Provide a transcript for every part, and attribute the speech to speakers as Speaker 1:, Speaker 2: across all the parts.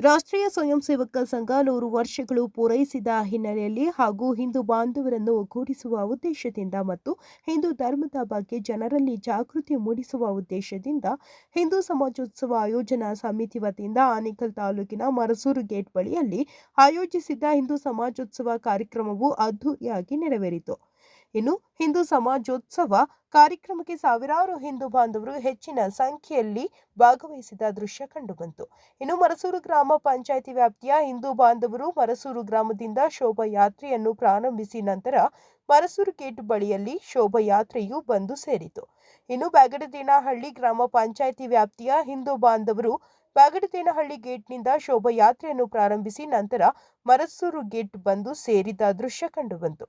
Speaker 1: ರಾಷ್ಟ್ರೀಯ ಸ್ವಯಂ ಸೇವಕ ಸಂಘ 100 ವರ್ಷಗಳು ಪೂರೈಸಿದ ಹಿನ್ನೆಲೆಯಲ್ಲಿ ಹಾಗೂ ಹಿಂದೂ ಬಾಂಧವರನ್ನು ಒಗ್ಗೂಡಿಸುವ ಉದ್ದೇಶದಿಂದ ಮತ್ತು ಹಿಂದೂ ಧರ್ಮದ ಬಗ್ಗೆ ಜನರಲ್ಲಿ ಜಾಗೃತಿ ಮೂಡಿಸುವ ಉದ್ದೇಶದಿಂದ ಹಿಂದೂ ಸಮಾಜೋತ್ಸವ ಆಯೋಜನಾ ಸಮಿತಿ ವತಿಯಿಂದ ಆನೇಕಲ್ ತಾಲೂಕಿನ ಮರಸೂರು ಗೇಟ್ ಬಳಿಯಲ್ಲಿ ಆಯೋಜಿಸಿದ್ದ ಹಿಂದೂ ಸಮಾಜೋತ್ಸವ ಕಾರ್ಯಕ್ರಮವು ಅದ್ದೂರಿಯಾಗಿ ನೆರವೇರಿತು. ಇನ್ನು ಹಿಂದೂ ಸಮಾಜೋತ್ಸವ ಕಾರ್ಯಕ್ರಮಕ್ಕೆ ಸಾವಿರಾರು ಹಿಂದೂ ಬಾಂಧವರು ಹೆಚ್ಚಿನ ಸಂಖ್ಯೆಯಲ್ಲಿ ಭಾಗವಹಿಸಿದ ದೃಶ್ಯ ಕಂಡುಬಂತು. ಇನ್ನು ಮರಸೂರು ಗ್ರಾಮ ಪಂಚಾಯಿತಿ ವ್ಯಾಪ್ತಿಯ ಹಿಂದೂ ಬಾಂಧವರು ಮರಸೂರು ಗ್ರಾಮದಿಂದ ಶೋಭಾಯಾತ್ರೆಯನ್ನು ಪ್ರಾರಂಭಿಸಿ ನಂತರ ಮರಸೂರು ಗೇಟ್ ಬಳಿಯಲ್ಲಿ ಶೋಭಾಯಾತ್ರೆಯು ಬಂದು ಸೇರಿತು. ಇನ್ನು ಬ್ಯಾಗಡದೇನಹಳ್ಳಿ ಗ್ರಾಮ ಪಂಚಾಯಿತಿ ವ್ಯಾಪ್ತಿಯ ಹಿಂದೂ ಬಾಂಧವರು ಬ್ಯಾಗಡದೇನಹಳ್ಳಿ ಗೇಟ್ನಿಂದ ಶೋಭಾಯಾತ್ರೆಯನ್ನು ಪ್ರಾರಂಭಿಸಿ ನಂತರ ಮರಸೂರು ಗೇಟ್ ಬಂದು ಸೇರಿದ ದೃಶ್ಯ ಕಂಡುಬಂತು.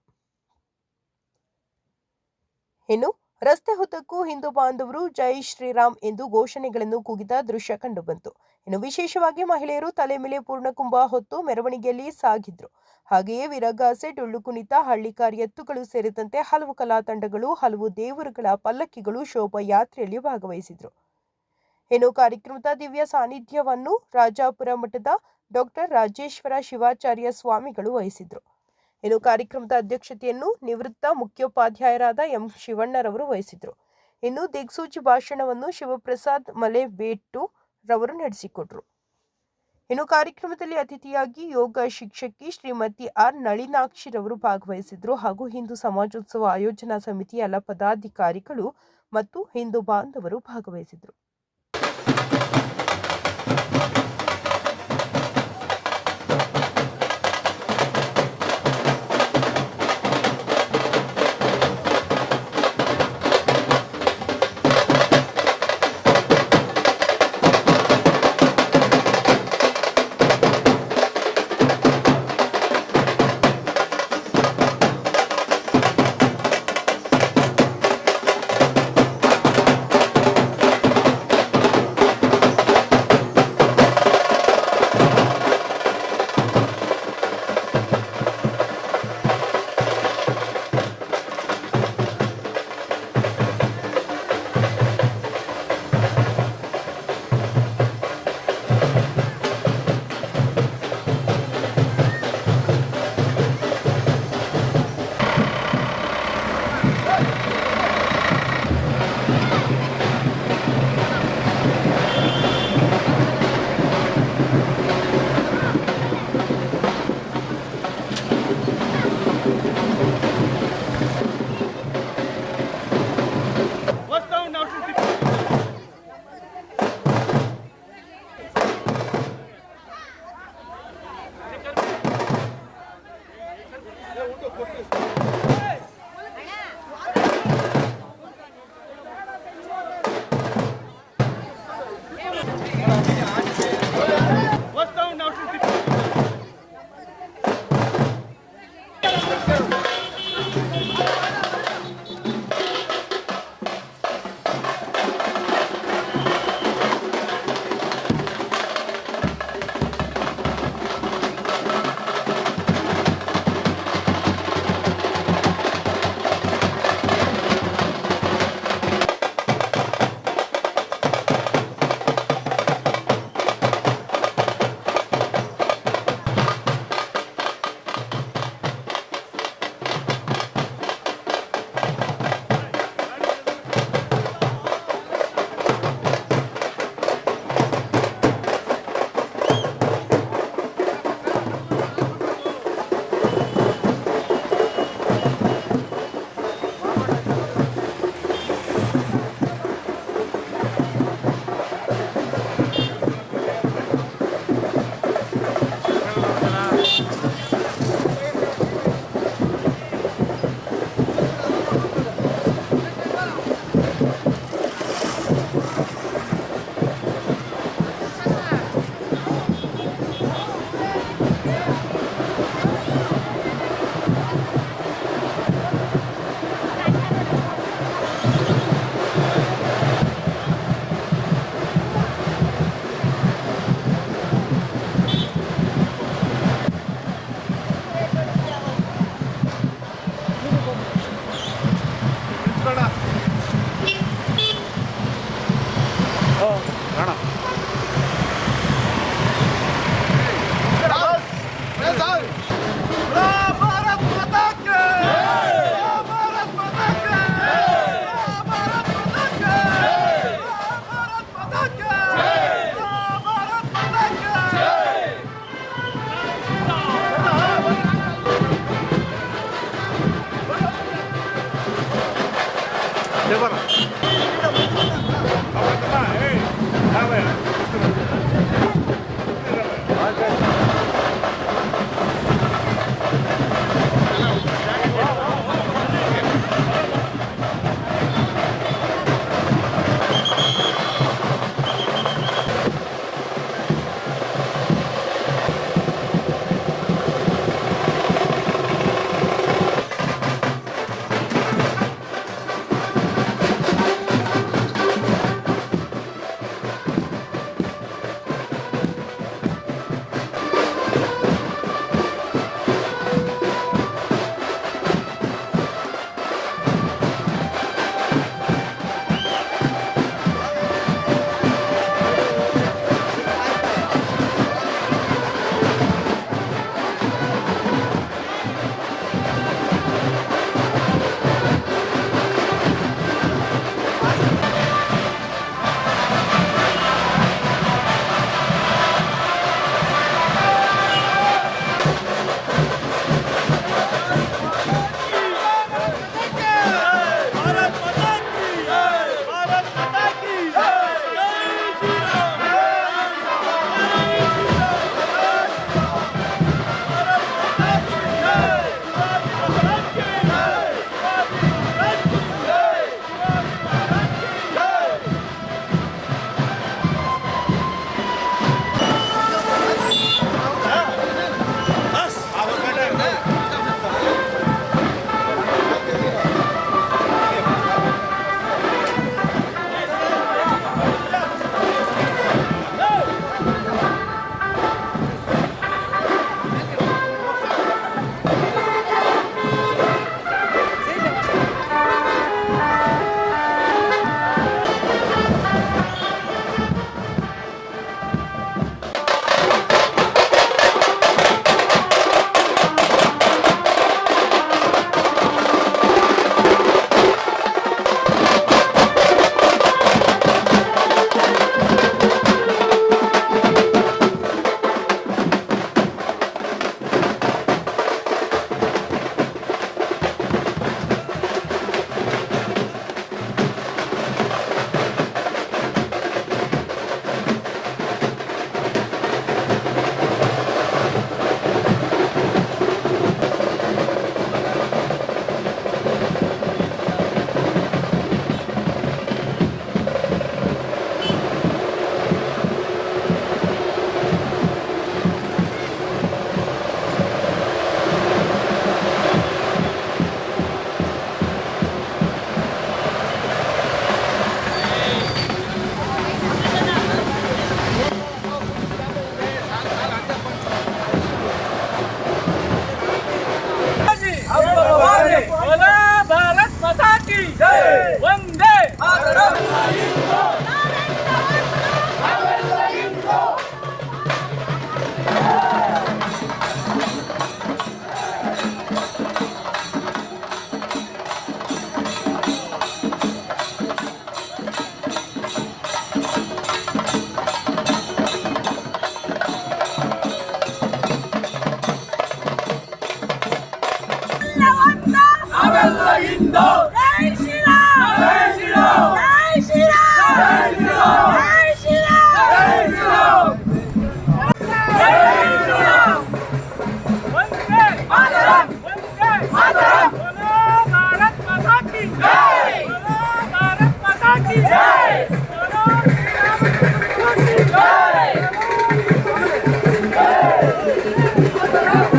Speaker 1: ಇನ್ನು ರಸ್ತೆ ಉದ್ದಕ್ಕೂ ಹಿಂದೂ ಬಾಂಧವರು ಜೈ ಶ್ರೀರಾಮ್ ಎಂದು ಘೋಷಣೆಗಳನ್ನು ಕೂಗಿದ ದೃಶ್ಯ ಕಂಡುಬಂತು. ಇನ್ನು ವಿಶೇಷವಾಗಿ ಮಹಿಳೆಯರು ತಲೆ ಮೇಲೆ ಪೂರ್ಣಕುಂಭ ಹೊತ್ತು ಮೆರವಣಿಗೆಯಲ್ಲಿ ಸಾಗಿದ್ರು. ಹಾಗೆಯೇ ವಿರಗಾಸೆ, ಡೊಳ್ಳು ಕುಣಿತ, ಹಳ್ಳಿಕಾರ್ ಎತ್ತುಗಳು ಸೇರಿದಂತೆ ಹಲವು ಕಲಾ ತಂಡಗಳು, ಹಲವು ದೇವರುಗಳ ಪಲ್ಲಕ್ಕಿಗಳು ಶೋಭಾಯಾತ್ರೆಯಲ್ಲಿ ಭಾಗವಹಿಸಿದ್ರು. ಇನ್ನು ಕಾರ್ಯಕ್ರಮದ ದಿವ್ಯ ಸಾನ್ನಿಧ್ಯವನ್ನು ರಾಜಾಪುರ ಮಠದ ಡಾಕ್ಟರ್ ರಾಜೇಶ್ವರ ಶಿವಾಚಾರ್ಯ ಸ್ವಾಮಿಗಳು ವಹಿಸಿದ್ರು. ಇನ್ನು ಕಾರ್ಯಕ್ರಮದ ಅಧ್ಯಕ್ಷತೆಯನ್ನು ನಿವೃತ್ತ ಮುಖ್ಯೋಪಾಧ್ಯಾಯರಾದ ಎಂ ಶಿವಣ್ಣರವರು ವಹಿಸಿದರು. ಇನ್ನು ದಿಗ್ಸೂಚಿ ಭಾಷಣವನ್ನು ಶಿವಪ್ರಸಾದ್ ಮಲೆಬೇಟು ರವರು ನಡೆಸಿಕೊಟ್ರು. ಇನ್ನು ಕಾರ್ಯಕ್ರಮದಲ್ಲಿ ಅತಿಥಿಯಾಗಿ ಯೋಗ ಶಿಕ್ಷಕಿ ಶ್ರೀಮತಿ ಆರ್ ನಳಿನಾಕ್ಷಿ ರವರು ಭಾಗವಹಿಸಿದ್ರು ಹಾಗೂ ಹಿಂದೂ ಸಮಾಜೋತ್ಸವ ಆಯೋಜನಾ ಸಮಿತಿಯ ಎಲ್ಲ ಪದಾಧಿಕಾರಿಗಳು ಮತ್ತು ಹಿಂದೂ ಬಾಂಧವರು ಭಾಗವಹಿಸಿದರು.
Speaker 2: ಹಿಂದೂ ಜೈ ಶ್ರೀರಾಮ್ ಜೈ ಶ್ರೀರಾಮ್ ಜೈ ಶ್ರೀರಾಮ್ ಜೈ ಶ್ರೀರಾಮ್ ಜೈ ಶ್ರೀರಾಮ್ ಜೈ ಶ್ರೀರಾಮ್ ವಂದೇ ಮಾತರಂ ವಂದೇ ಮಾತರಂ बोलो भारत माता की जय बोलो भारत माता की जय बोलो श्री राम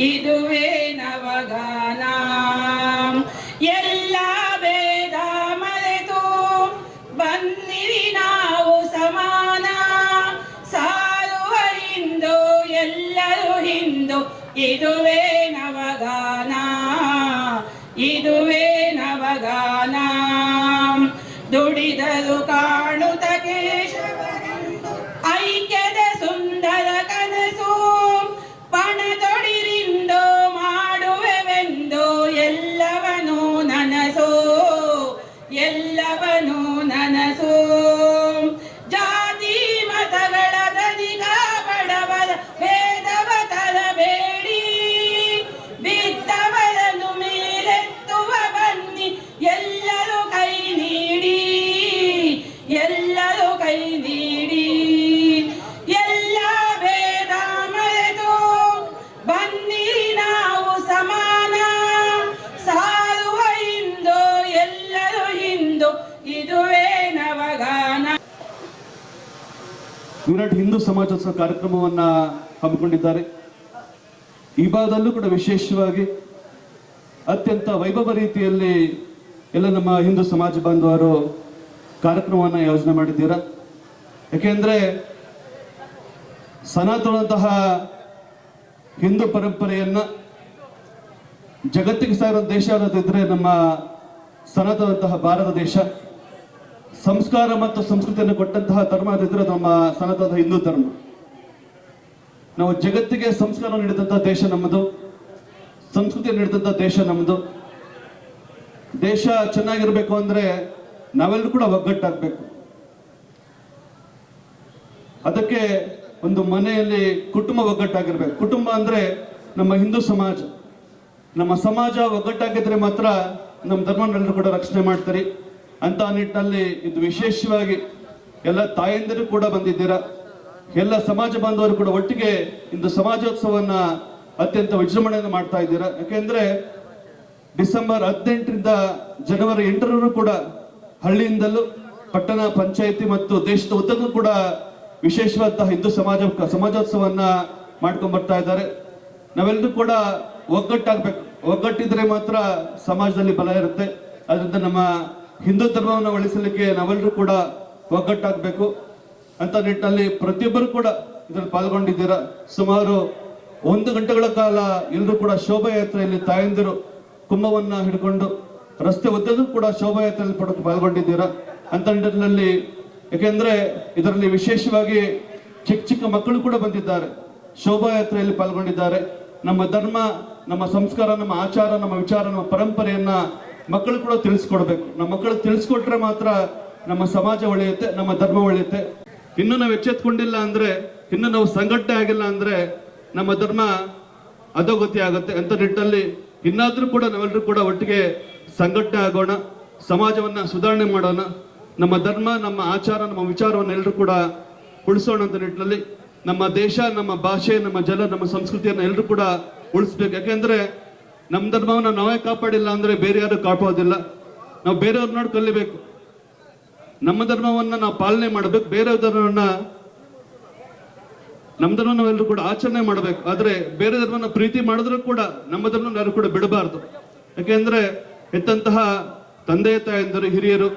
Speaker 2: ಇದುವೇ ನವಗಾನ ಎಲ್ಲ ಭೇದ ಮರೆತು ಬನ್ನಿರಿ ನಾವು ಸಮಾನ ಸಾರುವ ಹಿಂದು ಎಲ್ಲರೂ ಹಿಂದು ಇದುವೇ ನವಗಾನ ಇದುವೇ ನವಗಾನ ದುಡಿದರು ಕಾಣುತ್ತ ಕೇಶವನೆಂದು ಐಕ್ಯದ ಸುಂದರ ಕನಸು ಪಣ ತೊಡಿರಿಂದು ಮಾಡುವೆವೆಂದು ಎಲ್ಲವನೂ ನನಸು ಎಲ್ಲವನೂ ನನಸು ಜಾತಿ ಮತಗಳ ಧನಿಕ ಬಡವರ ಭೇದವ ತರಬೇಡಿ ಬಿದ್ದವರನ್ನು ಮೇಲೆತ್ತುವ ಬನ್ನಿ ಎಲ್ಲರೂ ಕೈ ನೀಡಿ ಎಲ್ಲರೂ ಕೈ ನೀಡಿ ಎಲ್ಲ ಭೇದ ಮರೆತು ಬನ್ನಿರಿ ನಾವು ಸಮಾನ ಸಾರುವ ಹಿಂದು ಎಲ್ಲರೂ ಹಿಂದು ಇದುವೇ ನವಗಾನ.
Speaker 3: ಯುನೈಟೆಡ್ ಹಿಂದೂ ಸಮಾಜೋತ್ಸವ ಕಾರ್ಯಕ್ರಮವನ್ನ ಹಮ್ಮಿಕೊಂಡಿದ್ದಾರೆ. ಈ ಭಾಗದಲ್ಲೂ ಕೂಡ ವಿಶೇಷವಾಗಿ ಅತ್ಯಂತ ವೈಭವ ರೀತಿಯಲ್ಲಿ ಎಲ್ಲ ನಮ್ಮ ಹಿಂದೂ ಸಮಾಜ ಬಾಂಧವರು ಕಾರ್ಯಕ್ರಮವನ್ನು ಯೋಜನೆ ಮಾಡಿದ್ದೀರಾ. ಯಾಕೆಂದ್ರೆ ಸನಾತನದಂತಹ ಹಿಂದೂ ಪರಂಪರೆಯನ್ನ ಜಗತ್ತಿಗೆ ಸಾರೋ ದೇಶ ಅನ್ನೋದಿದ್ರೆ ನಮ್ಮ ಸನಾತನದಂತಹ ಭಾರತ ದೇಶ. ಸಂಸ್ಕಾರ ಮತ್ತು ಸಂಸ್ಕೃತಿಯನ್ನು ಕೊಟ್ಟಂತಹ ಧರ್ಮ ಅದಿದ್ರೆ ನಮ್ಮ ಸನಾತನ ಹಿಂದೂ ಧರ್ಮ. ನಾವು ಜಗತ್ತಿಗೆ ಸಂಸ್ಕಾರ ನೀಡಿದಂತಹ ದೇಶ ನಮ್ಮದು, ಸಂಸ್ಕೃತಿ ನೀಡಿದಂತಹ ದೇಶ ನಮ್ಮದು. ದೇಶ ಚೆನ್ನಾಗಿರ್ಬೇಕು ಅಂದ್ರೆ ನಾವೆಲ್ಲರೂ ಕೂಡ ಒಗ್ಗಟ್ಟಾಗಬೇಕು. ಅದಕ್ಕೆ ಒಂದು ಮನೆಯಲ್ಲಿ ಕುಟುಂಬ ಒಗ್ಗಟ್ಟಾಗಿರ್ಬೇಕು. ಕುಟುಂಬ ಅಂದ್ರೆ ನಮ್ಮ ಹಿಂದೂ ಸಮಾಜ. ನಮ್ಮ ಸಮಾಜ ಒಗ್ಗಟ್ಟಾಗಿದ್ರೆ ಮಾತ್ರ ನಮ್ಮ ಧರ್ಮನೆಲ್ಲರೂ ಕೂಡ ರಕ್ಷಣೆ ಮಾಡ್ತಾರೆ. ಅಂತ ನಿಟ್ಟಿನಲ್ಲಿ ಇದು ವಿಶೇಷವಾಗಿ ಎಲ್ಲ ತಾಯಂದಿರು ಕೂಡ ಬಂದಿದ್ದೀರಾ, ಎಲ್ಲ ಸಮಾಜ ಬಾಂಧವರು ಕೂಡ ಒಟ್ಟಿಗೆ ಇಂದು ಸಮಾಜೋತ್ಸವವನ್ನ ಅತ್ಯಂತ ವಿಜೃಂಭಣೆಯಿಂದ ಮಾಡ್ತಾ ಇದ್ದೀರಾ. ಯಾಕೆಂದ್ರೆ ಡಿಸೆಂಬರ್ 18ರಿಂದ ಜನವರಿ 8ರವರೆಗೂ ಕೂಡ ಹಳ್ಳಿಯಿಂದಲೂ ಪಟ್ಟಣ ಪಂಚಾಯಿತಿ ಮತ್ತು ದೇಶದ ಉದ್ದಕ್ಕೂ ಕೂಡ ವಿಶೇಷವಾದಂತಹ ಹಿಂದೂ ಸಮಾಜೋತ್ಸವವನ್ನ ಮಾಡ್ಕೊಂಡ್ ಬರ್ತಾ ಇದ್ದಾರೆ. ನಾವೆಲ್ಲರೂ ಕೂಡ ಒಗ್ಗಟ್ಟಾಗಬೇಕು. ಒಗ್ಗಟ್ಟಿದ್ರೆ ಮಾತ್ರ ಸಮಾಜದಲ್ಲಿ ಬಲ ಇರುತ್ತೆ. ಅದರಿಂದ ನಮ್ಮ ಹಿಂದೂ ಧರ್ಮವನ್ನು ಉಳಿಸಲಿಕ್ಕೆ ನಾವೆಲ್ಲರೂ ಕೂಡ ಒಗ್ಗಟ್ಟಾಗಬೇಕು ಅಂತ ನಿಟ್ಟಿನಲ್ಲಿ ಪ್ರತಿಯೊಬ್ಬರು ಕೂಡ ಇದರಲ್ಲಿ ಪಾಲ್ಗೊಂಡಿದ್ದೀರಾ. ಸುಮಾರು 1 ಗಂಟೆಗಳ ಕಾಲ ಎಲ್ಲರೂ ಕೂಡ ಶೋಭಾಯಾತ್ರೆಯಲ್ಲಿ ತಾಯಂದಿರು ಕುಂಭವನ್ನ ಹಿಡ್ಕೊಂಡು ರಸ್ತೆ ಉದ್ದಕ್ಕೂ ಕೂಡ ಶೋಭಾಯಾತ್ರೆಯಲ್ಲಿ ಪಾಲ್ಗೊಂಡಿದ್ದೀರಾ ಅಂತ ನಿಟ್ಟಿನಲ್ಲಿ. ಯಾಕೆಂದ್ರೆ ಇದರಲ್ಲಿ ವಿಶೇಷವಾಗಿ ಚಿಕ್ಕ ಚಿಕ್ಕ ಮಕ್ಕಳು ಕೂಡ ಬಂದಿದ್ದಾರೆ, ಶೋಭಾಯಾತ್ರೆಯಲ್ಲಿ ಪಾಲ್ಗೊಂಡಿದ್ದಾರೆ. ನಮ್ಮ ಧರ್ಮ, ನಮ್ಮ ಸಂಸ್ಕಾರ, ನಮ್ಮ ಆಚಾರ, ನಮ್ಮ ವಿಚಾರ, ನಮ್ಮ ಪರಂಪರೆಯನ್ನ ಮಕ್ಕಳು ಕೂಡ ತಿಳಿಸ್ಕೊಡ್ಬೇಕು. ನಮ್ಮ ಮಕ್ಕಳು ತಿಳಿಸ್ಕೊಟ್ರೆ ಮಾತ್ರ ನಮ್ಮ ಸಮಾಜ ಉಳಿಯುತ್ತೆ, ನಮ್ಮ ಧರ್ಮ ಉಳಿಯುತ್ತೆ. ಇನ್ನು ನಾವು ಎಚ್ಚೆತ್ಕೊಂಡಿಲ್ಲ ಅಂದ್ರೆ, ಇನ್ನು ನಾವು ಸಂಘಟನೆ ಆಗಿಲ್ಲ ಅಂದ್ರೆ ನಮ್ಮ ಧರ್ಮ ಅಧೋಗತಿ ಆಗುತ್ತೆ ಅಂತ ನಿಟ್ಟಿನಲ್ಲಿ ಇನ್ನಾದ್ರೂ ಕೂಡ ನಾವೆಲ್ಲರೂ ಕೂಡ ಒಟ್ಟಿಗೆ ಸಂಘಟನೆ ಆಗೋಣ, ಸಮಾಜವನ್ನ ಸುಧಾರಣೆ ಮಾಡೋಣ, ನಮ್ಮ ಧರ್ಮ, ನಮ್ಮ ಆಚಾರ, ನಮ್ಮ ವಿಚಾರವನ್ನು ಎಲ್ಲರೂ ಕೂಡ ಉಳಿಸೋಣ ಅಂತ ನಿಟ್ಟಿನಲ್ಲಿ ನಮ್ಮ ದೇಶ, ನಮ್ಮ ಭಾಷೆ, ನಮ್ಮ ಜಲ, ನಮ್ಮ ಸಂಸ್ಕೃತಿಯನ್ನು ಎಲ್ಲರೂ ಕೂಡ ಉಳಿಸ್ಬೇಕು. ಯಾಕೆಂದ್ರೆ ನಮ್ಮ ಧರ್ಮವನ್ನು ನಾವೇ ಕಾಪಾಡಿಲ್ಲ ಅಂದ್ರೆ ಬೇರೆ ಯಾರು ಕಾಪಾಡೋದಿಲ್ಲ. ನಾವು ಬೇರೆಯವ್ರ ನೋಡಿ ಕಲಿಬೇಕು. ನಮ್ಮ ಧರ್ಮವನ್ನ ನಾವು ಪಾಲನೆ ಮಾಡಬೇಕು, ಬೇರೆ ಧರ್ಮವನ್ನ, ನಮ್ಮ ಧರ್ಮ ನಾವೆಲ್ಲರೂ ಕೂಡ ಆಚರಣೆ ಮಾಡಬೇಕು. ಆದ್ರೆ ಬೇರೆ ಧರ್ಮನ ಪ್ರೀತಿ ಮಾಡಿದ್ರು ಕೂಡ ನಮ್ಮ ಧರ್ಮ ಯಾರು ಕೂಡ ಬಿಡಬಾರ್ದು. ಯಾಕೆಂದ್ರೆ ಎತ್ತಂತಹ ತಂದೆ ತಾಯಂದಿರು, ಹಿರಿಯರು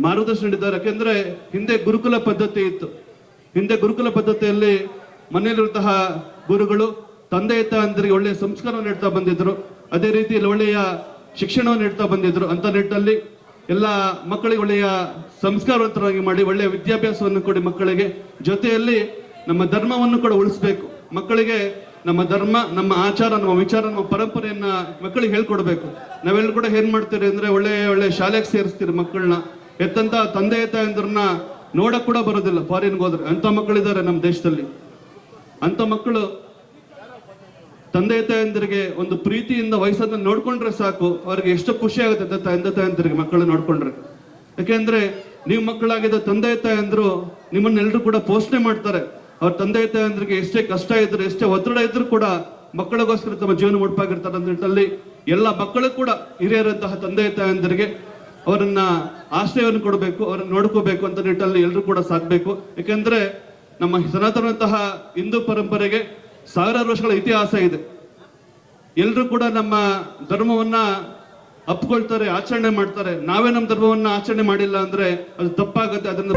Speaker 3: ಮಾರ್ಗದರ್ಶನ ನೀಡಿದ್ದಾರೆ. ಯಾಕೆಂದ್ರೆ ಹಿಂದೆ ಗುರುಕುಲ ಪದ್ಧತಿ ಇತ್ತು. ಹಿಂದೆ ಗುರುಕುಲ ಪದ್ಧತಿಯಲ್ಲಿ ಮನೆಯಲ್ಲಿರುವಂತಹ ಗುರುಗಳು ತಂದೆ ತಾಯಂದಿರಿಗೆ ಒಳ್ಳೆಯ ಸಂಸ್ಕಾರವನ್ನು ನೀಡ್ತಾ ಬಂದಿದ್ರು. ಅದೇ ರೀತಿಯಲ್ಲಿ ಒಳ್ಳೆಯ ಶಿಕ್ಷಣವನ್ನು ನೀಡ್ತಾ ಬಂದಿದ್ರು. ಅಂತ ನಿಟ್ಟಿನಲ್ಲಿ ಎಲ್ಲ ಮಕ್ಕಳಿಗೆ ಒಳ್ಳೆಯ ಸಂಸ್ಕಾರವಂತರಾಗಿ ಮಾಡಿ ಒಳ್ಳೆಯ ವಿದ್ಯಾಭ್ಯಾಸವನ್ನು ಕೊಡಿ ಮಕ್ಕಳಿಗೆ. ಜೊತೆಯಲ್ಲಿ ನಮ್ಮ ಧರ್ಮವನ್ನು ಕೂಡ ಉಳಿಸ್ಬೇಕು. ಮಕ್ಕಳಿಗೆ ನಮ್ಮ ಧರ್ಮ, ನಮ್ಮ ಆಚಾರ, ನಮ್ಮ ವಿಚಾರ, ನಮ್ಮ ಪರಂಪರೆಯನ್ನ ಮಕ್ಕಳಿಗೆ ಹೇಳ್ಕೊಡ್ಬೇಕು. ನಾವೆಲ್ಲರೂ ಕೂಡ ಏನ್ ಮಾಡ್ತೀರಿ ಅಂದ್ರೆ ಒಳ್ಳೆ ಶಾಲೆಗೆ ಸೇರಿಸ್ತೀರಿ ಮಕ್ಕಳನ್ನ. ಎತ್ತಂತ ತಂದೆ ತಾಯಂದ್ರನ್ನ ನೋಡಕ್ ಕೂಡ ಬರೋದಿಲ್ಲ ಫಾರಿನ್ಗೆ ಹೋದ್ರೆ. ಅಂತ ಮಕ್ಕಳಿದ್ದಾರೆ ನಮ್ಮ ದೇಶದಲ್ಲಿ. ಅಂತ ಮಕ್ಕಳು ತಂದೆ ತಾಯಂದಿರಿಗೆ ಒಂದು ಪ್ರೀತಿಯಿಂದ ವಯಸ್ಸನ್ನ ನೋಡ್ಕೊಂಡ್ರೆ ಸಾಕು, ಅವ್ರಿಗೆ ಎಷ್ಟು ಖುಷಿ ಆಗುತ್ತೆ ತಂದೆ ತಾಯಂದಿರಿಗೆ ಮಕ್ಕಳು ನೋಡ್ಕೊಂಡ್ರೆ. ಯಾಕೆಂದ್ರೆ ನೀವು ಮಕ್ಕಳಾಗಿದ್ದ ತಂದೆ ತಾಯಂದ್ರು ನಿಮ್ಮನ್ನೆಲ್ಲರೂ ಕೂಡ ಪೋಷಣೆ ಮಾಡ್ತಾರೆ. ಅವ್ರ ತಂದೆ ತಾಯಂದ್ರಿಗೆ ಎಷ್ಟೇ ಕಷ್ಟ ಇದ್ರು, ಎಷ್ಟೇ ಒತ್ತಡ ಇದ್ರು ಕೂಡ ಮಕ್ಕಳಿಗೋಸ್ಕರ ತಮ್ಮ ಜೀವನ ಮುಡುಪಾಗಿರ್ತಾರೆ. ಅಂತ ನಿಟ್ಟಿನಲ್ಲಿ ಎಲ್ಲ ಮಕ್ಕಳು ಕೂಡ ಹಿರಿಯರಂತಹ ತಂದೆ ತಾಯಂದಿರಿಗೆ ಅವರನ್ನ ಆಶ್ರಯವನ್ನು ಕೊಡಬೇಕು, ಅವರನ್ನ ನೋಡ್ಕೋಬೇಕು ಅಂತ ನಿಟ್ಟಿನಲ್ಲಿ ಎಲ್ಲರೂ ಕೂಡ ಸಾಕ್ಬೇಕು. ಯಾಕೆಂದ್ರೆ ನಮ್ಮ ಸನಾತನಂತಹ ಹಿಂದೂ ಪರಂಪರೆಗೆ ಸಾವಿರಾರು ವರ್ಷಗಳ ಇತಿಹಾಸ ಇದೆ. ಎಲ್ಲರೂ ಕೂಡ ನಮ್ಮ ಧರ್ಮವನ್ನ ಅಪ್ಕೊಳ್ತಾರೆ, ಆಚರಣೆ ಮಾಡ್ತಾರೆ. ನಾವೇ ನಮ್ಮ ಧರ್ಮವನ್ನ ಆಚರಣೆ ಮಾಡಿಲ್ಲ ಅಂದ್ರೆ ಅದು ತಪ್ಪಾಗುತ್ತೆ. ಅದನ್ನ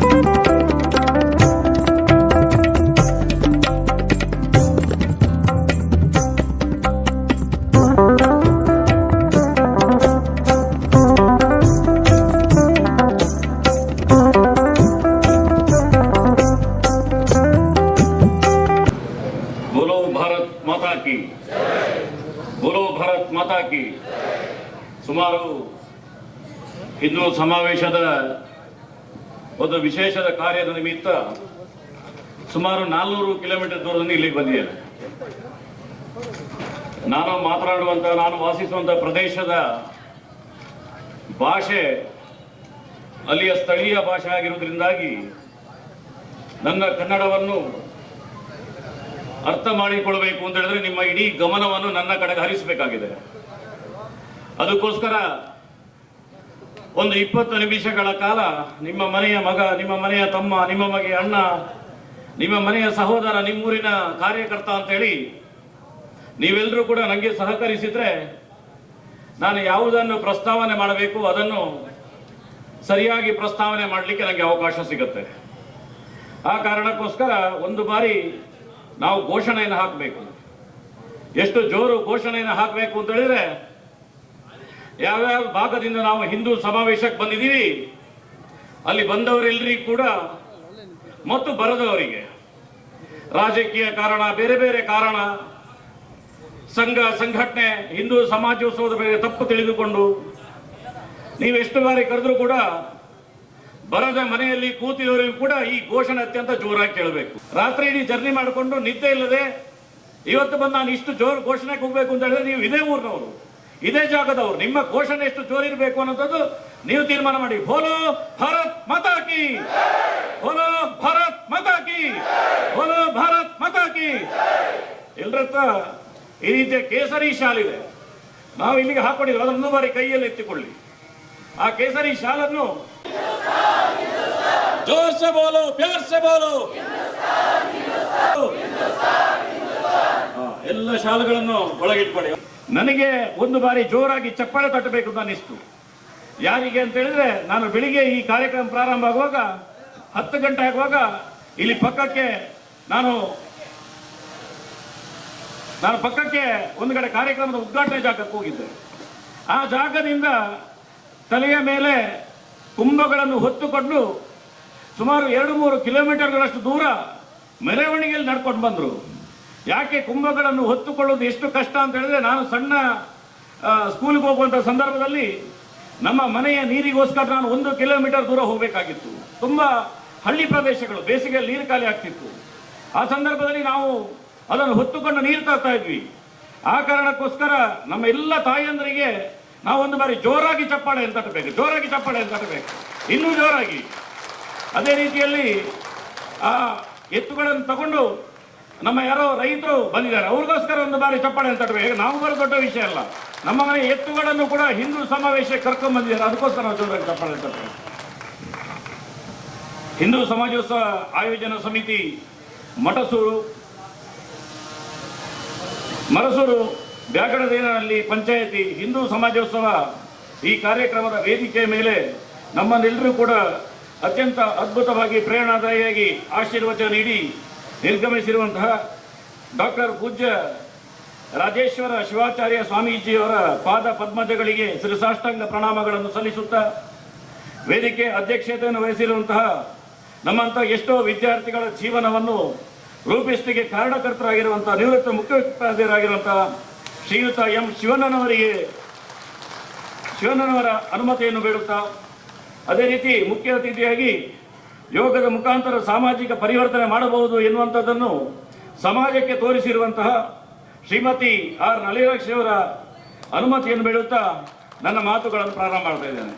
Speaker 4: ಮಾತಾ ಕಿ. ಸುಮಾರು ಹಿಂದೂ ಸಮಾವೇಶದ ಒಂದು ವಿಶೇಷದ ಕಾರ್ಯದ ನಿಮಿತ್ತ ಸುಮಾರು 400 ಕಿಲೋಮೀಟರ್ ದೂರದಿಂದ ಇಲ್ಲಿಗೆ ಬಂದಿದ್ದೇನೆ. ನಾನು ವಾಸಿಸುವಂತ ಪ್ರದೇಶದ ಭಾಷೆ ಅಲ್ಲಿಯ ಸ್ಥಳೀಯ ಭಾಷೆ ಆಗಿರುವುದರಿಂದಾಗಿ ನನ್ನ ಕನ್ನಡವನ್ನು ಅರ್ಥ ಮಾಡಿಕೊಳ್ಳಬೇಕು ಅಂತ ಹೇಳಿದ್ರೆ ನಿಮ್ಮ ಇಡೀ ಗಮನವನ್ನು ನನ್ನ ಕಡೆಗೆ ಹರಿಸಬೇಕಾಗಿದೆ. ಅದಕ್ಕೋಸ್ಕರ ಒಂದು 20 ನಿಮಿಷಗಳ ಕಾಲ ನಿಮ್ಮ ಮನೆಯ ಮಗ, ನಿಮ್ಮ ಮನೆಯ ತಮ್ಮ, ನಿಮ್ಮ ಮನೆಯ ಅಣ್ಣ, ನಿಮ್ಮ ಮನೆಯ ಸಹೋದರ, ನಿಮ್ಮೂರಿನ ಕಾರ್ಯಕರ್ತ ಅಂತ ಹೇಳಿ ನೀವೆಲ್ಲರೂ ಕೂಡ ನನಗೆ ಸಹಕರಿಸಿದ್ರೆ ನಾನು ಯಾವುದನ್ನು ಪ್ರಸ್ತಾವನೆ ಮಾಡಬೇಕು ಅದನ್ನು ಸರಿಯಾಗಿ ಪ್ರಸ್ತಾವನೆ ಮಾಡಲಿಕ್ಕೆ ನನಗೆ ಅವಕಾಶ ಸಿಗುತ್ತೆ. ಆ ಕಾರಣಕ್ಕೋಸ್ಕರ ಒಂದು ಬಾರಿ ನಾವು ಘೋಷಣೆಯನ್ನು ಹಾಕಬೇಕು. ಎಷ್ಟು ಜೋರು ಘೋಷಣೆಯನ್ನು ಹಾಕಬೇಕು ಅಂತ ಹೇಳಿದ್ರೆ, ಯಾವ್ಯಾವ ಭಾಗದಿಂದ ನಾವು ಹಿಂದೂ ಸಮಾವೇಶಕ್ಕೆ ಬಂದಿದ್ದೀವಿ ಅಲ್ಲಿ ಬಂದವರೆಲ್ಲರಿಗೂ ಕೂಡ ಮತ್ತು ಬರದವರಿಗೆ ರಾಜಕೀಯ ಕಾರಣ, ಬೇರೆ ಬೇರೆ ಕಾರಣ, ಸಂಘಟನೆ, ಹಿಂದೂ ಸಮಾಜೋತ್ಸವದ ಬಗ್ಗೆ ತಪ್ಪು ತಿಳಿದುಕೊಂಡು ನೀವು ಎಷ್ಟು ಬಾರಿ ಕರೆದ್ರೂ ಕೂಡ ಬರದ ಮನೆಯಲ್ಲಿ ಕೂತಿದವರಿಗೂ ಕೂಡ ಈ ಘೋಷಣೆ ಅತ್ಯಂತ ಜೋರಾಗಿ ಕೇಳಬೇಕು. ರಾತ್ರಿ ಇಡೀ ಜರ್ನಿ ಮಾಡಿಕೊಂಡು ನಿದ್ದೆ ಇಲ್ಲದೆ ಇವತ್ತು ಬಂದು ನಾನು ಇಷ್ಟು ಜೋರು ಘೋಷಣೆಗೆ ಹೋಗ್ಬೇಕು ಅಂತ ಹೇಳಿದ್ರೆ ನೀವು ಇದೇ ಊರಿನವರು, ಇದೇ ಜಾಗದವರು, ನಿಮ್ಮ ಘೋಷಣೆ ಎಷ್ಟು ಜೋರಿರಬೇಕು ಅನ್ನೋದು ನೀವು ತೀರ್ಮಾನ ಮಾಡಿ. ಬೋಲೋ ಭಾರತ್ ಮಾತಾ ಕಿ, ಬೋಲೋ ಭಾರತ್ ಮಾತಾ ಕಿ, ಬೋಲೋ ಭಾರತ್ ಮಾತಾ ಕಿ. ಎಲ್ಲರ ಹತ್ರ ಈ ರೀತಿಯ ಕೇಸರಿ ಶಾಲ್ ಇದೆ, ನಾವು ಇಲ್ಲಿಗೆ ಹಾಕೊಂಡಿದ್ವಿ, ಅದನ್ನು ಬಾರಿ ಕೈಯಲ್ಲಿ ಎತ್ತಿಕೊಳ್ಳಿ. ಆ ಕೇಸರಿ ಶಾಲನ್ನು ಜೋರ್ ಸೆ ಬೋಲೋ, ಪ್ಯಾರ್ ಸೆ ಬೋಲೋ. ಎಲ್ಲ ಶಾಲೆಗಳನ್ನು ಒಳಗಿಟ್ಕೊಳ್ಳಿ. ನನಗೆ ಒಂದು ಬಾರಿ ಜೋರಾಗಿ ಚಪ್ಪಾಳೆ ತಟ್ಟಬೇಕು ಅಂತ ಅನಿಸ್ತು. ಯಾರಿಗೆ ಅಂತ ಹೇಳಿದ್ರೆ, ನಾನು ಬೆಳಿಗ್ಗೆ ಈ ಕಾರ್ಯಕ್ರಮ ಪ್ರಾರಂಭ ಆಗುವಾಗ 10 ಗಂಟೆ ಆಗುವಾಗ ಇಲ್ಲಿ ಪಕ್ಕಕ್ಕೆ ನಾನು ಪಕ್ಕಕ್ಕೆ ಒಂದು ಕಡೆ ಕಾರ್ಯಕ್ರಮದ ಉದ್ಘಾಟನೆ ಜಾಗಕ್ಕೆ ಹೋಗಿದ್ದೆ. ಆ ಜಾಗದಿಂದ ತಲೆಯ ಮೇಲೆ ಕುಂಭಗಳನ್ನು ಹೊತ್ತುಕೊಂಡು ಸುಮಾರು 2-3 ಕಿಲೋಮೀಟರ್ಗಳಷ್ಟು ದೂರ ಮೆರವಣಿಗೆಯಲ್ಲಿ ನಡ್ಕೊಂಡು ಬಂದರು. ಯಾಕೆ ಕುಂಭಗಳನ್ನು ಹೊತ್ತುಕೊಳ್ಳೋದು ಎಷ್ಟು ಕಷ್ಟ ಅಂತ ಹೇಳಿದ್ರೆ, ನಾನು ಸಣ್ಣ ಸ್ಕೂಲ್ಗೆ ಹೋಗುವಂಥ ಸಂದರ್ಭದಲ್ಲಿ ನಮ್ಮ ಮನೆಯ ನೀರಿಗೋಸ್ಕರ ನಾನು 1 ಕಿಲೋಮೀಟರ್ ದೂರ ಹೋಗಬೇಕಾಗಿತ್ತು. ತುಂಬ ಹಳ್ಳಿ ಪ್ರದೇಶಗಳು, ಬೇಸಿಗೆಯಲ್ಲಿ ನೀರು ಖಾಲಿ ಆಗ್ತಿತ್ತು. ಆ ಸಂದರ್ಭದಲ್ಲಿ ನಾವು ಅದನ್ನು ಹೊತ್ತುಕೊಂಡು ನೀರು ತರ್ತಾ ಇದ್ವಿ. ಆ ಕಾರಣಕ್ಕೋಸ್ಕರ ನಮ್ಮ ಎಲ್ಲ ತಾಯಿಯಂದರಿಗೆ ನಾವು ಒಂದು ಬಾರಿ ಜೋರಾಗಿ ಚಪ್ಪಾಳೆ ಅಂತ ತಟ್ಟಬೇಕು, ಜೋರಾಗಿ ಚಪ್ಪಾಳೆ ಅಂತ ತಟ್ಟಬೇಕು, ಇನ್ನೂ ಜೋರಾಗಿ. ಅದೇ ರೀತಿಯಲ್ಲಿ ಆ ಎತ್ತುಗಳನ್ನು ತಗೊಂಡು ನಮ್ಮ ಯಾರೋ ರೈತರು ಬಂದಿದ್ದಾರೆ, ಅವ್ರಿಗೋಸ್ಕರ ಒಂದು ಬಾರಿ ಚಪ್ಪಾಳೆ ಅಂತ ತಟ್ಟಬೇಕು. ನಾವು ಬರೋ ದೊಡ್ಡ ವಿಷಯ ಅಲ್ಲ, ನಮ್ಮ ಮನೆ ಎತ್ತುಗಳನ್ನು ಕೂಡ ಹಿಂದೂ ಸಮಾವೇಶಕ್ಕೆ ಕರ್ಕೊಂಡು ಬಂದಿದ್ದಾರೆ, ಅದಕ್ಕೋಸ್ಕರ ನಾವು ಜೋರಾಗಿ ಚಪ್ಪಾಳೆ ಅಂತ ತಟ್ಟಬೇಕು. ಹಿಂದೂ ಸಮಾಜೋತ್ಸವ ಆಯೋಜನಾ ಸಮಿತಿ ಮರಸೂರು ಬ್ಯಾಗಡದೇನಲ್ಲಿ ಪಂಚಾಯತಿ ಹಿಂದೂ ಸಮಾಜೋತ್ಸವ ಈ ಕಾರ್ಯಕ್ರಮದ ವೇದಿಕೆಯ ಮೇಲೆ ನಮ್ಮನ್ನೆಲ್ಲರೂ ಕೂಡ ಅತ್ಯಂತ ಅದ್ಭುತವಾಗಿ ಪ್ರೇರಣಾದಾಯಿಯಾಗಿ ಆಶೀರ್ವಚನ ನೀಡಿ ನಿರ್ಗಮಿಸಿರುವಂತಹ ಡಾಕ್ಟರ್ ಪೂಜ್ಯ ರಾಜೇಶ್ವರ ಶಿವಾಚಾರ್ಯ ಸ್ವಾಮೀಜಿಯವರ ಪಾದ ಪದ್ಮಜಗಳಿಗೆ ಶಿರಸಾಷ್ಟಾಂಗ ಪ್ರಣಾಮಗಳನ್ನು ಸಲ್ಲಿಸುತ್ತಾ, ವೇದಿಕೆ ಅಧ್ಯಕ್ಷತೆಯನ್ನು ವಹಿಸಿರುವಂತಹ ನಮ್ಮಂಥ ಎಷ್ಟೋ ವಿದ್ಯಾರ್ಥಿಗಳ ಜೀವನವನ್ನು ರೂಪಿಸಲಿಕ್ಕೆ ಕಾರಣಕರ್ತರಾಗಿರುವಂತಹ ನಿವೃತ್ತ ಮುಖ್ಯೋಪಾಧ್ಯಾಯರಾಗಿರುವಂತಹ ಶ್ರೀಯುತ ಎಂ ಶಿವಣ್ಣನವರ ಅನುಮತಿಯನ್ನು ಬೇಡುತ್ತಾ, ಅದೇ ರೀತಿ ಮುಖ್ಯ ಅತಿಥಿಯಾಗಿ ಯೋಗದ ಮುಖಾಂತರ ಸಾಮಾಜಿಕ ಪರಿವರ್ತನೆ ಮಾಡಬಹುದು ಎನ್ನುವಂಥದ್ದನ್ನು ಸಮಾಜಕ್ಕೆ ತೋರಿಸಿರುವಂತಹ ಶ್ರೀಮತಿ ಆರ್ ನಳಿನಾಕ್ಷಿ ಅವರ ಅನುಮತಿಯನ್ನು ಬೇಡುತ್ತಾ ನನ್ನ ಮಾತುಗಳನ್ನು ಪ್ರಾರಂಭ ಮಾಡ್ತಾ ಇದ್ದೇನೆ.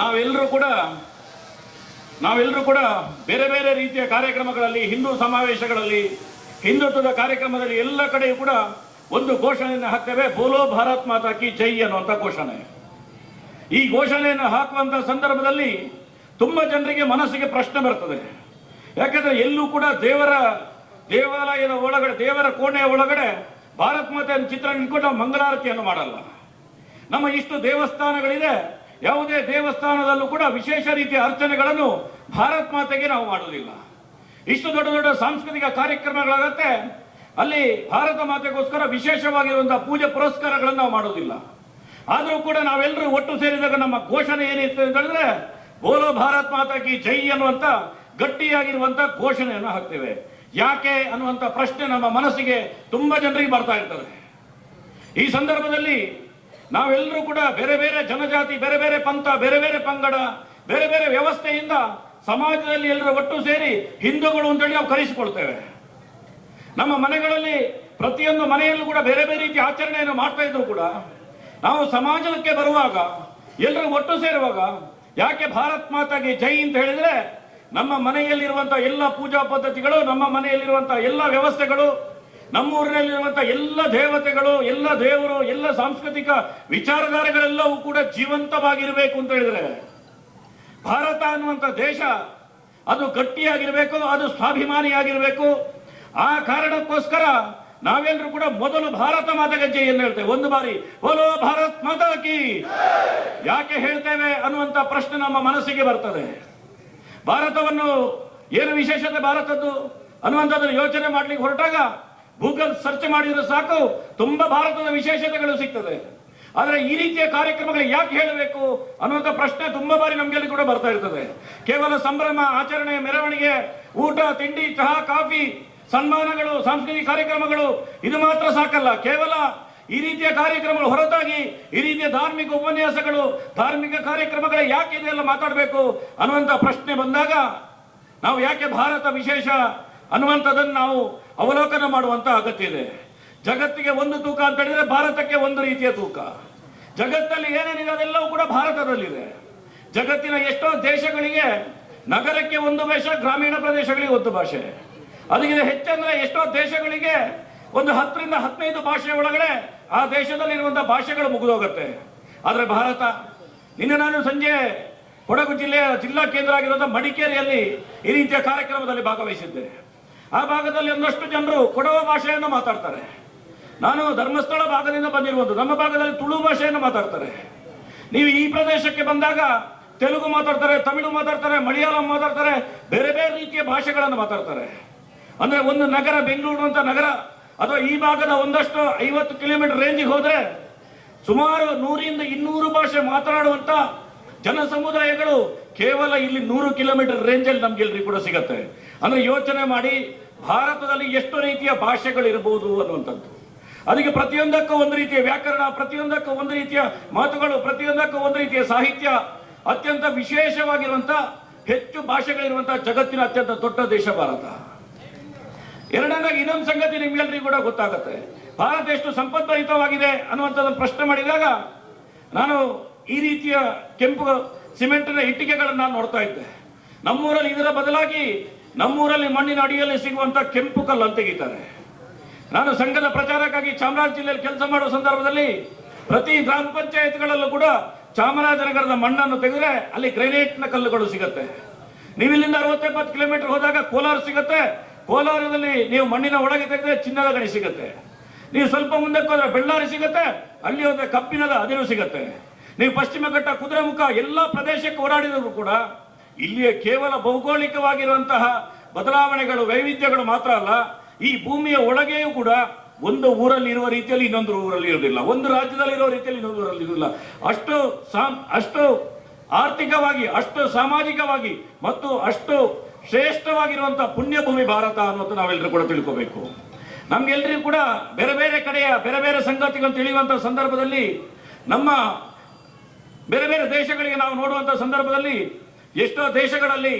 Speaker 4: ನಾವೆಲ್ಲರೂ ಕೂಡ ಬೇರೆ ಬೇರೆ ರೀತಿಯ ಕಾರ್ಯಕ್ರಮಗಳಲ್ಲಿ, ಹಿಂದೂ ಸಮಾವೇಶಗಳಲ್ಲಿ, ಹಿಂದುತ್ವದ ಕಾರ್ಯಕ್ರಮದಲ್ಲಿ ಎಲ್ಲ ಕಡೆಯೂ ಕೂಡ ಒಂದು ಘೋಷಣೆಯನ್ನು ಹಾಕ್ತೇವೆ, ಬೋಲೋ ಭಾರತ್ ಮಾತಾ ಕಿ ಜೈ ಅನ್ನುವಂಥ ಘೋಷಣೆ. ಈ ಘೋಷಣೆಯನ್ನು ಹಾಕುವಂಥ ಸಂದರ್ಭದಲ್ಲಿ ತುಂಬ ಜನರಿಗೆ ಮನಸ್ಸಿಗೆ ಪ್ರಶ್ನೆ ಬರ್ತದೆ. ಯಾಕಂದ್ರೆ ಎಲ್ಲೂ ಕೂಡ ದೇವಾಲಯದ ಒಳಗಡೆ, ದೇವರ ಕೋಣೆಯ ಒಳಗಡೆ ಭಾರತ್ ಮಾತೆಯ ಚಿತ್ರ ಇಟ್ಕೊಂಡು ನಾವು ಮಂಗಳಾರತಿಯನ್ನು ಮಾಡಲ್ಲ. ನಮ್ಮ ಇಷ್ಟು ದೇವಸ್ಥಾನಗಳಿದೆ, ಯಾವುದೇ ದೇವಸ್ಥಾನದಲ್ಲೂ ಕೂಡ ವಿಶೇಷ ರೀತಿಯ ಅರ್ಚನೆಗಳನ್ನು ಭಾರತ್ ಮಾತೆಗೆ ನಾವು ಮಾಡುವುದಿಲ್ಲ. ಇಷ್ಟು ದೊಡ್ಡ ದೊಡ್ಡ ಸಾಂಸ್ಕೃತಿಕ ಕಾರ್ಯಕ್ರಮಗಳಾಗತ್ತೆ, ಅಲ್ಲಿ ಭಾರತ ಮಾತೆಗೋಸ್ಕರ ವಿಶೇಷವಾಗಿರುವಂತಹ ಪೂಜೆ ಪುರಸ್ಕಾರಗಳನ್ನು ನಾವು ಮಾಡುವುದಿಲ್ಲ. ಆದರೂ ಕೂಡ ನಾವೆಲ್ಲರೂ ಒಟ್ಟು ಸೇರಿದಾಗ ನಮ್ಮ ಘೋಷಣೆ ಏನಿರ್ತದೆ ಅಂತ ಹೇಳಿದ್ರೆ, ಬೋಲೋ ಭಾರತ್ ಮಾತಾ ಕಿ ಜೈ ಅನ್ನುವಂಥ ಗಟ್ಟಿಯಾಗಿರುವಂಥ ಘೋಷಣೆಯನ್ನು ಹಾಕ್ತೇವೆ. ಯಾಕೆ ಅನ್ನುವಂಥ ಪ್ರಶ್ನೆ ನಮ್ಮ ಮನಸ್ಸಿಗೆ ತುಂಬಾ ಜನರಿಗೆ ಬರ್ತಾ ಇರ್ತದೆ. ಈ ಸಂದರ್ಭದಲ್ಲಿ ನಾವೆಲ್ಲರೂ ಕೂಡ ಬೇರೆ ಬೇರೆ ಜನಜಾತಿ, ಬೇರೆ ಬೇರೆ ಪಂಥ, ಬೇರೆ ಬೇರೆ ಪಂಗಡ, ಬೇರೆ ಬೇರೆ ವ್ಯವಸ್ಥೆಯಿಂದ ಸಮಾಜದಲ್ಲಿ ಎಲ್ಲರೂ ಒಟ್ಟು ಸೇರಿ ಹಿಂದೂಗಳು ಅಂತೇಳಿ ನಾವು ಕರೆಸಿಕೊಳ್ತೇವೆ. ನಮ್ಮ ಮನೆಗಳಲ್ಲಿ ಪ್ರತಿಯೊಂದು ಮನೆಯಲ್ಲೂ ಕೂಡ ಬೇರೆ ಬೇರೆ ರೀತಿಯ ಆಚರಣೆಯನ್ನು ಮಾಡ್ತಾ ಇದ್ರು ಕೂಡ ನಾವು ಸಮಾಜಕ್ಕೆ ಬರುವಾಗ, ಎಲ್ಲರೂ ಒಟ್ಟು ಸೇರುವಾಗ ಯಾಕೆ ಭಾರತ್ ಮಾತಾಗೆ ಜೈ ಅಂತ ಹೇಳಿದ್ರೆ, ನಮ್ಮ ಮನೆಯಲ್ಲಿರುವಂತಹ ಎಲ್ಲ ಪೂಜಾ ಪದ್ಧತಿಗಳು, ನಮ್ಮ ಮನೆಯಲ್ಲಿರುವಂತಹ ಎಲ್ಲ ವ್ಯವಸ್ಥೆಗಳು, ನಮ್ಮೂರಿನಲ್ಲಿರುವಂತಹ ಎಲ್ಲ ದೇವತೆಗಳು, ಎಲ್ಲ ದೇವರು, ಎಲ್ಲ ಸಾಂಸ್ಕೃತಿಕ ವಿಚಾರಧಾರೆಗಳೆಲ್ಲವೂ ಕೂಡ ಜೀವಂತವಾಗಿರಬೇಕು ಅಂತ ಹೇಳಿದ್ರೆ, ಭಾರತ ಅನ್ನುವಂಥ ದೇಶ ಅದು ಗಟ್ಟಿಯಾಗಿರ್ಬೇಕು, ಅದು ಸ್ವಾಭಿಮಾನಿಯಾಗಿರ್ಬೇಕು. ಆ ಕಾರಣಕ್ಕೋಸ್ಕರ ನಾವೆಲ್ಲರೂ ಕೂಡ ಮೊದಲು ಭಾರತ ಮಾತಾ ಕಿ ಜೈ ಎಂದು ಹೇಳ್ತೇವೆ. ಒಂದು ಬಾರಿ ಬೋಲೋ ಭಾರತ್ ಮಾತಾ ಕಿ. ಯಾಕೆ ಹೇಳ್ತೇವೆ ಅನ್ನುವಂಥ ಪ್ರಶ್ನೆ ನಮ್ಮ ಮನಸ್ಸಿಗೆ ಬರ್ತದೆ. ಭಾರತವನ್ನು ಏನು ವಿಶೇಷತೆ ಭಾರತದ್ದು ಅನ್ನುವಂಥದ್ದನ್ನು ಯೋಚನೆ ಮಾಡ್ಲಿಕ್ಕೆ ಹೊರಟಾಗ ಗೂಗಲ್ ಸರ್ಚ್ ಮಾಡಿದ್ರೆ ಸಾಕು, ತುಂಬಾ ಭಾರತದ ವಿಶೇಷತೆಗಳು ಸಿಗ್ತದೆ. ಆದರೆ ಈ ರೀತಿಯ ಕಾರ್ಯಕ್ರಮಗಳು ಯಾಕೆ ಹೇಳಬೇಕು ಅನ್ನುವಂಥ ಪ್ರಶ್ನೆ ತುಂಬಾ ಬಾರಿ ನಮಗೆಲ್ಲಿ ಕೂಡ ಬರ್ತಾ ಇರ್ತದೆ. ಕೇವಲ ಸಂಭ್ರಮ, ಆಚರಣೆ, ಮೆರವಣಿಗೆ, ಊಟ, ತಿಂಡಿ, ಚಹಾ, ಕಾಫಿ, ಸನ್ಮಾನಗಳು, ಸಾಂಸ್ಕೃತಿಕ ಕಾರ್ಯಕ್ರಮಗಳು ಇದು ಮಾತ್ರ ಸಾಕಲ್ಲ. ಕೇವಲ ಈ ರೀತಿಯ ಕಾರ್ಯಕ್ರಮಗಳು ಹೊರತಾಗಿ ಈ ರೀತಿಯ ಧಾರ್ಮಿಕ ಉಪನ್ಯಾಸಗಳು, ಧಾರ್ಮಿಕ ಕಾರ್ಯಕ್ರಮಗಳ ಯಾಕೆ ಇದೆಲ್ಲ ಮಾತಾಡಬೇಕು ಅನ್ನುವಂಥ ಪ್ರಶ್ನೆ ಬಂದಾಗ ನಾವು ಯಾಕೆ ಭಾರತ ವಿಶೇಷ ಅನ್ನುವಂಥದ್ದನ್ನು ನಾವು ಅವಲೋಕನ ಮಾಡುವಂತ ಅಗತ್ಯ ಇದೆ. ಜಗತ್ತಿಗೆ ಒಂದು ತೂಕ ಅಂತ ಹೇಳಿದ್ರೆ ಭಾರತಕ್ಕೆ ಒಂದು ರೀತಿಯ ತೂಕ. ಜಗತ್ತಲ್ಲಿ ಏನೇನಿದೆ ಅದೆಲ್ಲವೂ ಕೂಡ ಭಾರತದಲ್ಲಿದೆ. ಜಗತ್ತಿನ ಎಷ್ಟೋ ದೇಶಗಳಿಗೆ ನಗರಕ್ಕೆ ಒಂದು ಭಾಷೆ, ಗ್ರಾಮೀಣ ಪ್ರದೇಶಗಳಿಗೆ ಒಂದು ಭಾಷೆ. ಅದಕ್ಕಿಂತ ಹೆಚ್ಚಂದ್ರೆ ಎಷ್ಟೋ ದೇಶಗಳಿಗೆ ಒಂದು 10 ರಿಂದ 15 ಭಾಷೆ ಒಳಗಡೆ ಆ ದೇಶದಲ್ಲಿರುವಂತಹ ಭಾಷೆಗಳು ಮುಗಿದೋಗುತ್ತೆ. ಆದ್ರೆ ಭಾರತ, ನಿನ್ನೆ ನಾನು ಸಂಜೆ ಕೊಡಗು ಜಿಲ್ಲೆಯ ಜಿಲ್ಲಾ ಕೇಂದ್ರ ಆಗಿರುವಂತಹ ಮಡಿಕೇರಿಯಲ್ಲಿ ಈ ರೀತಿಯ ಕಾರ್ಯಕ್ರಮದಲ್ಲಿ ಭಾಗವಹಿಸಿದ್ದೆ. ಆ ಭಾಗದಲ್ಲಿ ಒಂದಷ್ಟು ಜನರು ಕೊಡವ ಭಾಷೆಯನ್ನು ಮಾತಾಡ್ತಾರೆ. ನಾನು ಧರ್ಮಸ್ಥಳ ಭಾಗದಿಂದ ಬಂದಿರುವುದು, ನಮ್ಮ ಭಾಗದಲ್ಲಿ ತುಳು ಭಾಷೆಯನ್ನು ಮಾತಾಡ್ತಾರೆ. ನೀವು ಈ ಪ್ರದೇಶಕ್ಕೆ ಬಂದಾಗ ತೆಲುಗು ಮಾತಾಡ್ತಾರೆ, ತಮಿಳು ಮಾತಾಡ್ತಾರೆ, ಮಲಯಾಳಂ ಮಾತಾಡ್ತಾರೆ, ಬೇರೆ ಬೇರೆ ರೀತಿಯ ಭಾಷೆಗಳನ್ನು ಮಾತಾಡ್ತಾರೆ. ಅಂದ್ರೆ ಒಂದು ನಗರ, ಬೆಂಗಳೂರು ಅಂತ ನಗರ ಅಥವಾ ಈ ಭಾಗದ ಒಂದಷ್ಟು 50 ಕಿಲೋಮೀಟರ್ ರೇಂಜಿಗೆ ಹೋದ್ರೆ ಸುಮಾರು 100 ರಿಂದ 200 ಭಾಷೆ ಮಾತನಾಡುವಂತ ಜನ ಸಮುದಾಯಗಳು ಕೇವಲ ಇಲ್ಲಿ 100 ಕಿಲೋಮೀಟರ್ ರೇಂಜಲ್ಲಿ ನಮ್ಗೆಲ್ರಿಗೂ ಕೂಡ ಸಿಗತ್ತೆ. ಅಂದ್ರೆ ಯೋಚನೆ ಮಾಡಿ ಭಾರತದಲ್ಲಿ ಎಷ್ಟು ರೀತಿಯ ಭಾಷೆಗಳು ಇರಬಹುದು ಅನ್ನುವಂಥದ್ದು. ಅದಕ್ಕೆ ಪ್ರತಿಯೊಂದಕ್ಕೂ ಒಂದು ರೀತಿಯ ವ್ಯಾಕರಣ, ಪ್ರತಿಯೊಂದಕ್ಕೂ ಒಂದು ರೀತಿಯ ಮಾತುಗಳು, ಪ್ರತಿಯೊಂದಕ್ಕೂ ಒಂದು ರೀತಿಯ ಸಾಹಿತ್ಯ, ಅತ್ಯಂತ ವಿಶೇಷವಾಗಿರುವಂತ ಹೆಚ್ಚು ಭಾಷೆಗಳಿರುವಂತಹ ಜಗತ್ತಿನ ಅತ್ಯಂತ ದೊಡ್ಡ ದೇಶ ಭಾರತ. ಎರಡನೇದಾಗಿ ಇನ್ನೊಂದು ಸಂಗತಿ ನಿಮ್ಗೆಲ್ರಿಗೂ ಕೂಡ ಗೊತ್ತಾಗುತ್ತೆ, ಭಾರತ ಎಷ್ಟು ಸಂಪದ್ಭರಿತವಾಗಿದೆ ಅನ್ನುವಂಥದ್ದನ್ನು ಪ್ರಶ್ನೆ ಮಾಡಿದಾಗ ನಾನು ಈ ರೀತಿಯ ಕೆಂಪು ಸಿಮೆಂಟಿನ ಇಟ್ಟಿಗೆಗಳನ್ನು ನಾನು ನೋಡ್ತಾ ಇದ್ದೆ. ನಮ್ಮೂರಲ್ಲಿ ಇದರ ಬದಲಾಗಿ ನಮ್ಮೂರಲ್ಲಿ ಮಣ್ಣಿನ ಅಡಿಯಲ್ಲಿ ಸಿಗುವಂತ ಕೆಂಪು ಕಲ್ಲನ್ನು ತೆಗಿತಾರೆ. ನಾನು ಸಂಘದ ಪ್ರಚಾರಕ್ಕಾಗಿ ಚಾಮರಾಜ ಜಿಲ್ಲೆಯಲ್ಲಿ ಕೆಲಸ ಮಾಡುವ ಸಂದರ್ಭದಲ್ಲಿ ಪ್ರತಿ ಗ್ರಾಮ ಪಂಚಾಯತ್ಗಳಲ್ಲೂ ಕೂಡ ಚಾಮರಾಜನಗರದ ಮಣ್ಣನ್ನು ತೆಗೆದ್ರೆ ಅಲ್ಲಿ ಗ್ರೆನೇಟ್ನ ಕಲ್ಲುಗಳು ಸಿಗುತ್ತೆ. ನೀವು ಇಲ್ಲಿಂದ 60-70 ಕಿಲೋಮೀಟರ್ ಹೋದಾಗ ಕೋಲಾರ ಸಿಗುತ್ತೆ. ಕೋಲಾರದಲ್ಲಿ ನೀವು ಮಣ್ಣಿನ ಒಳಗೆ ತೆಗೆದ್ರೆ ಚಿನ್ನದ ಗಣಿ ಸಿಗುತ್ತೆ. ನೀವು ಸ್ವಲ್ಪ ಮುಂದಕ್ಕೆ ಹೋದ್ರೆ ಬೆಳ್ಳಾರಿ ಸಿಗುತ್ತೆ, ಅಲ್ಲಿ ಹೋದ್ರೆ ಕಬ್ಬಿಣದ ಅದಿರು ಸಿಗುತ್ತೆ. ನೀವು ಪಶ್ಚಿಮ ಘಟ್ಟ, ಕುದುರೆಮುಖ ಎಲ್ಲ ಪ್ರದೇಶಕ್ಕೆ ಓಡಾಡಿದ್ರು ಕೂಡ ಇಲ್ಲಿಯ ಕೇವಲ ಭೌಗೋಳಿಕವಾಗಿರುವಂತಹ ಬದಲಾವಣೆಗಳು, ವೈವಿಧ್ಯಗಳು ಮಾತ್ರ ಅಲ್ಲ, ಈ ಭೂಮಿಯ ಒಳಗೆಯೂ ಕೂಡ ಒಂದು ಊರಲ್ಲಿ ಇರುವ ರೀತಿಯಲ್ಲಿ ಇನ್ನೊಂದು ಊರಲ್ಲಿ ಇರುವುದಿಲ್ಲ, ಒಂದು ರಾಜ್ಯದಲ್ಲಿ ಇರುವ ರೀತಿಯಲ್ಲಿ ಇನ್ನೊಂದು ಊರಲ್ಲಿ ಇರುವುದಿಲ್ಲ. ಅಷ್ಟು ಆರ್ಥಿಕವಾಗಿ, ಅಷ್ಟು ಸಾಮಾಜಿಕವಾಗಿ ಮತ್ತು ಅಷ್ಟು ಶ್ರೇಷ್ಠವಾಗಿರುವಂತಹ ಪುಣ್ಯ ಭೂಮಿ ಭಾರತ ಅನ್ನೋದು ನಾವೆಲ್ಲರೂ ಕೂಡ ತಿಳ್ಕೋಬೇಕು. ನಮ್ಗೆಲ್ರಿಗೂ ಕೂಡ ಬೇರೆ ಬೇರೆ ಕಡೆಯ ಬೇರೆ ಬೇರೆ ಸಂಗತಿಗಳನ್ನು ತಿಳಿಯುವಂತಹ ಸಂದರ್ಭದಲ್ಲಿ, ನಮ್ಮ ಬೇರೆ ಬೇರೆ ದೇಶಗಳಿಗೆ ನಾವು ನೋಡುವಂತಹ ಸಂದರ್ಭದಲ್ಲಿ ಎಷ್ಟೋ ದೇಶಗಳಲ್ಲಿ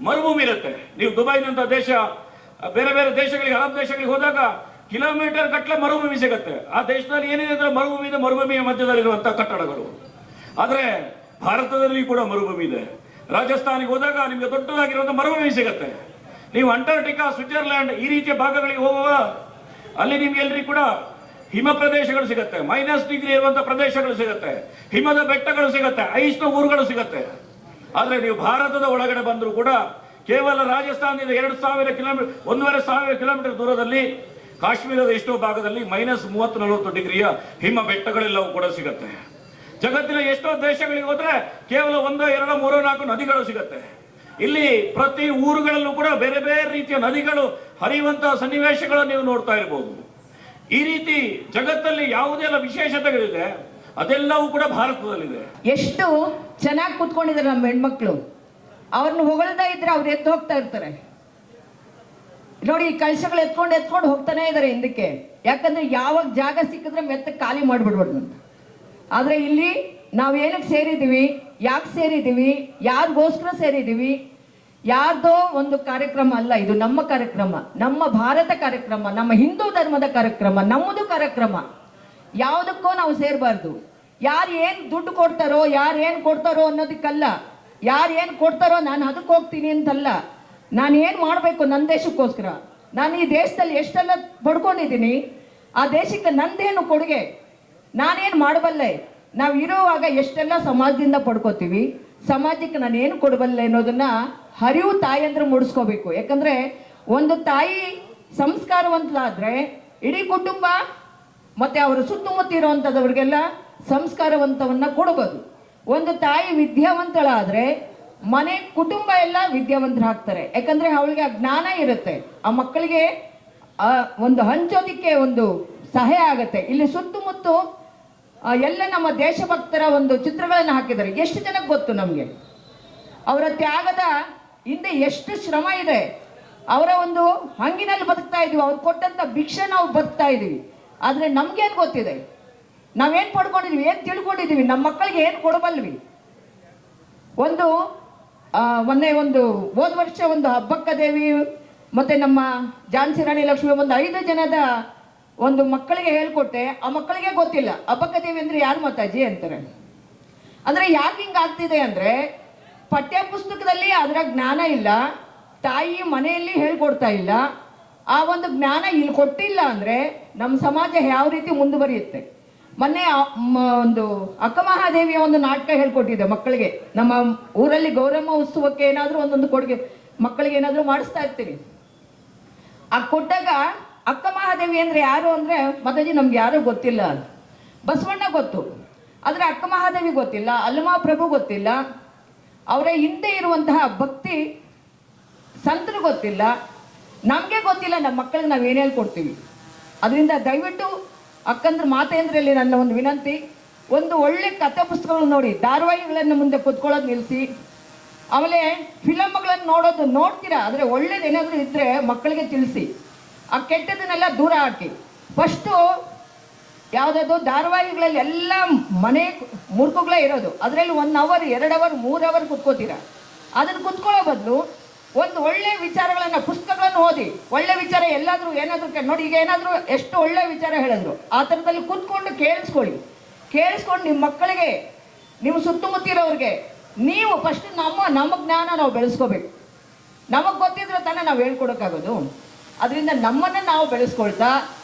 Speaker 4: ಮರುಭೂಮಿ ಇರುತ್ತೆ. ನೀವು ದುಬೈನಂತ ದೇಶ, ಬೇರೆ ಬೇರೆ ದೇಶಗಳಿಗೆ, ಅರಬ್ ದೇಶಗಳಿಗೆ ಹೋದಾಗ ಕಿಲೋಮೀಟರ್ ಗಟ್ಟಲೆ ಮರುಭೂಮಿ ಸಿಗುತ್ತೆ. ಆ ದೇಶದಲ್ಲಿ ಏನಿದೆ ಅಂದ್ರೆ ಮರುಭೂಮಿ ಇದೆ, ಮರುಭೂಮಿಯ ಮಧ್ಯದಲ್ಲಿರುವಂತಹ ಕಟ್ಟಡಗಳು. ಆದ್ರೆ ಭಾರತದಲ್ಲಿ ಕೂಡ ಮರುಭೂಮಿ ಇದೆ. ರಾಜಸ್ಥಾನಿಗೆ ಹೋದಾಗ ನಿಮಗೆ ದೊಡ್ಡದಾಗಿರುವಂತಹ ಮರುಭೂಮಿ ಸಿಗುತ್ತೆ. ನೀವು ಅಂಟಾರ್ಟಿಕಾ, ಸ್ವಿಟ್ಜರ್ಲ್ಯಾಂಡ್ ಈ ರೀತಿಯ ಭಾಗಗಳಿಗೆ ಹೋಗುವ ಅಲ್ಲಿ ನಿಮ್ಗೆ ಎಲ್ರಿಗೂ ಕೂಡ ಹಿಮ ಪ್ರದೇಶಗಳು ಸಿಗುತ್ತೆ, -ಡಿಗ್ರಿ ಇರುವಂತಹ ಪ್ರದೇಶಗಳು ಸಿಗುತ್ತೆ, ಹಿಮದ ಬೆಟ್ಟಗಳು ಸಿಗುತ್ತೆ, ಐಸ್ನ ಊರುಗಳು ಸಿಗುತ್ತೆ. ಆದ್ರೆ ನೀವು ಭಾರತದ ಒಳಗಡೆ ಬಂದರೂ ಕೂಡ ಕೇವಲ ರಾಜಸ್ಥಾನದಿಂದ 2000 ಕಿಲೋಮೀಟರ್, 1500 ಕಿಲೋಮೀಟರ್ ದೂರದಲ್ಲಿ ಕಾಶ್ಮೀರದ ಎಷ್ಟೋ ಭಾಗದಲ್ಲಿ -30-40 ಡಿಗ್ರಿಯ ಹಿಮ ಬೆಟ್ಟಗಳೆಲ್ಲವೂ ಕೂಡ ಸಿಗುತ್ತೆ. ಜಗತ್ತಿನ ಎಷ್ಟೋ ದೇಶಗಳಿಗೆ ಹೋದ್ರೆ ಕೇವಲ 1, 2, 3, 4 ನದಿಗಳು ಸಿಗುತ್ತೆ. ಇಲ್ಲಿ ಪ್ರತಿ ಊರುಗಳಲ್ಲೂ ಕೂಡ ಬೇರೆ ಬೇರೆ ರೀತಿಯ ನದಿಗಳು ಹರಿಯುವಂತಹ ಸನ್ನಿವೇಶಗಳನ್ನು ನೀವು ನೋಡ್ತಾ ಇರಬಹುದು. ಈ ರೀತಿ ಜಗತ್ತಲ್ಲಿ ಯಾವುದೆಲ್ಲ ವಿಶೇಷತೆಗಳಿದೆ ಅದೆಲ್ಲವೂ ಕೂಡ ಭಾರತದಲ್ಲಿದೆ.
Speaker 5: ಎಷ್ಟು ಚೆನ್ನಾಗಿ ಕೂತ್ಕೊಂಡಿದ್ದಾರೆ ನಮ್ಮ ಹೆಣ್ಮಕ್ಳು. ಅವ್ರನ್ನ ಹೊಗಳ್ತಾ ಇದ್ರೆ ಅವ್ರು ಎದ್ದು ಹೋಗ್ತಾ ಇರ್ತಾರೆ ನೋಡಿ. ಈ ಕಳಶಗಳು ಎತ್ಕೊಂಡು ಹೋಗ್ತಾನೆ ಇದ್ದಾರೆ ಹಿಂದಕ್ಕೆ. ಯಾಕಂದ್ರೆ ಯಾವಾಗ ಜಾಗ ಸಿಕ್ಕಿದ್ರೆ ಮೆತ್ತಕ್ಕೆ ಖಾಲಿ ಮಾಡಿಬಿಡ್ಬಾರ್ದು ಅಂತ. ಆದ್ರೆ ಇಲ್ಲಿ ನಾವು ಏನಕ್ಕೆ ಸೇರಿದ್ದೀವಿ, ಯಾಕೆ ಸೇರಿದ್ದೀವಿ, ಯಾರಿಗೋಸ್ಕರ ಸೇರಿದ್ದೀವಿ, ಯಾರ್ದೋ ಒಂದು ಕಾರ್ಯಕ್ರಮ ಅಲ್ಲ. ಇದು ನಮ್ಮ ಕಾರ್ಯಕ್ರಮ, ನಮ್ಮ ಭಾರತ ಕಾರ್ಯಕ್ರಮ, ನಮ್ಮ ಹಿಂದೂ ಧರ್ಮದ ಕಾರ್ಯಕ್ರಮ, ನಮ್ಮದು ಕಾರ್ಯಕ್ರಮ. ಯಾವುದಕ್ಕೋ ನಾವು ಸೇರಬಾರ್ದು. ಯಾರು ಏನು ದುಡ್ಡು ಕೊಡ್ತಾರೋ, ಯಾರು ಏನು ಕೊಡ್ತಾರೋ ಅನ್ನೋದಕ್ಕಲ್ಲ, ಯಾರು ಏನು ಕೊಡ್ತಾರೋ ನಾನು ಅದಕ್ಕೆ ಹೋಗ್ತೀನಿ ಅಂತಲ್ಲ. ನಾನು ಏನು ಮಾಡಬೇಕು ನನ್ನ ದೇಶಕ್ಕೋಸ್ಕರ, ನಾನು ಈ ದೇಶದಲ್ಲಿ ಎಷ್ಟೆಲ್ಲ ಪಡ್ಕೊಂಡಿದ್ದೀನಿ, ಆ ದೇಶಕ್ಕೆ ನಂದೇನು ಕೊಡುಗೆ, ನಾನೇನು ಮಾಡಬಲ್ಲೆ, ನಾವು ಇರುವಾಗ ಎಷ್ಟೆಲ್ಲ ಸಮಾಜದಿಂದ ಪಡ್ಕೋತೀವಿ, ಸಮಾಜಕ್ಕೆ ನಾನು ಏನು ಕೊಡಬಲ್ಲೆ ಅನ್ನೋದನ್ನ ಹರಿವು ತಾಯಿಯಂದ್ರೆ ಮೂಡಿಸ್ಕೋಬೇಕು. ಯಾಕಂದ್ರೆ ಒಂದು ತಾಯಿ ಸಂಸ್ಕಾರವಂತರಾದ್ರೆ ಇಡೀ ಕುಟುಂಬ ಮತ್ತೆ ಅವರ ಸುತ್ತಮುತ್ತ ಇರುವಂಥದ್ದವ್ರಿಗೆಲ್ಲ ಸಂಸ್ಕಾರವಂತವನ್ನ ಕೊಡಬಹುದು. ಒಂದು ತಾಯಿ ವಿದ್ಯಾವಂತಳಾದ್ರೆ ಮನೆ ಕುಟುಂಬ ಎಲ್ಲ ವಿದ್ಯಾವಂತರಾಗ್ತಾರೆ. ಯಾಕಂದ್ರೆ ಅವಳಿಗೆ ಆ ಜ್ಞಾನ ಇರುತ್ತೆ, ಆ ಮಕ್ಕಳಿಗೆ ಒಂದು ಹಂಚೋದಿಕ್ಕೆ ಒಂದು ಸಹಾಯ ಆಗತ್ತೆ. ಇಲ್ಲಿ ಸುತ್ತಮುತ್ತ ಎಲ್ಲ ನಮ್ಮ ದೇಶಭಕ್ತರ ಒಂದು ಚಿತ್ರಗಳನ್ನು ಹಾಕಿದ್ದಾರೆ. ಎಷ್ಟು ಜನಕ್ಕೆ ಗೊತ್ತು ನಮಗೆ ಅವರ ತ್ಯಾಗದ ಹಿಂದೆ ಎಷ್ಟು ಶ್ರಮ ಇದೆ. ಅವರ ಒಂದು ಹಂಗಿನಲ್ಲಿ ಬದುಕ್ತಾ ಇದೀವಿ, ಅವ್ರು ಕೊಟ್ಟಂತ ಭಿಕ್ಷೆ ನಾವು ಬದುಕ್ತಾ ಇದೀವಿ. ಆದರೆ ನಮ್ಗೇನು ಗೊತ್ತಿದೆ? ನಾವೇನು ಪಡ್ಕೊಂಡಿದ್ವಿ, ಏನು ತಿಳ್ಕೊಂಡಿದ್ದೀವಿ, ನಮ್ಮ ಮಕ್ಕಳಿಗೆ ಏನು ಕೊಡಬಲ್ವಿ? ಮೊನ್ನೆ ಹೋದ ವರ್ಷ ಹಬ್ಬಕ್ಕ ದೇವಿ ಮತ್ತು ನಮ್ಮ ಝಾನ್ಸಿ ರಾಣಿ ಲಕ್ಷ್ಮಿ 5 ಜನದ ಮಕ್ಕಳಿಗೆ ಹೇಳ್ಕೊಟ್ಟೆ. ಆ ಮಕ್ಕಳಿಗೆ ಗೊತ್ತಿಲ್ಲ ಹಬ್ಬಕ್ಕ ದೇವಿ ಅಂದರೆ ಯಾರು ಮಾತಾಜಿ ಅಂತಾರೆ. ಅಂದರೆ ಯಾಕೆ ಹಿಂಗೆ ಆಗ್ತಿದೆ ಅಂದರೆ ಪಠ್ಯ ಪುಸ್ತಕದಲ್ಲಿ ಅದರ ಜ್ಞಾನ ಇಲ್ಲ, ತಾಯಿ ಮನೆಯಲ್ಲಿ ಹೇಳ್ಕೊಡ್ತಾ ಇಲ್ಲ. ಆ ಜ್ಞಾನ ಇಲ್ಲಿ ಕೊಟ್ಟಿಲ್ಲ ಅಂದರೆ ನಮ್ಮ ಸಮಾಜ ಯಾವ ರೀತಿ ಮುಂದುವರಿಯುತ್ತೆ? ಮೊನ್ನೆ ಅಕ್ಕ ಮಹಾದೇವಿಯ ನಾಟಕ ಹೇಳ್ಕೊಟ್ಟಿದ್ದೆ ಮಕ್ಕಳಿಗೆ. ನಮ್ಮ ಊರಲ್ಲಿ ಗೌರಮ್ಮ ಉತ್ಸವಕ್ಕೆ ಏನಾದರೂ ಒಂದೊಂದು ಕೊಡುಗೆ ಮಕ್ಕಳಿಗೆ ಏನಾದರೂ ಮಾಡಿಸ್ತಾ ಇರ್ತೀವಿ. ಆ ಕೊಟ್ಟಾಗ ಅಕ್ಕ ಮಹಾದೇವಿ ಅಂದರೆ ಯಾರು ಅಂದರೆ ಮಾತಾಜಿ ನಮ್ಗೆ ಯಾರೂ ಗೊತ್ತಿಲ್ಲ. ಬಸವಣ್ಣ ಗೊತ್ತು, ಆದರೆ ಅಕ್ಕ ಮಹಾದೇವಿ ಗೊತ್ತಿಲ್ಲ, ಅಲ್ಲಮ ಪ್ರಭು ಗೊತ್ತಿಲ್ಲ, ಅವರ ಹಿಂದೆ ಇರುವಂತಹ ಭಕ್ತಿ ಸಂತರು ಗೊತ್ತಿಲ್ಲ, ನಮಗೆ ಗೊತ್ತಿಲ್ಲ. ನಮ್ಮ ಮಕ್ಕಳಿಗೆ ನಾವು ಏನು ಹೇಳ್ಕೊಡ್ತೀವಿ? ಅದರಿಂದ ದಯವಿಟ್ಟು ಅಕ್ಕಂದ್ರ ಮಾತೇಂದ್ರಲ್ಲಿ ನನ್ನ ವಿನಂತಿ, ಒಳ್ಳೆ ಕಥೆ ಪುಸ್ತಕಗಳನ್ನು ನೋಡಿ, ಧಾರಾವಾಹಿಗಳನ್ನು ಮುಂದೆ ಕೂತ್ಕೊಳ್ಳೋದು ನಿಲ್ಲಿಸಿ. ಆಮೇಲೆ ಫಿಲಮ್ಗಳನ್ನು ನೋಡ್ತೀರಾ, ಆದರೆ ಒಳ್ಳೇದೇನಾದರೂ ಇದ್ದರೆ ಮಕ್ಕಳಿಗೆ ತಿಳಿಸಿ. ಆ ಕೆಟ್ಟದನ್ನೆಲ್ಲ ದೂರ ಹಾಕಿ. ಫಸ್ಟು ಯಾವುದಾದ್ರು ಧಾರಾವಾಹಿಗಳಲ್ಲಿ ಎಲ್ಲ ಮನೆ ಮುರುಕುಗಳೇ ಇರೋದು, ಅದರಲ್ಲಿ 1 ಅವರ್ 2 ಅವರ್ 3 ಅವರ್ ಕುತ್ಕೋತೀರ. ಅದನ್ನು ಕುತ್ಕೊಳ್ಳೋ ಬದಲು ಒಳ್ಳೆ ವಿಚಾರಗಳನ್ನು ಪುಸ್ತಕಗಳನ್ನು ಓದಿ, ಒಳ್ಳೆ ವಿಚಾರ ಎಲ್ಲಾದರೂ ಏನಾದರೂ ನೋಡಿ. ಈಗ ಏನಾದರೂ ಎಷ್ಟು ಒಳ್ಳೆ ವಿಚಾರ ಹೇಳಿದ್ರು ಆ ಥರದಲ್ಲಿ ಕೂತ್ಕೊಂಡು ಕೇಳಿಸ್ಕೊಂಡು ನಿಮ್ಮ ಮಕ್ಕಳಿಗೆ, ನಿಮ್ಮ ಸುತ್ತಮುತ್ತಿರೋರಿಗೆ ನೀವು ಫಸ್ಟ್ ನಮ್ಮ ಜ್ಞಾನ ನಾವು ಬೆಳೆಸ್ಕೋಬೇಕು. ನಮಗೆ ಗೊತ್ತಿದ್ರೆ ತಾನೇ ನಾವು ಹೇಳ್ಕೊಡೋಕ್ಕಾಗೋದು. ಅದರಿಂದ ನಮ್ಮನ್ನು ನಾವು ಬೆಳೆಸ್ಕೊಳ್ತಾ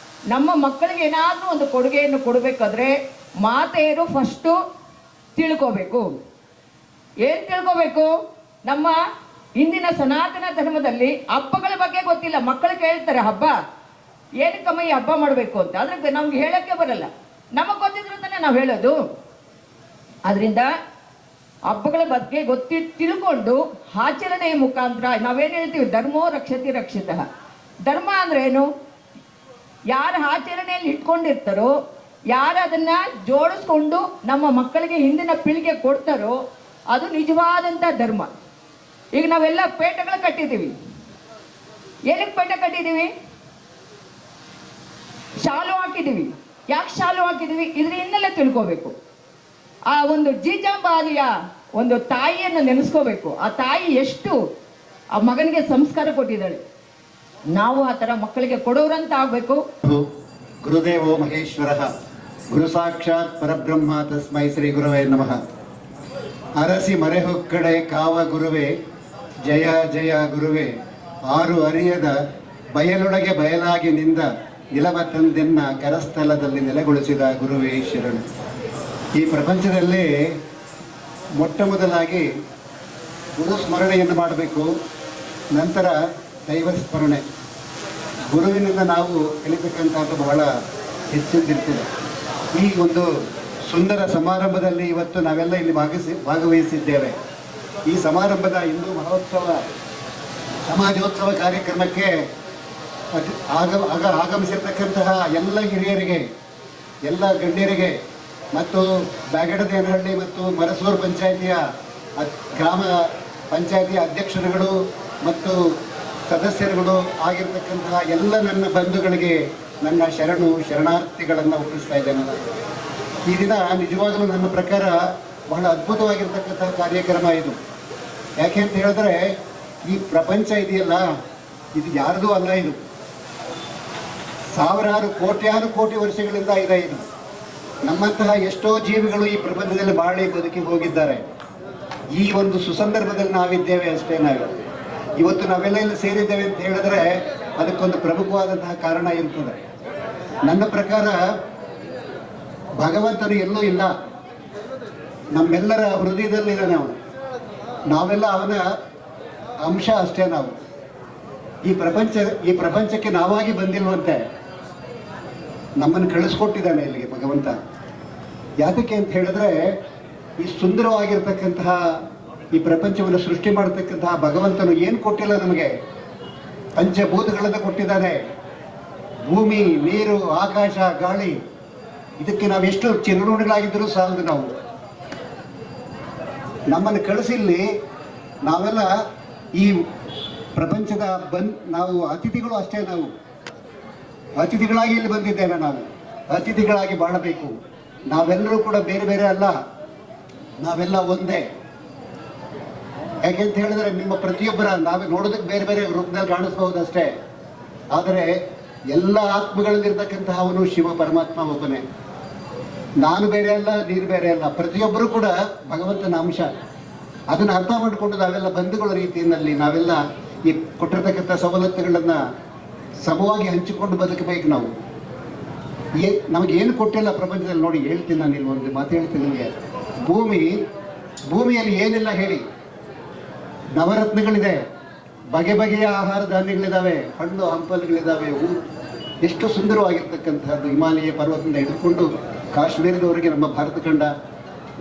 Speaker 5: ನಮ್ಮ ಮಕ್ಕಳಿಗೆ ಏನಾದರೂ ಕೊಡುಗೆಯನ್ನು ಕೊಡಬೇಕಾದ್ರೆ ಮಾತೆಯರು ಫಸ್ಟು ತಿಳ್ಕೋಬೇಕು. ಏನು ತಿಳ್ಕೋಬೇಕು? ನಮ್ಮ ಇಂದಿನ ಸನಾತನ ಧರ್ಮದಲ್ಲಿ ಹಬ್ಬಗಳ ಬಗ್ಗೆ ಗೊತ್ತಿಲ್ಲ. ಮಕ್ಕಳು ಕೇಳ್ತಾರೆ ಹಬ್ಬ ಏನಕ್ಕಮ್ಮ ಈ ಹಬ್ಬ ಮಾಡಬೇಕು ಅಂತ, ಆದರೆ ನಮ್ಗೆ ಹೇಳೋಕ್ಕೆ ಬರಲ್ಲ. ನಮಗೆ ಗೊತ್ತಿದ್ರೆ ತಾನೇ ನಾವು ಹೇಳೋದು. ಅದರಿಂದ ಹಬ್ಬಗಳ ಬಗ್ಗೆ ತಿಳ್ಕೊಂಡು ಆಚರಣೆಯ ಮುಖಾಂತರ ನಾವೇನು ಹೇಳ್ತೀವಿ, ಧರ್ಮೋ ರಕ್ಷತಿ ರಕ್ಷಿತಃ. ಧರ್ಮ ಅಂದ್ರೇನು? ಯಾರು ಆಚರಣೆಯಲ್ಲಿ ಇಟ್ಕೊಂಡಿರ್ತಾರೋ, ಯಾರು ಅದನ್ನು ಜೋಡಿಸ್ಕೊಂಡು ನಮ್ಮ ಮಕ್ಕಳಿಗೆ ಹಿಂದಿನ ಪೀಳಿಗೆ ಕೊಡ್ತಾರೋ ಅದು ನಿಜವಾದಂಥ ಧರ್ಮ. ಈಗ ನಾವೆಲ್ಲ ಪೇಟೆಗಳು ಕಟ್ಟಿದ್ದೀವಿ. ಏನಕ್ಕೆ ಪೇಟೆ ಕಟ್ಟಿದ್ದೀವಿ? ಶಾಲು ಹಾಕಿದ್ದೀವಿ. ಯಾಕೆ ಶಾಲು ಹಾಕಿದ್ದೀವಿ? ಇದ್ರ ಹಿನ್ನೆಲೆ ತಿಳ್ಕೋಬೇಕು. ಆ ಜೀಜಾಂಬಾದಿಯ ತಾಯಿಯನ್ನು ನೆನೆಸ್ಕೋಬೇಕು. ಆ ತಾಯಿ ಎಷ್ಟು ಆ ಮಗನಿಗೆ ಸಂಸ್ಕಾರ ಕೊಟ್ಟಿದ್ದಾಳೆ. ನಾವು ಆ ಥರ ಮಕ್ಕಳಿಗೆ ಕೊಡೋರಂತ ಆಗಬೇಕು.
Speaker 6: ಗುರುದೇವೋ ಮಹೇಶ್ವರ ಗುರು ಸಾಕ್ಷಾತ್ ಪರಬ್ರಹ್ಮ ತಸ್ಮೈ ಶ್ರೀ ಗುರುವೇ ನಮಃ. ಅರಸಿ ಮರೆಹೊಕ್ಕಡೆ ಕಾವ ಗುರುವೇ ಜಯ ಜಯ ಗುರುವೇ. ಆರು ಅರಿಯದ ಬಯಲೊಳಗೆ ಬಯಲಾಗಿ ನಿಂದ ನಿಲವ ತಂದೆನ್ನ ಕರಸ್ಥಲದಲ್ಲಿ ನೆಲೆಗೊಳಿಸಿದ ಗುರುವೇ ಶರಣು. ಈ ಪ್ರಪಂಚದಲ್ಲಿ ಮೊಟ್ಟ ಮೊದಲಾಗಿ ಗುರು ಸ್ಮರಣೆಯನ್ನು ಮಾಡಬೇಕು, ನಂತರ ದೈವ ಸ್ಮರಣೆ. ಗುರುವಿನಿಂದ ನಾವು ಕಲಿತಕ್ಕಂಥದ್ದು ಬಹಳ ಹೆಚ್ಚಿದ್ದಿರ್ತದೆ. ಈ ಸುಂದರ ಸಮಾರಂಭದಲ್ಲಿ ಇವತ್ತು ನಾವೆಲ್ಲ ಇಲ್ಲಿ ಭಾಗವಹಿಸಿದ್ದೇವೆ. ಈ ಸಮಾರಂಭದ ಹಿಂದೂ ಮಹೋತ್ಸವ ಸಮಾಜೋತ್ಸವ ಕಾರ್ಯಕ್ರಮಕ್ಕೆ ಆಗಮಿಸಿರ್ತಕ್ಕಂತಹ ಎಲ್ಲ ಹಿರಿಯರಿಗೆ, ಎಲ್ಲ ಗಣ್ಯರಿಗೆ ಮತ್ತು ಬ್ಯಾಗಡದೇನಹಳ್ಳಿ ಮತ್ತು ಮರಸೂರು ಪಂಚಾಯಿತಿಯ ಗ್ರಾಮ ಪಂಚಾಯಿತಿಯ ಅಧ್ಯಕ್ಷರುಗಳು ಮತ್ತು ಸದಸ್ಯರುಗಳು ಆಗಿರ್ತಕ್ಕಂತಹ ಎಲ್ಲ ನನ್ನ ಬಂಧುಗಳಿಗೆ ನನ್ನ ಶರಣಾರ್ಥಿಗಳನ್ನು ಒಪ್ಪಿಸ್ತಾ ಇದ್ದೇನೆ. ಈ ದಿನ ನಿಜವಾಗಲೂ ನನ್ನ ಪ್ರಕಾರ ಬಹಳ ಅದ್ಭುತವಾಗಿರ್ತಕ್ಕಂತಹ ಕಾರ್ಯಕ್ರಮ ಇದು. ಯಾಕೆ ಅಂತ ಹೇಳಿದ್ರೆ ಈ ಪ್ರಪಂಚ ಇದೆಯಲ್ಲ, ಇದು ಯಾರ್ದೂ ಅಲ್ಲ. ಇದು ಸಾವಿರಾರು ಕೋಟ್ಯಾನು ಕೋಟಿ ವರ್ಷಗಳಿಂದ ಇದೆ. ಇದು ನಮ್ಮಂತಹ ಎಷ್ಟೋ ಜೀವಿಗಳು ಈ ಪ್ರಪಂಚದಲ್ಲಿ ಬಾಳಿ ಬದುಕಿ ಹೋಗಿದ್ದಾರೆ. ಈ ಸುಸಂದರ್ಭದಲ್ಲಿ ನಾವಿದ್ದೇವೆ ಅಷ್ಟೇ. ಇವತ್ತು ನಾವೆಲ್ಲ ಇಲ್ಲಿ ಸೇರಿದ್ದೇವೆ ಅಂತ ಹೇಳಿದ್ರೆ ಅದಕ್ಕೊಂದು ಪ್ರಮುಖವಾದಂತಹ ಕಾರಣ ಇರ್ತದೆ. ನನ್ನ ಪ್ರಕಾರ ಭಗವಂತನು ಎಲ್ಲೂ ಇಲ್ಲ, ನಮ್ಮೆಲ್ಲರ ಹೃದಯದಲ್ಲಿದ್ದಾನೆ ಅವನು. ನಾವೆಲ್ಲ ಅವನ ಅಂಶ ಅಷ್ಟೇ. ನಾವು ಈ ಪ್ರಪಂಚಕ್ಕೆ ನಾವಾಗಿ ಬಂದಿಲ್ವಂತೆ, ನಮ್ಮನ್ನು ಕಳಿಸ್ಕೊಟ್ಟಿದ್ದಾನೆ ಇಲ್ಲಿಗೆ ಭಗವಂತ. ಯಾತಕ್ಕೆ ಅಂತ ಹೇಳಿದ್ರೆ ಈ ಸುಂದರವಾಗಿರ್ತಕ್ಕಂತಹ ಈ ಪ್ರಪಂಚವನ್ನು ಸೃಷ್ಟಿ ಮಾಡತಕ್ಕಂತಹ ಭಗವಂತನು ಏನು ಕೊಟ್ಟಿಲ್ಲ ನಮಗೆ? ಪಂಚಭೂತಗಳನ್ನು ಕೊಟ್ಟಿದ್ದಾನೆ. ಭೂಮಿ, ನೀರು, ಆಕಾಶ, ಗಾಳಿ. ಇದಕ್ಕೆ ನಾವು ಎಷ್ಟು ಚಿರಋಣಿಗಳಾಗಿದ್ದರೂ ಸಾಲದು. ನಾವು ನಮ್ಮನ್ನು ಕಳಿಸಿಲ್ಲಿ ನಾವೆಲ್ಲ ಈ ಪ್ರಪಂಚದ ನಾವು ಅತಿಥಿಗಳು ಅಷ್ಟೇ. ನಾವು ಅತಿಥಿಗಳಾಗಿ ಇಲ್ಲಿ ಬಂದಿದ್ದೇವೆ. ನಾವು ಅತಿಥಿಗಳಾಗಿ ಬಾಳಬೇಕು. ನಾವೆಲ್ಲರೂ ಕೂಡ ಬೇರೆ ಬೇರೆ ಅಲ್ಲ, ನಾವೆಲ್ಲ ಒಂದೇ. ಯಾಕೆಂತ ಹೇಳಿದ್ರೆ ನಿಮ್ಮ ಪ್ರತಿಯೊಬ್ಬರ ನಾವೇ ನೋಡೋದಕ್ಕೆ ಬೇರೆ ಬೇರೆ ರೂಪದಲ್ಲಿ ಕಾಣಿಸ್ಬಹುದು ಅಷ್ಟೇ, ಆದರೆ ಎಲ್ಲ ಆತ್ಮಗಳಲ್ಲಿರ್ತಕ್ಕಂತಹ ಅವನು ಶಿವ ಪರಮಾತ್ಮ ಒಬ್ಬನೇ. ನಾನು ಬೇರೆ ಅಲ್ಲ, ನೀನು ಬೇರೆ ಅಲ್ಲ, ಪ್ರತಿಯೊಬ್ಬರು ಕೂಡ ಭಗವಂತನ ಅಂಶ. ಅದನ್ನು ಅರ್ಥ ಮಾಡಿಕೊಂಡು ನಾವೆಲ್ಲ ಬಂಧುಗಳ ರೀತಿಯಲ್ಲಿ ನಾವೆಲ್ಲ ಈ ಕೊಟ್ಟಿರ್ತಕ್ಕಂಥ ಸವಲತ್ತುಗಳನ್ನ ಸಮವಾಗಿ ಹಂಚಿಕೊಂಡು ಬದುಕಬೇಕು. ನಾವು ನಮಗೇನು ಕೊಟ್ಟಿಲ್ಲ ಪ್ರಪಂಚದಲ್ಲಿ. ನೋಡಿ, ಹೇಳ್ತೀನಿ ನಾನು ಇಲ್ಲಿ ಒಂದು ಮಾತು ಹೇಳ್ತೀನಿ ನಿಮಗೆ. ಭೂಮಿಯಲ್ಲಿ ಏನಿಲ್ಲ ಹೇಳಿ? ನವರತ್ನಗಳಿದೆ, ಬಗೆ ಬಗೆಯ ಆಹಾರ ಧಾನ್ಯಗಳಿದ್ದಾವೆ, ಹಣ್ಣು ಹಂಪಲುಗಳಿದ್ದಾವೆ, ಎಷ್ಟು ಸುಂದರವಾಗಿರ್ತಕ್ಕಂಥದ್ದು. ಹಿಮಾಲಯ ಪರ್ವತದಿಂದ ಹಿಡಿದುಕೊಂಡು ಕಾಶ್ಮೀರದವರೆಗೆ ನಮ್ಮ ಭಾರತ ಖಂಡ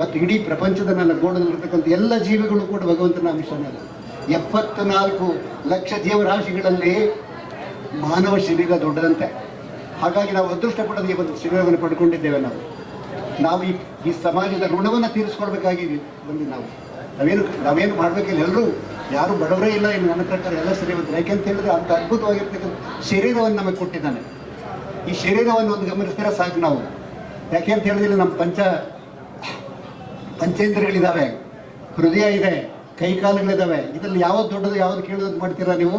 Speaker 6: ಮತ್ತು ಇಡೀ ಪ್ರಪಂಚದ ನನ್ನ ಗೋಳದಲ್ಲಿರ್ತಕ್ಕಂಥ ಎಲ್ಲ ಜೀವಿಗಳು ಕೂಡ ಭಗವಂತನ ಅಂಶನೇ. 74 ಲಕ್ಷ ಜೀವರಾಶಿಗಳಲ್ಲಿ ಮಾನವ ಶರೀರ ದೊಡ್ಡದಂತೆ. ಹಾಗಾಗಿ ನಾವು ಅದೃಷ್ಟ ಪಡೋದು ಈ ಒಂದು ಶರೀರವನ್ನು ಪಡ್ಕೊಂಡಿದ್ದೇವೆ. ನಾವು ಈ ಸಮಾಜದ ಋಣವನ್ನು ತೀರಿಸ್ಕೊಳ್ಬೇಕಾಗಿ ಬಂದು ನಾವೇನು ಮಾಡಬೇಕಿಲ್ಲ. ಎಲ್ಲರೂ ಯಾರು ಬಡವರೇ ಇಲ್ಲ, ಇನ್ನು ನನ್ನ ಪ್ರಕಾರ ಎಲ್ಲ ಶ್ರೀಮಂತರು. ಯಾಕೆಂತ ಹೇಳಿದ್ರೆ ಅಂಥ ಅದ್ಭುತವಾಗಿರ್ತಕ್ಕಂಥ ಶರೀರವನ್ನು ನಮಗೆ ಕೊಟ್ಟಿದ್ದಾನೆ. ಈ ಶರೀರವನ್ನು ಒಂದು ಗಮನಿಸ್ತಾರೆ ಸಾಕು ನಾವು. ಯಾಕೆ ಅಂತ ಹೇಳಿದ್ರೆ ನಮ್ಮ ಪಂಚೇಂದ್ರಿಯಗಳಿದ್ದಾವೆ, ಹೃದಯ ಇದೆ, ಕೈಕಾಲುಗಳಿದ್ದಾವೆ. ಇದರಲ್ಲಿ ಯಾವ್ದು ದೊಡ್ಡದು ಯಾವ್ದು ಕೇಳೋದು ಮಾಡ್ತೀರಾ ನೀವು?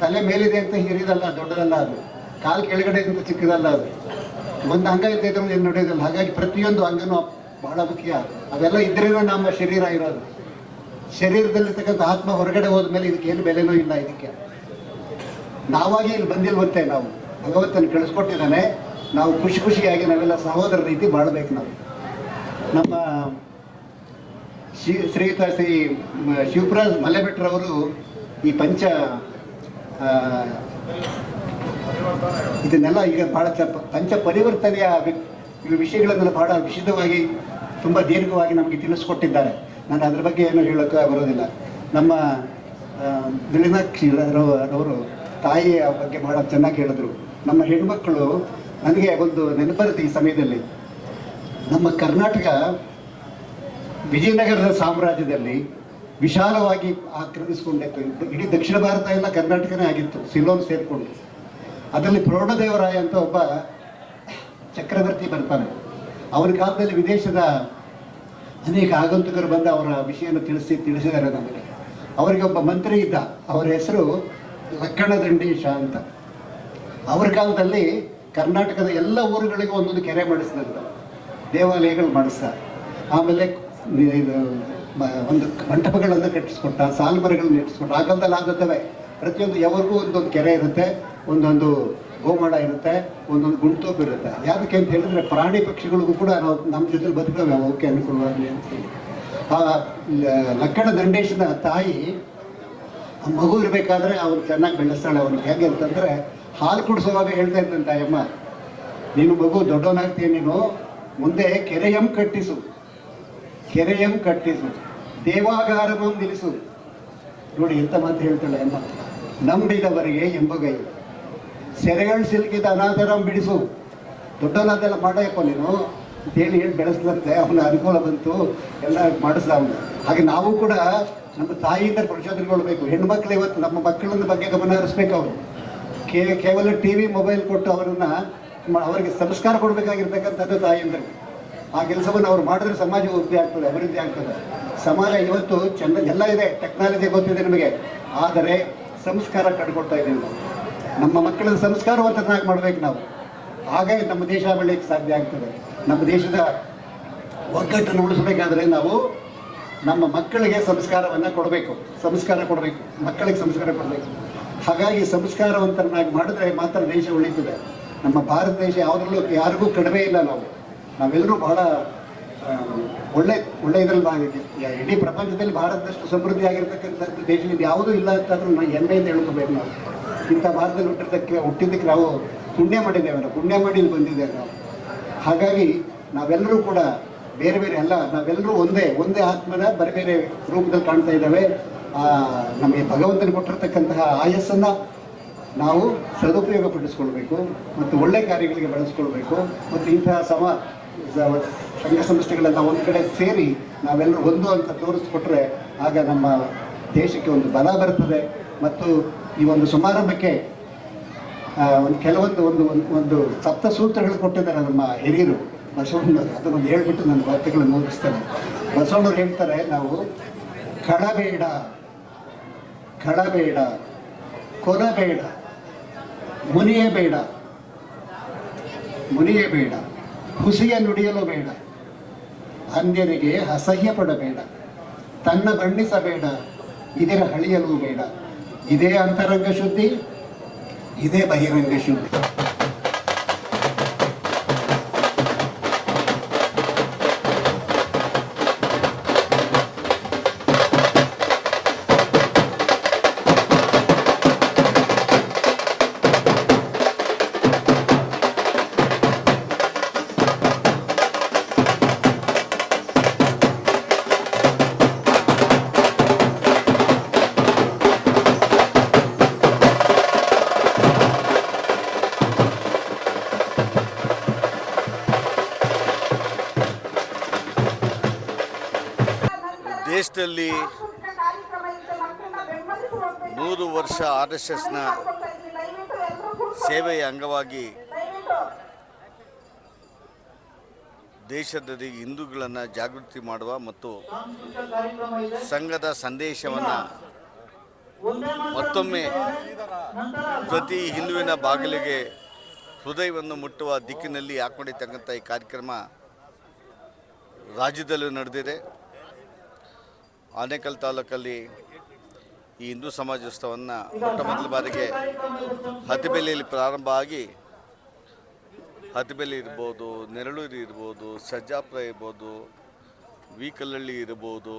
Speaker 6: ತಲೆ ಮೇಲಿದೆ ಅಂತ ಹಿರಿದಲ್ಲ, ದೊಡ್ಡದಲ್ಲ. ಅದು ಕಾಲು ಕೆಳಗಡೆ ಅಂತ ಚಿಕ್ಕದಲ್ಲ. ಅದು ಒಂದು ಅಂಗ ಇದ್ದಿದ್ರು ಏನು ನಡೆಯೋದಿಲ್ಲ. ಹಾಗಾಗಿ ಪ್ರತಿಯೊಂದು ಅಂಗನೂ ಬಹಳ ಮುಖ್ಯ. ಅವೆಲ್ಲ ಇದ್ರೇನೋ ನಮ್ಮ ಶರೀರ ಇರೋದು. ಶರೀರದಲ್ಲಿರ್ತಕ್ಕಂಥ ಆತ್ಮ ಹೊರಗಡೆ ಹೋದ್ಮೇಲೆ ಇದಕ್ಕೇನು ಬೆಲೆನೂ ಇಲ್ಲ. ಇದಕ್ಕೆ ನಾವಾಗಿ ಇಲ್ಲಿ ಬಂದಿಲ್ವಂತೆ. ನಾವು ಭಗವಂತನ ಕಳಿಸ್ಕೊಟ್ಟಿದ್ದಾನೆ. ನಾವು ಖುಷಿಯಾಗಿ ನಾವೆಲ್ಲ ಸಹೋದರ ರೀತಿ ಬಾಳ್ಬೇಕು. ನಾವು ನಮ್ಮ ಶ್ರೀಯುತ ಶ್ರೀ ಶಿವಪ್ರಸಾದ್ ಮಲೆಬೆಟ್ರವರು ಈ ಇದನ್ನೆಲ್ಲ ಈಗ ಬಹಳ ಪಂಚ ಪರಿವರ್ತನೆಯ ವಿಷಯಗಳನ್ನೆಲ್ಲ ಬಹಳ ವಿಶದವಾಗಿ ತುಂಬ ದೀರ್ಘವಾಗಿ ನಮಗೆ ತಿಳಿಸ್ಕೊಟ್ಟಿದ್ದಾರೆ. ನಾನು ಅದ್ರ ಬಗ್ಗೆ ಏನು ಹೇಳೋಕ್ಕೆ ಬರೋದಿಲ್ಲ. ನಮ್ಮ ನಳಿನಾಕ್ಷಿರವರು ತಾಯಿಯ ಬಗ್ಗೆ ಬಹಳ ಚೆನ್ನಾಗಿ ಹೇಳಿದ್ರು. ನಮ್ಮ ಹೆಣ್ಮಕ್ಕಳು ನನಗೆ ಒಂದು ನೆನಪರುತ್ತೆ ಈ ಸಮಯದಲ್ಲಿ. ನಮ್ಮ ಕರ್ನಾಟಕ ವಿಜಯನಗರದ ಸಾಮ್ರಾಜ್ಯದಲ್ಲಿ ವಿಶಾಲವಾಗಿ ಆಕ್ರಮಿಸಿಕೊಂಡಿತ್ತು. ಇಡೀ ದಕ್ಷಿಣ ಭಾರತ ಎಲ್ಲ ಕರ್ನಾಟಕನೇ ಆಗಿತ್ತು, ಸಿಲೋನ್ ಸೇರಿಕೊಂಡು. ಅದರಲ್ಲಿ ಪ್ರೌಢದೇವರಾಯ ಅಂತ ಒಬ್ಬ ಚಕ್ರವರ್ತಿ ಬರ್ತಾನೆ. ಅವನ ಕಾಲದಲ್ಲಿ ವಿದೇಶದ ಅನೇಕ ಆಗಂತುಕರು ಬಂದು ಅವರ ವಿಷಯನ ತಿಳಿಸಿದ್ದಾರೆ ನಮಗೆ. ಅವರಿಗೆ ಒಬ್ಬ ಮಂತ್ರಿ ಇದ್ದ, ಅವರ ಹೆಸರು ಲಕ್ಕಣದಂಡೀಶ ಅಂತ. ಅವರ ಕಾಲದಲ್ಲಿ ಕರ್ನಾಟಕದ ಎಲ್ಲ ಊರುಗಳಿಗೂ ಒಂದೊಂದು ಕೆರೆ ಮಾಡಿಸಿದಂತ, ದೇವಾಲಯಗಳು ಮಾಡಿಸ್ತಾರೆ. ಆಮೇಲೆ ಒಂದು ಮಂಟಪಗಳನ್ನು ಕಟ್ಟಿಸ್ಕೊಟ್ಟ, ಸಾಲ್ಮರಗಳನ್ನು ಇಟ್ಟಿಸ್ಕೊಟ್ಟ. ಆ ಕಾಲದಲ್ಲಿ ಆಗುತ್ತವೆ. ಪ್ರತಿಯೊಂದು ಯಾವಾಗೂ ಒಂದೊಂದು ಕೆರೆ ಇರುತ್ತೆ, ಒಂದೊಂದು ಗೋಮಾಳ ಇರುತ್ತೆ, ಒಂದೊಂದು ಗುಂಟೋಪು ಇರುತ್ತೆ. ಯಾವುದಕ್ಕೆ ಅಂತ ಹೇಳಿದ್ರೆ ಪ್ರಾಣಿ ಪಕ್ಷಿಗಳಿಗೂ ಕೂಡ ನಾವು ನಮ್ಮ ಜೊತೆ ಬದುಕವೆ ಅವಕ್ಕೆ ಅನುಕೂಲವಾಗಲಿ ಅಂತೇಳಿ. ಆ ಲಕ್ಕಣ ದಂಡೇಶನ ತಾಯಿ ಮಗು ಇರಬೇಕಾದ್ರೆ ಅವ್ರು ಚೆನ್ನಾಗಿ ಬೆಳೆಸ್ತಾಳೆ. ಅವ್ರಿಗೆ ಹೇಗೆ ಅಂತಂದರೆ ಹಾಲು ಕುಡಿಸುವಾಗ ಹೇಳ್ತಾ ಇದ್ದಂತ ಅಮ್ಮ, ನೀನು ಮಗು ದೊಡ್ಡವನಾಗ್ತೀಯ, ನೀನು ಮುಂದೆ ಕೆರೆಯಂ ಕಟ್ಟಿಸು ದೇವಾಗಾರಮಂ ನಿಲ್ಲಿಸು. ನೋಡಿ ಎಂತ ಮಾತು ಹೇಳ್ತಾಳೆ ಅಮ್ಮ. ನಂಬಿದವರಿಗೆ ಎಂಬಗೈ ಸೆರೆಗಳು ಸಿಲುಕಿದ ಅನಾಥರಂ ಬಿಡಿಸು. ದೊಡ್ಡವನಾದೆಲ್ಲ ಮಾಡಯಪ್ಪ ನೀನು ಅಂತೇಳಿ ಬೆಳೆಸ್ಲಂತೆ. ಅವನ ಅನುಕೂಲ ಬಂತು, ಎಲ್ಲ ಮಾಡಿಸ್ದ ಅವನು. ಹಾಗೆ ನಾವು ಕೂಡ ನಮ್ಮ ತಾಯಿಯಿಂದ ಪ್ರಚೋದನೆಗೊಳ್ಬೇಕು. ಹೆಣ್ಮಕ್ಳು ಇವತ್ತು ನಮ್ಮ ಮಕ್ಕಳನ್ನ ಬಗ್ಗೆ ಗಮನ ಹರಿಸ್ಬೇಕು. ಅವರು ಕೇವಲ TV ಮೊಬೈಲ್ ಕೊಟ್ಟು ಅವರಿಗೆ ಸಂಸ್ಕಾರ ಕೊಡಬೇಕಾಗಿರ್ತಕ್ಕಂಥದ್ದು ತಾಯಿಯಂದರು. ಆ ಕೆಲಸವನ್ನು ಅವ್ರು ಮಾಡಿದ್ರೆ ಸಮಾಜ ಅಭಿವೃದ್ಧಿ ಆಗ್ತದೆ. ಸಮಾಜ ಇವತ್ತು ಎಲ್ಲ ಇದೆ, ಟೆಕ್ನಾಲಜಿ ಗೊತ್ತಿದೆ ನಮಗೆ, ಆದರೆ ಸಂಸ್ಕಾರ ಕಟ್ಕೊಳ್ತಾ ಇದ್ದೀವಿ ನಾವು. ನಮ್ಮ ಮಕ್ಕಳ ಸಂಸ್ಕಾರವಂತನಾಗಿ ಮಾಡ್ಬೇಕು ನಾವು. ಹಾಗೆ ನಮ್ಮ ದೇಶ ಬೆಳೆಯಕ್ಕೆ ಸಾಧ್ಯ ಆಗ್ತದೆ. ನಮ್ಮ ದೇಶದ ಒಗ್ಗಟ್ಟನ್ನು ಉಳಿಸಬೇಕಾದ್ರೆ ನಾವು ನಮ್ಮ ಮಕ್ಕಳಿಗೆ ಸಂಸ್ಕಾರವನ್ನು ಕೊಡಬೇಕು, ಮಕ್ಕಳಿಗೆ ಸಂಸ್ಕಾರ ಕೊಡಬೇಕು. ಹಾಗಾಗಿ ಸಂಸ್ಕಾರವಂತರನ್ನಾಗಿ ಮಾಡಿದ್ರೆ ಮಾತ್ರ ದೇಶ ಉಳಿತದೆ. ನಮ್ಮ ಭಾರತ ದೇಶ ಯಾವುದ್ರಲ್ಲೂ ಯಾರಿಗೂ ಕಡಿಮೆ ಇಲ್ಲ. ನಾವೆಲ್ಲರೂ ಬಹಳ ಒಳ್ಳೆ ಇದ್ರಲ್ಲಿ ಇಡೀ ಪ್ರಪಂಚದಲ್ಲಿ ಭಾರತದಷ್ಟು ಸಮೃದ್ಧಿ ಆಗಿರ್ತಕ್ಕಂಥದ್ದು ದೇಶದಿಂದ ಯಾವುದೂ ಇಲ್ಲ ಅಂತಂದ್ರೂ ನಾವು ಹೆಮ್ಮೆಯಿಂದ ಹೇಳ್ಕೋಬೇಕು. ನಾವು ಇಂಥ ಭಾರತದಲ್ಲಿ ಹುಟ್ಟಿದ್ದಕ್ಕೆ ನಾವು ಪುಣ್ಯ ಮಾಡಿದ್ದೇವೆ, ಪುಣ್ಯ ಮಾಡಿ ಇಲ್ಲಿ ಬಂದಿದ್ದೇವೆ ನಾವು. ಹಾಗಾಗಿ ನಾವೆಲ್ಲರೂ ಕೂಡ ಬೇರೆ ಬೇರೆ ಅಲ್ಲ, ನಾವೆಲ್ಲರೂ ಒಂದೇ ಆತ್ಮದ ಬೇರೆ ಬೇರೆ ರೂಪದಲ್ಲಿ ಕಾಣ್ತಾ ಇದ್ದಾವೆ. ನಮಗೆ ಭಗವಂತನ ಕೊಟ್ಟಿರ್ತಕ್ಕಂತಹ ಆಯಸ್ಸನ್ನು ನಾವು ಸದುಪಯೋಗ ಪಡಿಸ್ಕೊಳ್ಬೇಕು ಮತ್ತು ಒಳ್ಳೆ ಕಾರ್ಯಗಳಿಗೆ ಬಳಸ್ಕೊಳ್ಬೇಕು. ಮತ್ತು ಇಂತಹ ಸಂಘ ಸಂಸ್ಥೆಗಳೆಲ್ಲ ಒಂದು ಕಡೆ ಸೇರಿ ನಾವೆಲ್ಲರೂ ಒಂದು ಅಂತ ತೋರಿಸ್ಕೊಟ್ರೆ ಆಗ ನಮ್ಮ ದೇಶಕ್ಕೆ ಒಂದು ಬಲ ಬರ್ತದೆ. ಮತ್ತು ಈ ಒಂದು ಸಮಾರಂಭಕ್ಕೆ ಒಂದು ಕೆಲವೊಂದು ಒಂದು ಒಂದು ಒಂದು ಸಪ್ತ ಸೂತ್ರಗಳು ಕೊಟ್ಟಿದ್ದಾರೆ ನಮ್ಮ ಹಿರಿಯರು ಬಸವಣ್ಣವರು. ಅದನ್ನೊಂದು ಹೇಳ್ಬಿಟ್ಟು ನನ್ನ ವಾರ್ತೆಗಳನ್ನು ಮುಗಿಸ್ತೇನೆ. ಬಸವಣ್ಣವ್ರು ಹೇಳ್ತಾರೆ, ನಾವು ಕಳಬೇಡ, ಕಳಬೇಡ, ಕೊಲಬೇಡ, ಮುನಿಯಬೇಡ, ಮುನಿಯಬೇಡ, ಹುಸಿಯ ನುಡಿಯಲು ಬೇಡ, ಅನ್ಯರಿಗೆ ಅಸಹ್ಯ ಪಡಬೇಡ, ತನ್ನ ಬಣ್ಣಿಸಬೇಡ, ಇದರ ಹಳಿಯಲು ಬೇಡ. ಇದೇ ಅಂತರಂಗ ಶುದ್ಧಿ, ಇದೇ ಬಹಿರಂಗ ಶುದ್ಧಿ.
Speaker 7: ದೇಶದಲ್ಲಿ 100 ವರ್ಷ RSSನ ಸೇವೆಯ ಅಂಗವಾಗಿ ದೇಶದಲ್ಲಿ ಹಿಂದೂಗಳನ್ನು ಜಾಗೃತಿ ಮಾಡುವ ಮತ್ತು ಸಂಘದ ಸಂದೇಶವನ್ನು ಮತ್ತೊಮ್ಮೆ ಪ್ರತಿ ಹಿಂದುವಿನ ಬಾಗಿಲಿಗೆ ಹೃದಯವನ್ನು ಮುಟ್ಟುವ ದಿಕ್ಕಿನಲ್ಲಿ ಹಾಕೊಂಡಿರ್ತಕ್ಕಂಥ ಈ ಕಾರ್ಯಕ್ರಮ ರಾಜ್ಯದಲ್ಲೂ ನಡೆದಿದೆ. ಆನೇಕಲ್ ತಾಲೂಕಲ್ಲಿ ಈ ಹಿಂದೂ ಸಮಾಜೋತ್ಸವವನ್ನು ಮೊಟ್ಟ ಮೊದಲ ಬಾರಿಗೆ ಹತ್ತಿಬೆಲೆಯಲ್ಲಿ ಪ್ರಾರಂಭ ಆಗಿ ಹತ್ತಿಬೆಲೆ ಇರ್ಬೋದು, ನೆರಳೂರು ಇರ್ಬೋದು, ಸಜ್ಜಾಪುರ ಇರ್ಬೋದು, ವೀಕಲಹಳ್ಳಿ ಇರ್ಬೋದು,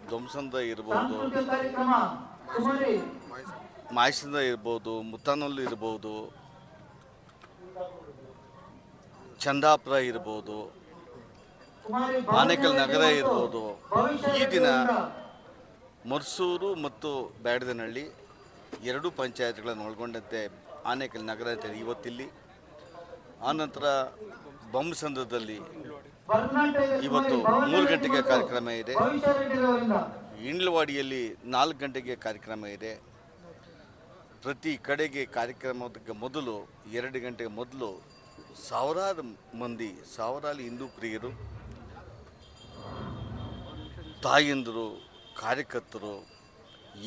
Speaker 7: ಧ್ವಂಸಂದ ಇರ್ಬೋದು, ಮಾಯಸಂದ ಇರ್ಬೋದು, ಮುತ್ತಾನಲ್ಲು ಇರ್ಬೋದು, ಚಂದಾಪುರ ಇರ್ಬೋದು, ಆನೇಕಲ್ ನಗರ ಇರ್ಬೋದು. ಈ ದಿನ ಮರ್ಸೂರು ಮತ್ತು ಬ್ಯಾಡದನಹಳ್ಳಿ ಎರಡೂ ಪಂಚಾಯತ್ಗಳನ್ನು ಒಳಗೊಂಡಂತೆ ಆನೇಕಲ್ ನಗರ ಅಂತ ಇವತ್ತಿಲ್ಲಿ, ಆನಂತರ ಬೊಮ್ಮಸಂದ್ರದಲ್ಲಿ ಇವತ್ತು 3 ಗಂಟೆಗೆ ಕಾರ್ಯಕ್ರಮ ಇದೆ. ಇಂಡ್ಲವಾಡಿಯಲ್ಲಿ 4 ಗಂಟೆಗೆ ಕಾರ್ಯಕ್ರಮ ಇದೆ. ಪ್ರತಿ ಕಡೆಗೆ ಕಾರ್ಯಕ್ರಮಕ್ಕೆ ಮೊದಲು 2 ಗಂಟೆಗೆ ಮೊದಲು ಸಾವಿರಾರು ಮಂದಿ, ಸಾವಿರಾರು ಹಿಂದೂ ಪ್ರಿಯರು, ತಾಯಂದಿರು, ಕಾರ್ಯಕರ್ತರು,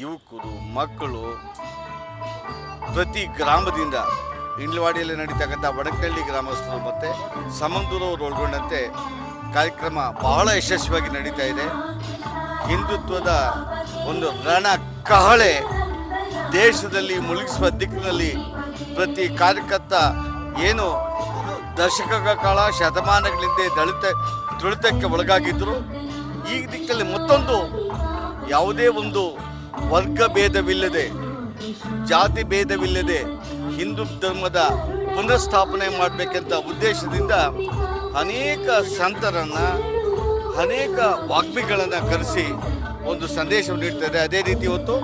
Speaker 7: ಯುವಕರು, ಮಕ್ಕಳು ಪ್ರತಿ ಗ್ರಾಮದಿಂದ ಇಂಡ್ಲವಾಡಿಯಲ್ಲಿ ನಡೀತಕ್ಕಂಥ ವಡಕನಹಳ್ಳಿ ಗ್ರಾಮಸ್ಥರು ಮತ್ತು ಸಮಂದೂರವರು ಒಳಗೊಂಡಂತೆ ಕಾರ್ಯಕ್ರಮ ಬಹಳ ಯಶಸ್ವಿಯಾಗಿ ನಡೀತಾ ಇದೆ. ಹಿಂದುತ್ವದ ಒಂದು ರಣ ಕಹಳೆ ದೇಶದಲ್ಲಿ ಮುಳುಗಿಸುವ ದಿಕ್ಕಿನಲ್ಲಿ ಪ್ರತಿ ಕಾರ್ಯಕರ್ತ ಏನು ದಶಕಗಳ ಕಾಲ ಶತಮಾನಗಳಿಂದ ತುಳಿತಕ್ಕೆ ಒಳಗಾಗಿದ್ದರು, ಈ ದಿಕ್ಕಲ್ಲಿ ಮತ್ತೊಂದು ಯಾವುದೇ ಒಂದು ವರ್ಗ ಭೇದವಿಲ್ಲದೆ, ಜಾತಿ ಭೇದವಿಲ್ಲದೆ ಹಿಂದೂ ಧರ್ಮದ ಪುನಃಸ್ಥಾಪನೆ ಮಾಡಬೇಕಂತ ಉದ್ದೇಶದಿಂದ ಅನೇಕ ಸಂತರನ್ನು, ಅನೇಕ ವಾಗ್ಮಿಗಳನ್ನು ಕರೆಸಿ ಒಂದು ಸಂದೇಶವನ್ನು ನೀಡ್ತಾರೆ. ಅದೇ ರೀತಿ ಇವತ್ತು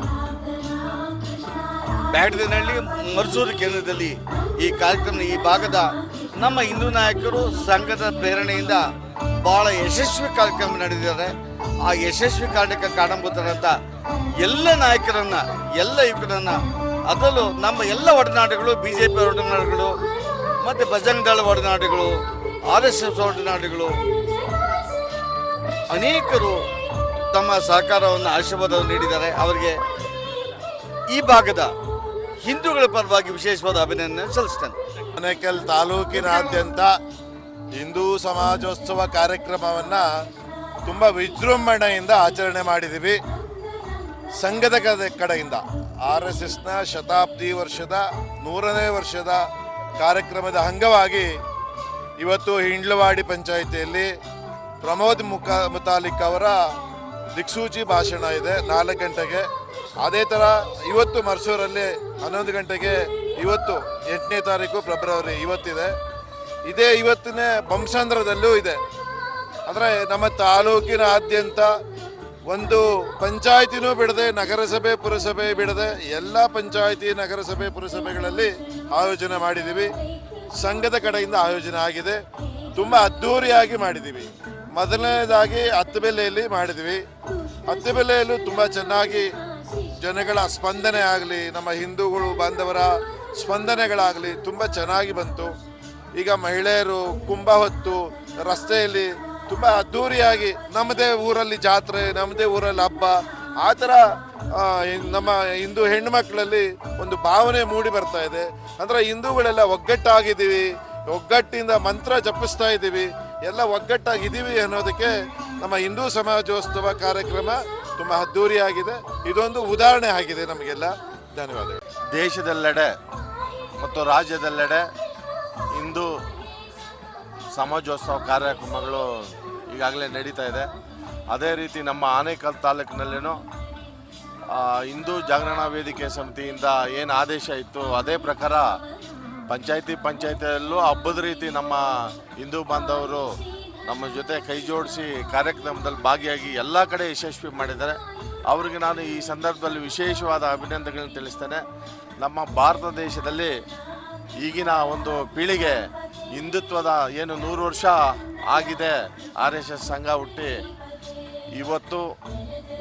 Speaker 7: ಬ್ಯಾಡದನಹಳ್ಳಿ ಮರ್ಸೂರು ಕೇಂದ್ರದಲ್ಲಿ ಈ ಕಾರ್ಯಕ್ರಮ, ಈ ಭಾಗದ ನಮ್ಮ ಹಿಂದೂ ನಾಯಕರು ಸಂಘದ ಪ್ರೇರಣೆಯಿಂದ ಭಾಳ ಯಶಸ್ವಿ ಕಾರ್ಯಕ್ರಮ ನಡೆದಿದ್ದಾರೆ. ಆ ಯಶಸ್ವಿ ಕಾರ್ಯಕ್ಕೆ ಕಾರಣಭೂತರಂಥ ಎಲ್ಲ ನಾಯಕರನ್ನು, ಎಲ್ಲ ಯುವಕರನ್ನು, ಅದರಲ್ಲೂ ನಮ್ಮ ಎಲ್ಲ ಒಡನಾಡುಗಳು, BJP ಒಡನಾಡುಗಳು ಮತ್ತು ಬಜರಂಗ ದಳ ಒಡನಾಡುಗಳು, RSS ಒಡನಾಡುಗಳು ಅನೇಕರು ತಮ್ಮ ಸಹಕಾರವನ್ನು, ಆಶೀರ್ವಾದವನ್ನು ನೀಡಿದ್ದಾರೆ. ಅವರಿಗೆ ಈ ಭಾಗದ ಹಿಂದೂಗಳ ಪರವಾಗಿ ವಿಶೇಷವಾದ ಅಭಿನಂದನೆ ಸಲ್ಲಿಸ್ತೇನೆ.
Speaker 8: ಆನೇಕಲ್ ತಾಲೂಕಿನಾದ್ಯಂತ ಹಿಂದೂ ಸಮಾಜೋತ್ಸವ ಕಾರ್ಯಕ್ರಮವನ್ನು ತುಂಬ ವಿಜೃಂಭಣೆಯಿಂದ ಆಚರಣೆ ಮಾಡಿದ್ದೀವಿ. ಸಂಘದ ಕಡೆಯಿಂದ RSSನ ಶತಾಬ್ದಿ ವರ್ಷದ 100ನೇ ವರ್ಷದ ಕಾರ್ಯಕ್ರಮದ ಅಂಗವಾಗಿ ಇವತ್ತು ಹಿಂಡ್ಲವಾಡಿ ಪಂಚಾಯಿತಿಯಲ್ಲಿ ಪ್ರಮೋದ್ ಮುತಾಲಿಕ್ ಅವರ ದಿಕ್ಸೂಚಿ ಭಾಷಣ ಇದೆ 4 ಗಂಟೆಗೆ. ಅದೇ ಥರ ಇವತ್ತು ಮರ್ಸೂರಲ್ಲಿ 11 ಗಂಟೆಗೆ, ಇವತ್ತು 8ನೇ ತಾರೀಕು ಫೆಬ್ರವರಿ ಇವತ್ತಿದೆ. ಇವತ್ತಿನ ಬೊಮ್ಮಸಂದ್ರದಲ್ಲೂ ಇದೆ. ಅಂದರೆ ನಮ್ಮ ತಾಲೂಕಿನಾದ್ಯಂತ ಒಂದು ಪಂಚಾಯಿತಿನೂ ಬಿಡದೆ, ನಗರಸಭೆ ಪುರಸಭೆ ಬಿಡದೆ ಎಲ್ಲ ಪಂಚಾಯಿತಿ, ನಗರಸಭೆ ಪುರಸಭೆಗಳಲ್ಲಿ ಆಯೋಜನೆ ಮಾಡಿದ್ದೀವಿ. ಸಂಘದ ಕಡೆಯಿಂದ ಆಯೋಜನೆ ಆಗಿದೆ. ತುಂಬ ಅದ್ಧೂರಿಯಾಗಿ ಮಾಡಿದ್ದೀವಿ. ಮೊದಲನೇದಾಗಿ ಹತ್ತಿಬೆಲೆಯಲ್ಲಿ ಮಾಡಿದ್ವಿ. ಹತ್ತಿಬೆಲೆಯಲ್ಲೂ ತುಂಬ ಚೆನ್ನಾಗಿ ಜನಗಳ ಸ್ಪಂದನೆ ಆಗಲಿ, ನಮ್ಮ ಹಿಂದೂಗಳು ಬಾಂಧವರ ಸ್ಪಂದನೆಗಳಾಗಲಿ ತುಂಬ ಚೆನ್ನಾಗಿ ಬಂತು. ಈಗ ಮಹಿಳೆಯರು ಕುಂಭ ಹೊತ್ತು ರಸ್ತೆಯಲ್ಲಿ ತುಂಬ ಅದ್ಧೂರಿಯಾಗಿ ನಮ್ಮದೇ ಊರಲ್ಲಿ ಜಾತ್ರೆ, ನಮ್ಮದೇ ಊರಲ್ಲಿ ಹಬ್ಬ, ಆ ಥರ ನಮ್ಮ ಹಿಂದೂ ಹೆಣ್ಣುಮಕ್ಕಳಲ್ಲಿ ಒಂದು ಭಾವನೆ ಮೂಡಿ ಬರ್ತಾ ಇದೆ. ಅಂದರೆ ಹಿಂದೂಗಳೆಲ್ಲ ಒಗ್ಗಟ್ಟಾಗಿದ್ದೀವಿ, ಒಗ್ಗಟ್ಟಿಂದ ಮಂತ್ರ ಜಪಿಸ್ತಾ ಇದ್ದೀವಿ, ಎಲ್ಲ ಒಗ್ಗಟ್ಟಾಗಿದ್ದೀವಿ ಅನ್ನೋದಕ್ಕೆ ನಮ್ಮ ಹಿಂದೂ ಸಮಾಜೋತ್ಸವ ಕಾರ್ಯಕ್ರಮ ತುಂಬ ಅದ್ಧೂರಿಯಾಗಿದೆ. ಇದೊಂದು ಉದಾಹರಣೆ ಆಗಿದೆ ನಮಗೆಲ್ಲ. ಧನ್ಯವಾದಗಳು.
Speaker 7: ದೇಶದೆಲ್ಲೆಡೆ ಮತ್ತು ರಾಜ್ಯದೆಲ್ಲೆಡೆ ಹಿಂದೂ ಸಮಾಜೋತ್ಸವ ಕಾರ್ಯಕ್ರಮಗಳು ಈಗಾಗಲೇ ನಡೀತಾ ಇದೆ. ಅದೇ ರೀತಿ ನಮ್ಮ ಆನೇಕಲ್ ತಾಲೂಕಿನಲ್ಲಿನೂ ಹಿಂದೂ ಜಾಗರಣಾ ವೇದಿಕೆ ಸಮಿತಿಯಿಂದ ಏನು ಆದೇಶ ಇತ್ತು ಅದೇ ಪ್ರಕಾರ ಪಂಚಾಯತಿಯಲ್ಲೂ ಹಬ್ಬದ ರೀತಿ ನಮ್ಮ ಹಿಂದೂ ಬಾಂಧವರು ನಮ್ಮ ಜೊತೆ ಕೈ ಜೋಡಿಸಿ ಕಾರ್ಯಕ್ರಮದಲ್ಲಿ ಭಾಗಿಯಾಗಿ ಎಲ್ಲ ಕಡೆ ಯಶಸ್ವಿ ಮಾಡಿದ್ದಾರೆ. ಅವರಿಗೆ ನಾನು ಈ ಸಂದರ್ಭದಲ್ಲಿ ವಿಶೇಷವಾದ ಅಭಿನಂದನೆಗಳನ್ನು ತಿಳಿಸ್ತೇನೆ. ನಮ್ಮ ಭಾರತ ದೇಶದಲ್ಲಿ ಈಗಿನ ಒಂದು ಪೀಳಿಗೆ ಹಿಂದುತ್ವದ ಏನು 100 ವರ್ಷ ಆಗಿದೆ RSS ಸಂಘ ಹುಟ್ಟಿ, ಇವತ್ತು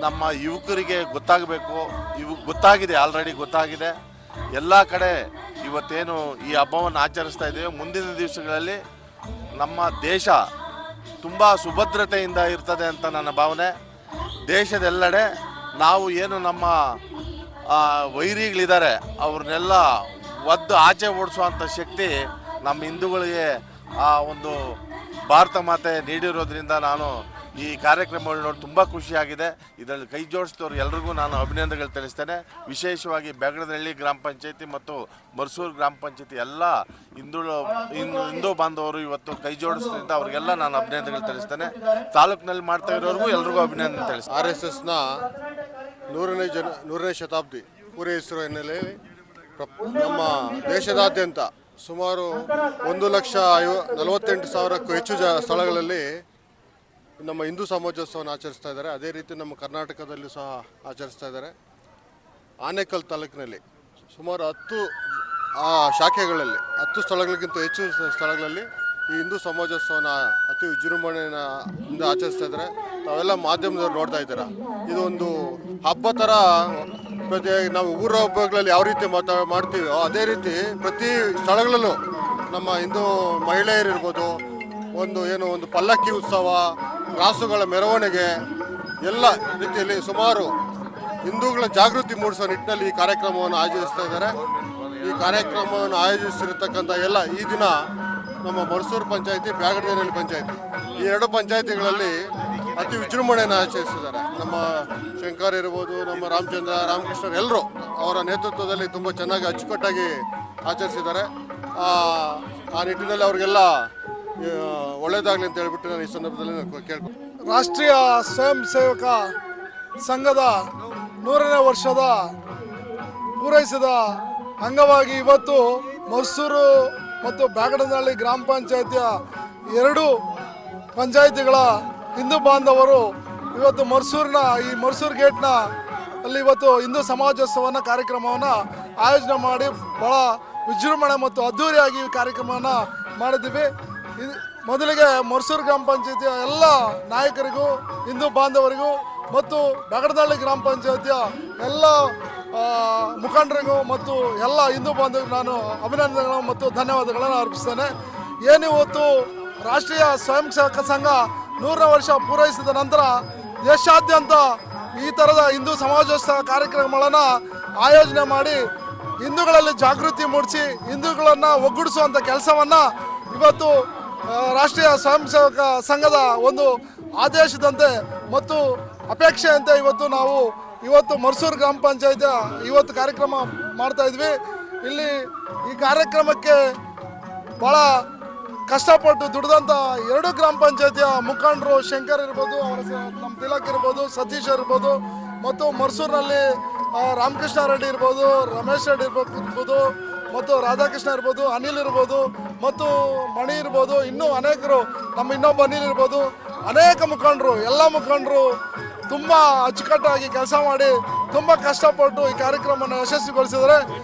Speaker 7: ನಮ್ಮ ಯುವಕರಿಗೆ ಗೊತ್ತಾಗಬೇಕು. ಗೊತ್ತಾಗಿದೆ, ಆಲ್ರೆಡಿ ಗೊತ್ತಾಗಿದೆ. ಎಲ್ಲ ಕಡೆ ಇವತ್ತೇನು ಈ ಹಬ್ಬವನ್ನು ಆಚರಿಸ್ತಾ ಇದ್ದೇವೆ, ಮುಂದಿನ ದಿವಸಗಳಲ್ಲಿ ನಮ್ಮ ದೇಶ ತುಂಬ ಸುಭದ್ರತೆಯಿಂದ ಇರ್ತದೆ ಅಂತ ನನ್ನ ಭಾವನೆ. ದೇಶದೆಲ್ಲೆಡೆ ನಾವು ಏನು ನಮ್ಮ ವೈರಿಗಳಿದ್ದಾರೆ ಅವ್ರನ್ನೆಲ್ಲ ಒದ್ದು ಆಚೆ ಓಡಿಸುವಂಥ ಶಕ್ತಿ ನಮ್ಮ ಹಿಂದೂಗಳಿಗೆ ಆ ಒಂದು ಭಾರತ ಮಾತೆ ನೀಡಿರೋದ್ರಿಂದ ನಾನು ಈ ಕಾರ್ಯಕ್ರಮಗಳು ನೋಡಿ ತುಂಬ ಖುಷಿಯಾಗಿದೆ. ಇದರಲ್ಲಿ ಕೈ ಜೋಡಿಸಿದವರು ಎಲ್ರಿಗೂ ನಾನು ಅಭಿನಂದನೆಗಳು ತಿಳಿಸ್ತೇನೆ. ವಿಶೇಷವಾಗಿ ಬೆಗಡದಹಳ್ಳಿ ಗ್ರಾಮ ಪಂಚಾಯತಿ ಮತ್ತು ಮರ್ಸೂರು ಗ್ರಾಮ ಪಂಚಾಯತಿ ಎಲ್ಲ ಹಿಂದೂ ಬಾಂಧವರು ಇವತ್ತು ಕೈ ಜೋಡಿಸೋದ್ರಿಂದ ಅವರಿಗೆಲ್ಲ ನಾನು ಅಭಿನಂದನೆಗಳು ತಿಳಿಸ್ತೇನೆ. ತಾಲೂಕಿನಲ್ಲಿ ಮಾಡ್ತಾ ಇರೋರಿಗೂ ಎಲ್ರಿಗೂ ಅಭಿನಂದನೆ ತಿಳಿಸ್ತೇನೆ.
Speaker 9: RSSನ 100ನೇ ಶತಾಬ್ದಿ ಪೂರೈಸಿರುವ ಹಿನ್ನೆಲೆಯಲ್ಲಿ ನಮ್ಮ ದೇಶದಾದ್ಯಂತ ಸುಮಾರು 1,48,000ಕ್ಕೂ ಹೆಚ್ಚು ಸ್ಥಳಗಳಲ್ಲಿ ನಮ್ಮ ಹಿಂದೂ ಸಮಾಜೋತ್ಸವವನ್ನು ಆಚರಿಸ್ತಾ ಇದ್ದಾರೆ. ಅದೇ ರೀತಿ ನಮ್ಮ ಕರ್ನಾಟಕದಲ್ಲೂ ಸಹ ಆಚರಿಸ್ತಾ ಇದ್ದಾರೆ. ಆನೇಕಲ್ ತಾಲೂಕಿನಲ್ಲಿ ಸುಮಾರು 10 ಶಾಖೆಗಳಲ್ಲಿ 10 ಸ್ಥಳಗಳಿಗಿಂತ ಹೆಚ್ಚು ಸ್ಥಳಗಳಲ್ಲಿ ಈ ಹಿಂದೂ ಸಮಾಜೋತ್ಸವನ ಅತಿ ವಿಜೃಂಭಣೆಯಿಂದ ಆಚರಿಸ್ತಾ ಇದ್ದಾರೆ. ತಾವೆಲ್ಲ ಮಾಧ್ಯಮದವ್ರು ನೋಡ್ತಾ ಇದ್ದೀರಾ. ಇದೊಂದು ಹಬ್ಬ ಥರ ಪ್ರತಿ ನಾವು ಊರ ಹಬ್ಬಗಳಲ್ಲಿ ಯಾವ ರೀತಿ ಮಾಡ್ತೀವೋ ಅದೇ ರೀತಿ ಪ್ರತಿ ಸ್ಥಳಗಳಲ್ಲೂ ನಮ್ಮ ಹಿಂದೂ ಮಹಿಳೆಯರಿರ್ಬೋದು, ಒಂದು ಪಲ್ಲಕ್ಕಿ ಉತ್ಸವ, ರಾಸುಗಳ ಮೆರವಣಿಗೆ ಎಲ್ಲ ರೀತಿಯಲ್ಲಿ ಸುಮಾರು ಹಿಂದೂಗಳ ಜಾಗೃತಿ ಮೂಡಿಸೋ ನಿಟ್ಟಿನಲ್ಲಿ ಈ ಕಾರ್ಯಕ್ರಮವನ್ನು ಆಯೋಜಿಸ್ತಾ ಇದ್ದಾರೆ. ಈ ಕಾರ್ಯಕ್ರಮವನ್ನು ಆಯೋಜಿಸಿರ್ತಕ್ಕಂಥ ಎಲ್ಲ ಈ ದಿನ ನಮ್ಮ ಮರ್ಸೂರು ಪಂಚಾಯತಿ, ಬ್ಯಾಗಡದಹಳ್ಳಿ ಪಂಚಾಯತಿ ಈ 2 ಪಂಚಾಯತಿಗಳಲ್ಲಿ ಅತಿ ವಿಜೃಂಭಣೆಯನ್ನು ಆಚರಿಸಿದ್ದಾರೆ. ನಮ್ಮ ಶಂಕರ್ ಇರ್ಬೋದು, ನಮ್ಮ ರಾಮಕೃಷ್ಣರು ಎಲ್ಲರೂ ಅವರ ನೇತೃತ್ವದಲ್ಲಿ ತುಂಬ ಚೆನ್ನಾಗಿ ಅಚ್ಚುಕಟ್ಟಾಗಿ ಆಚರಿಸಿದ್ದಾರೆ. ಆ ನಿಟ್ಟಿನಲ್ಲಿ ಅವರಿಗೆಲ್ಲ ಒಳ್ಳೆಯದಾಗಲಿ ಅಂತ ಹೇಳ್ಬಿಟ್ಟು ನಾನು ಈ ಸಂದರ್ಭದಲ್ಲಿ ಕೇಳ್ಕೊಂಡು,
Speaker 10: ರಾಷ್ಟ್ರೀಯ ಸ್ವಯಂ ಸೇವಕ ಸಂಘದ 100ನೇ ವರ್ಷದ ಪೂರೈಸಿದ ಅಂಗವಾಗಿ ಇವತ್ತು ಮರ್ಸೂರು ಮತ್ತು ಬ್ಯಾಗಡನಹಳ್ಳಿ ಗ್ರಾಮ ಪಂಚಾಯತಿಯ 2 ಪಂಚಾಯತಿಗಳ ಹಿಂದೂ ಬಾಂಧವರು ಇವತ್ತು ಈ ಮರ್ಸೂರು ಗೇಟ್ನ ಅಲ್ಲಿ ಇವತ್ತು ಹಿಂದೂ ಸಮಾಜೋತ್ಸವನ ಕಾರ್ಯಕ್ರಮವನ್ನು ಆಯೋಜನೆ ಮಾಡಿ ಭಾಳ ವಿಜೃಂಭಣೆ ಮತ್ತು ಅದ್ಧೂರಿಯಾಗಿ ಈ ಕಾರ್ಯಕ್ರಮವನ್ನು ಮಾಡಿದ್ದೀವಿ. ಮೊದಲಿಗೆ ಮರ್ಸೂರು ಗ್ರಾಮ ಪಂಚಾಯತಿಯ ಎಲ್ಲ ನಾಯಕರಿಗೂ, ಹಿಂದೂ ಬಾಂಧವರಿಗೂ ಮತ್ತು ಬ್ಯಾಗಡನಹಳ್ಳಿ ಗ್ರಾಮ ಪಂಚಾಯತಿಯ ಎಲ್ಲ ಮುಖಂಡರಿಗೂ ಮತ್ತು ಎಲ್ಲ ಹಿಂದೂ ಬಾಂಧವರಿಗೂ ನಾನು ಅಭಿನಂದನೆಗಳು ಮತ್ತು ಧನ್ಯವಾದಗಳನ್ನು ಅರ್ಪಿಸ್ತೇನೆ. ಏನಿವತ್ತು ರಾಷ್ಟ್ರೀಯ ಸ್ವಯಂ ಸೇವಕ ಸಂಘ 100ನೇ ವರ್ಷ ಪೂರೈಸಿದ ನಂತರ ದೇಶಾದ್ಯಂತ ಈ ಥರದ ಹಿಂದೂ ಸಮಾಜೋತ್ಸವ ಕಾರ್ಯಕ್ರಮಗಳನ್ನು ಆಯೋಜನೆ ಮಾಡಿ ಹಿಂದೂಗಳಲ್ಲಿ ಜಾಗೃತಿ ಮೂಡಿಸಿ ಹಿಂದೂಗಳನ್ನು ಒಗ್ಗೂಡಿಸುವಂಥ ಕೆಲಸವನ್ನು ಇವತ್ತು ರಾಷ್ಟ್ರೀಯ ಸ್ವಯಂ ಸೇವಕ ಸಂಘದ ಒಂದು ಆದೇಶದಂತೆ ಮತ್ತು ಅಪೇಕ್ಷೆಯಂತೆ ಇವತ್ತು ಮರ್ಸೂರು ಗ್ರಾಮ ಪಂಚಾಯತಿಯ ಇವತ್ತು ಕಾರ್ಯಕ್ರಮ ಮಾಡ್ತಾ ಇದ್ವಿ. ಇಲ್ಲಿ ಈ ಕಾರ್ಯಕ್ರಮಕ್ಕೆ ಭಾಳ ಕಷ್ಟಪಟ್ಟು ದುಡಿದಂಥ 2 ಗ್ರಾಮ ಪಂಚಾಯತಿಯ ಮುಖಂಡರು, ಶಂಕರ್ ಇರ್ಬೋದು, ನಮ್ಮ ತಿಲಕ್ ಇರ್ಬೋದು, ಸತೀಶ್ ಇರ್ಬೋದು, ಮತ್ತು ಮರ್ಸೂರಿನಲ್ಲಿ ರಾಮಕೃಷ್ಣ ರೆಡ್ಡಿ ಇರ್ಬೋದು, ರಮೇಶ್ ರೆಡ್ಡಿ ಇರ್ಬೋದು, ಮತ್ತು ರಾಧಾಕೃಷ್ಣ ಇರ್ಬೋದು, ಅನಿಲ್ ಇರ್ಬೋದು, ಮತ್ತು ಮಣಿ ಇರ್ಬೋದು, ಇನ್ನೂ ಅನೇಕರು, ನಮ್ಮ ಇನ್ನೊಬ್ಬ ಅನಿಲ್ ಇರ್ಬೋದು, ಅನೇಕ ಮುಖಂಡರು, ಎಲ್ಲ ಮುಖಂಡರು ತುಂಬ ಅಚ್ಚುಕಟ್ಟಾಗಿ ಕೆಲಸ ಮಾಡಿ ತುಂಬ ಕಷ್ಟಪಟ್ಟು ಈ ಕಾರ್ಯಕ್ರಮವನ್ನು ಯಶಸ್ವಿಗೊಳಿಸಿದ್ದಾರೆ.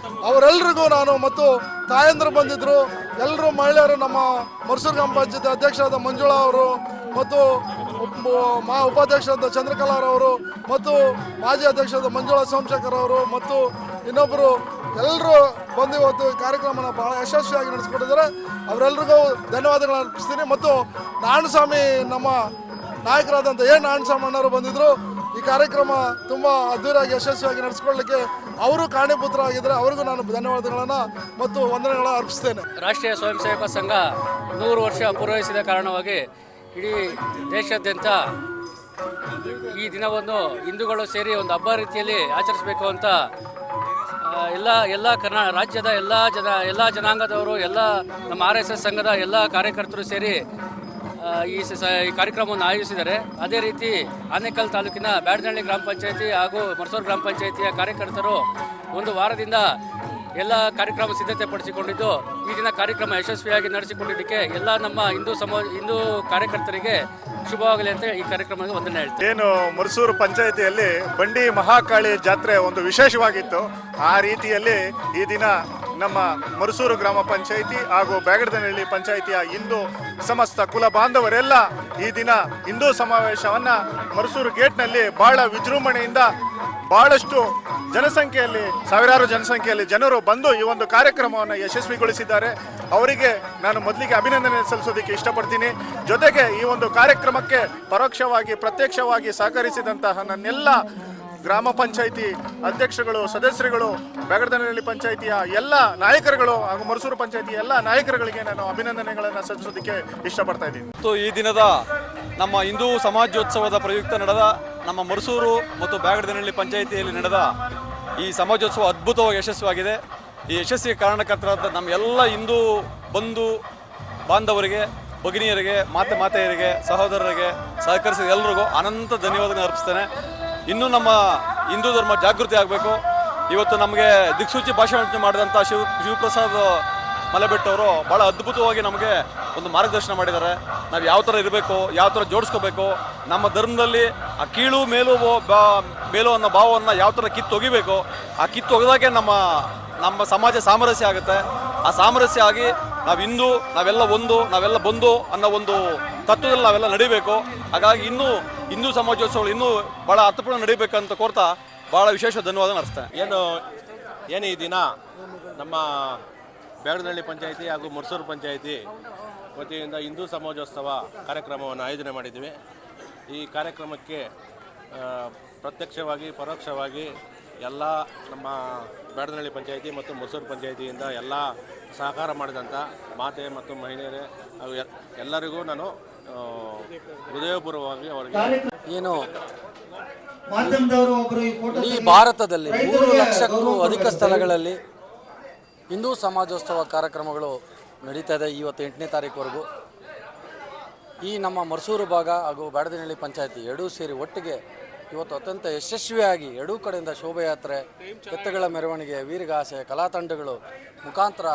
Speaker 10: ಅವರೆಲ್ಲರಿಗೂ ನಾನು ಮತ್ತು ತಾಯಂದರು ಬಂದಿದ್ದರು, ಎಲ್ಲರೂ ಮಹಿಳೆಯರು, ನಮ್ಮ ಮರ್ಸೂರು ಗ್ರಾಮ ಪಂಚಾಯತಿ ಅಧ್ಯಕ್ಷರಾದ ಮಂಜುಳಾ ಅವರು ಮತ್ತು ಉಪಾಧ್ಯಕ್ಷರಾದ ಚಂದ್ರಕಲಾರವರು ಮತ್ತು ಮಾಜಿ ಅಧ್ಯಕ್ಷರಾದ ಮಂಜುಳಾ ಸೋಮಶೇಖರ್ ಅವರು ಮತ್ತು ಇನ್ನೊಬ್ಬರು ಎಲ್ಲರೂ ಬಂದು ಇವತ್ತು ಈ ಕಾರ್ಯಕ್ರಮನ ಭಾಳ ಯಶಸ್ವಿಯಾಗಿ ನಡೆಸ್ಕೊಟ್ಟಿದ್ದಾರೆ. ಅವರೆಲ್ಲರಿಗೂ ಧನ್ಯವಾದಗಳನ್ನ ಅರ್ಪಿಸ್ತೀನಿ. ಮತ್ತು ನಾರಾಯಣಸ್ವಾಮಿ ನಮ್ಮ ನಾಯಕರಾದಂಥ ನಾರಾಯಣಸ್ವಾಮಿ ಅಣ್ಣವರು ಬಂದಿದ್ದರು. ಈ ಕಾರ್ಯಕ್ರಮ ತುಂಬ ಅದ್ದೂರಿಯಾಗಿ ಯಶಸ್ವಿಯಾಗಿ ನಡೆಸ್ಕೊಳ್ಳಲಿಕ್ಕೆ ಅವರು ಕಾರಣೀಭೂತರಾಗಿದ್ದಾರೆ. ಅವರಿಗೂ ನಾನು ಧನ್ಯವಾದಗಳನ್ನು ಮತ್ತು ವಂದನೆಗಳನ್ನು ಅರ್ಪಿಸ್ತೇನೆ.
Speaker 11: ರಾಷ್ಟ್ರೀಯ ಸ್ವಯಂ ಸೇವಕ ಸಂಘ 100 ವರ್ಷ ಪೂರೈಸಿದ ಕಾರಣವಾಗಿ ಇಡೀ ದೇಶಾದ್ಯಂತ ಈ ದಿನವನ್ನು ಹಿಂದೂಗಳು ಸೇರಿ ಒಂದು ಹಬ್ಬ ರೀತಿಯಲ್ಲಿ ಆಚರಿಸಬೇಕು ಅಂತ ಎಲ್ಲ ರಾಜ್ಯದ ಎಲ್ಲ ಜನಾಂಗದವರು, ಎಲ್ಲ ನಮ್ಮ RSS ಸಂಘದ ಎಲ್ಲ ಕಾರ್ಯಕರ್ತರು ಸೇರಿ ಈ ಕಾರ್ಯಕ್ರಮವನ್ನು ಆಯೋಜಿಸಿದ್ದಾರೆ. ಅದೇ ರೀತಿ ಆನೇಕಲ್ ತಾಲೂಕಿನ ಬ್ಯಾಡನಹಳ್ಳಿ ಗ್ರಾಮ ಪಂಚಾಯತಿ ಹಾಗೂ ಮರ್ಸೂರು ಗ್ರಾಮ ಪಂಚಾಯತಿಯ ಕಾರ್ಯಕರ್ತರು ಒಂದು ವಾರದಿಂದ ಎಲ್ಲ ಕಾರ್ಯಕ್ರಮ ಸಿದ್ಧತೆ ಪಡಿಸಿಕೊಂಡಿದ್ದು ಈ ದಿನ ಕಾರ್ಯಕ್ರಮ ಯಶಸ್ವಿಯಾಗಿ ನಡೆಸಿಕೊಂಡಿದ್ದಕ್ಕೆ ಎಲ್ಲ ನಮ್ಮ ಹಿಂದೂ ಕಾರ್ಯಕರ್ತರಿಗೆ ಶುಭವಾಗಲಿ ಅಂತ ಈ ಕಾರ್ಯಕ್ರಮಕ್ಕೆ ವಂದನೆ ಹೇಳ್ತೀನಿ.
Speaker 12: ಏನು ಮರ್ಸೂರು ಪಂಚಾಯಿತಿಯಲ್ಲಿ ಬಂಡಿ ಮಹಾಕಾಳಿ ಜಾತ್ರೆ ಒಂದು ವಿಶೇಷವಾಗಿತ್ತು. ಆ ರೀತಿಯಲ್ಲಿ ಈ ದಿನ ನಮ್ಮ ಮರ್ಸೂರು ಗ್ರಾಮ ಪಂಚಾಯಿತಿ ಹಾಗೂ ಬ್ಯಾಗಡದನಹಳ್ಳಿ ಪಂಚಾಯಿತಿಯ ಹಿಂದೂ ಸಮಸ್ತ ಕುಲ ಬಾಂಧವರೆಲ್ಲ ಈ ದಿನ ಹಿಂದೂ ಸಮಾವೇಶವನ್ನು ಮರ್ಸೂರು ಗೇಟ್ನಲ್ಲಿ ಬಹಳ ವಿಜೃಂಭಣೆಯಿಂದ ಬಹಳಷ್ಟು ಜನಸಂಖ್ಯೆಯಲ್ಲಿ, ಸಾವಿರಾರು ಜನಸಂಖ್ಯೆಯಲ್ಲಿ ಜನರು ಬಂದು ಈ ಒಂದು ಕಾರ್ಯಕ್ರಮವನ್ನು ಯಶಸ್ವಿಗೊಳಿಸಿದ್ದಾರೆ. ಅವರಿಗೆ ನಾನು ಮೊದಲಿಗೆ ಅಭಿನಂದನೆ ಸಲ್ಲಿಸೋದಕ್ಕೆ ಇಷ್ಟಪಡ್ತೀನಿ. ಜೊತೆಗೆ ಈ ಒಂದು ಕಾರ್ಯಕ್ರಮಕ್ಕೆ ಪರೋಕ್ಷವಾಗಿ ಪ್ರತ್ಯಕ್ಷವಾಗಿ ಸಹಕರಿಸಿದಂತಹ ನನ್ನೆಲ್ಲ ಗ್ರಾಮ ಪಂಚಾಯಿತಿ ಅಧ್ಯಕ್ಷಗಳು, ಸದಸ್ಯರುಗಳು, ಬ್ಯಾಗಡದನಹಳ್ಳಿ ಪಂಚಾಯಿತಿಯ ಎಲ್ಲ ನಾಯಕರುಗಳು ಹಾಗೂ ಮರ್ಸೂರು ಪಂಚಾಯಿತಿ ಎಲ್ಲ ನಾಯಕರುಗಳಿಗೆ ನಾನು ಅಭಿನಂದನೆಗಳನ್ನು ಸಲ್ಲಿಸೋದಕ್ಕೆ ಇಷ್ಟಪಡ್ತಾ ಇದ್ದೀನಿ.
Speaker 13: ಈ ದಿನದ ನಮ್ಮ ಹಿಂದೂ ಸಮಾಜೋತ್ಸವದ ಪ್ರಯುಕ್ತ ನಡೆದ ನಮ್ಮ ಮರ್ಸೂರು ಮತ್ತು ಬ್ಯಾಗಡದನಹಳ್ಳಿ ಪಂಚಾಯಿತಿಯಲ್ಲಿ ನಡೆದ ಈ ಸಮಾಜೋತ್ಸವ ಅದ್ಭುತವಾಗಿ ಯಶಸ್ವಿಯಾಗಿದೆ. ಈ ಯಶಸ್ಸಿಗೆ ಕಾರಣಕರ್ತರಾದ ನಮ್ಮ ಎಲ್ಲ ಹಿಂದೂ ಬಂಧು ಬಾಂಧವರಿಗೆ, ಭಗಿನಿಯರಿಗೆ, ಮಾತೆಯರಿಗೆ, ಸಹೋದರರಿಗೆ ಸಹಕರಿಸಿದ ಎಲ್ಲರಿಗೂ ಅನಂತ ಧನ್ಯವಾದಗಳನ್ನು ಅರ್ಪಿಸ್ತೇನೆ. ಇನ್ನೂ ನಮ್ಮ ಹಿಂದೂ ಧರ್ಮ ಜಾಗೃತಿ ಆಗಬೇಕು. ಇವತ್ತು ನಮಗೆ ದಿಕ್ಸೂಚಿ ಭಾಷಣ ಮಾಡಿದಂಥ ಶಿವಪ್ರಸಾದ್ ಮಲೆಬೆಟ್ಟವರು ಭಾಳ ಅದ್ಭುತವಾಗಿ ನಮಗೆ ಒಂದು ಮಾರ್ಗದರ್ಶನ ಮಾಡಿದ್ದಾರೆ. ನಾವು ಯಾವ ಥರ ಇರಬೇಕು, ಯಾವ ಥರ ಜೋಡಿಸ್ಕೋಬೇಕು, ನಮ್ಮ ಧರ್ಮದಲ್ಲಿ ಆ ಕೀಳು ಮೇಲು ಅನ್ನೋ ಭಾವವನ್ನು ಯಾವ ಥರ ಕಿತ್ತೊಗಿಬೇಕು, ಆ ಕಿತ್ತೊಗೆದಾಗೆ ನಮ್ಮ ಸಮಾಜ ಸಾಮರಸ್ಯ ಆಗುತ್ತೆ. ಆ ಸಾಮರಸ್ಯ ಆಗಿ ನಾವು ಹಿಂದೂ, ನಾವೆಲ್ಲ ಒಂದು, ನಾವೆಲ್ಲ ಬಂದು ಅನ್ನೋ ಒಂದು ತತ್ವದಲ್ಲಿ ನಾವೆಲ್ಲ ನಡಿಬೇಕು. ಹಾಗಾಗಿ ಇನ್ನೂ ಹಿಂದೂ ಸಮಾಜೋತ್ಸವಗಳು ಇನ್ನೂ ಭಾಳ ಅರ್ಥಪೂರ್ಣ ನಡಿಬೇಕಂತ ಕೋರ್ತಾ ಭಾಳ ವಿಶೇಷ ಧನ್ಯವಾದ ನಡೆಸ್ತೇನೆ.
Speaker 14: ಏನು ಈ ದಿನ ನಮ್ಮ ಬ್ಯಾಗಡನಹಳ್ಳಿ ಪಂಚಾಯಿತಿ ಹಾಗೂ ಮರ್ಸೂರು ಪಂಚಾಯಿತಿ ವತಿಯಿಂದ ಹಿಂದೂ ಸಮಾಜೋತ್ಸವ ಕಾರ್ಯಕ್ರಮವನ್ನು ಆಯೋಜನೆ ಮಾಡಿದ್ದೀವಿ. ಈ ಕಾರ್ಯಕ್ರಮಕ್ಕೆ ಪ್ರತ್ಯಕ್ಷವಾಗಿ ಪರೋಕ್ಷವಾಗಿ ಎಲ್ಲ ನಮ್ಮ ಬ್ಯಾಡನಹಳ್ಳಿ ಪಂಚಾಯಿತಿ ಮತ್ತು ಮರ್ಸೂರು ಪಂಚಾಯಿತಿಯಿಂದ ಎಲ್ಲ ಸಹಕಾರ ಮಾಡಿದಂಥ ಮಾತೆ ಮತ್ತು ಮಹಿಳೆಯರೇ ಹಾಗೂ ಎಲ್ಲರಿಗೂ ನಾನು ಹೃದಯಪೂರ್ವವಾಗಿ ಅವರಿಗೆ
Speaker 15: ಏನು ಈ ಭಾರತದಲ್ಲಿ 3 ಲಕ್ಷಕ್ಕೂ ಅಧಿಕ ಸ್ಥಳಗಳಲ್ಲಿ ಹಿಂದೂ ಸಮಾಜೋತ್ಸವ ಕಾರ್ಯಕ್ರಮಗಳು ನಡೀತಾ ಇದೆ. ಇವತ್ತು 8ನೇ ತಾರೀಕುವರೆಗೂ ಈ ನಮ್ಮ ಮರ್ಸೂರು ಭಾಗ ಹಾಗೂ ಬ್ಯಾಡನಹಳ್ಳಿ ಪಂಚಾಯಿತಿ ಎರಡೂ ಸೇರಿ ಒಟ್ಟಿಗೆ ಇವತ್ತು ಅತ್ಯಂತ ಯಶಸ್ವಿಯಾಗಿ ಎರಡೂ ಕಡೆಯಿಂದ ಶೋಭಾಯಾತ್ರೆ, ಎತ್ತುಗಳ ಮೆರವಣಿಗೆ, ವೀರಗಾಸೆ, ಕಲಾತಂಡಗಳು ಮುಖಾಂತರ,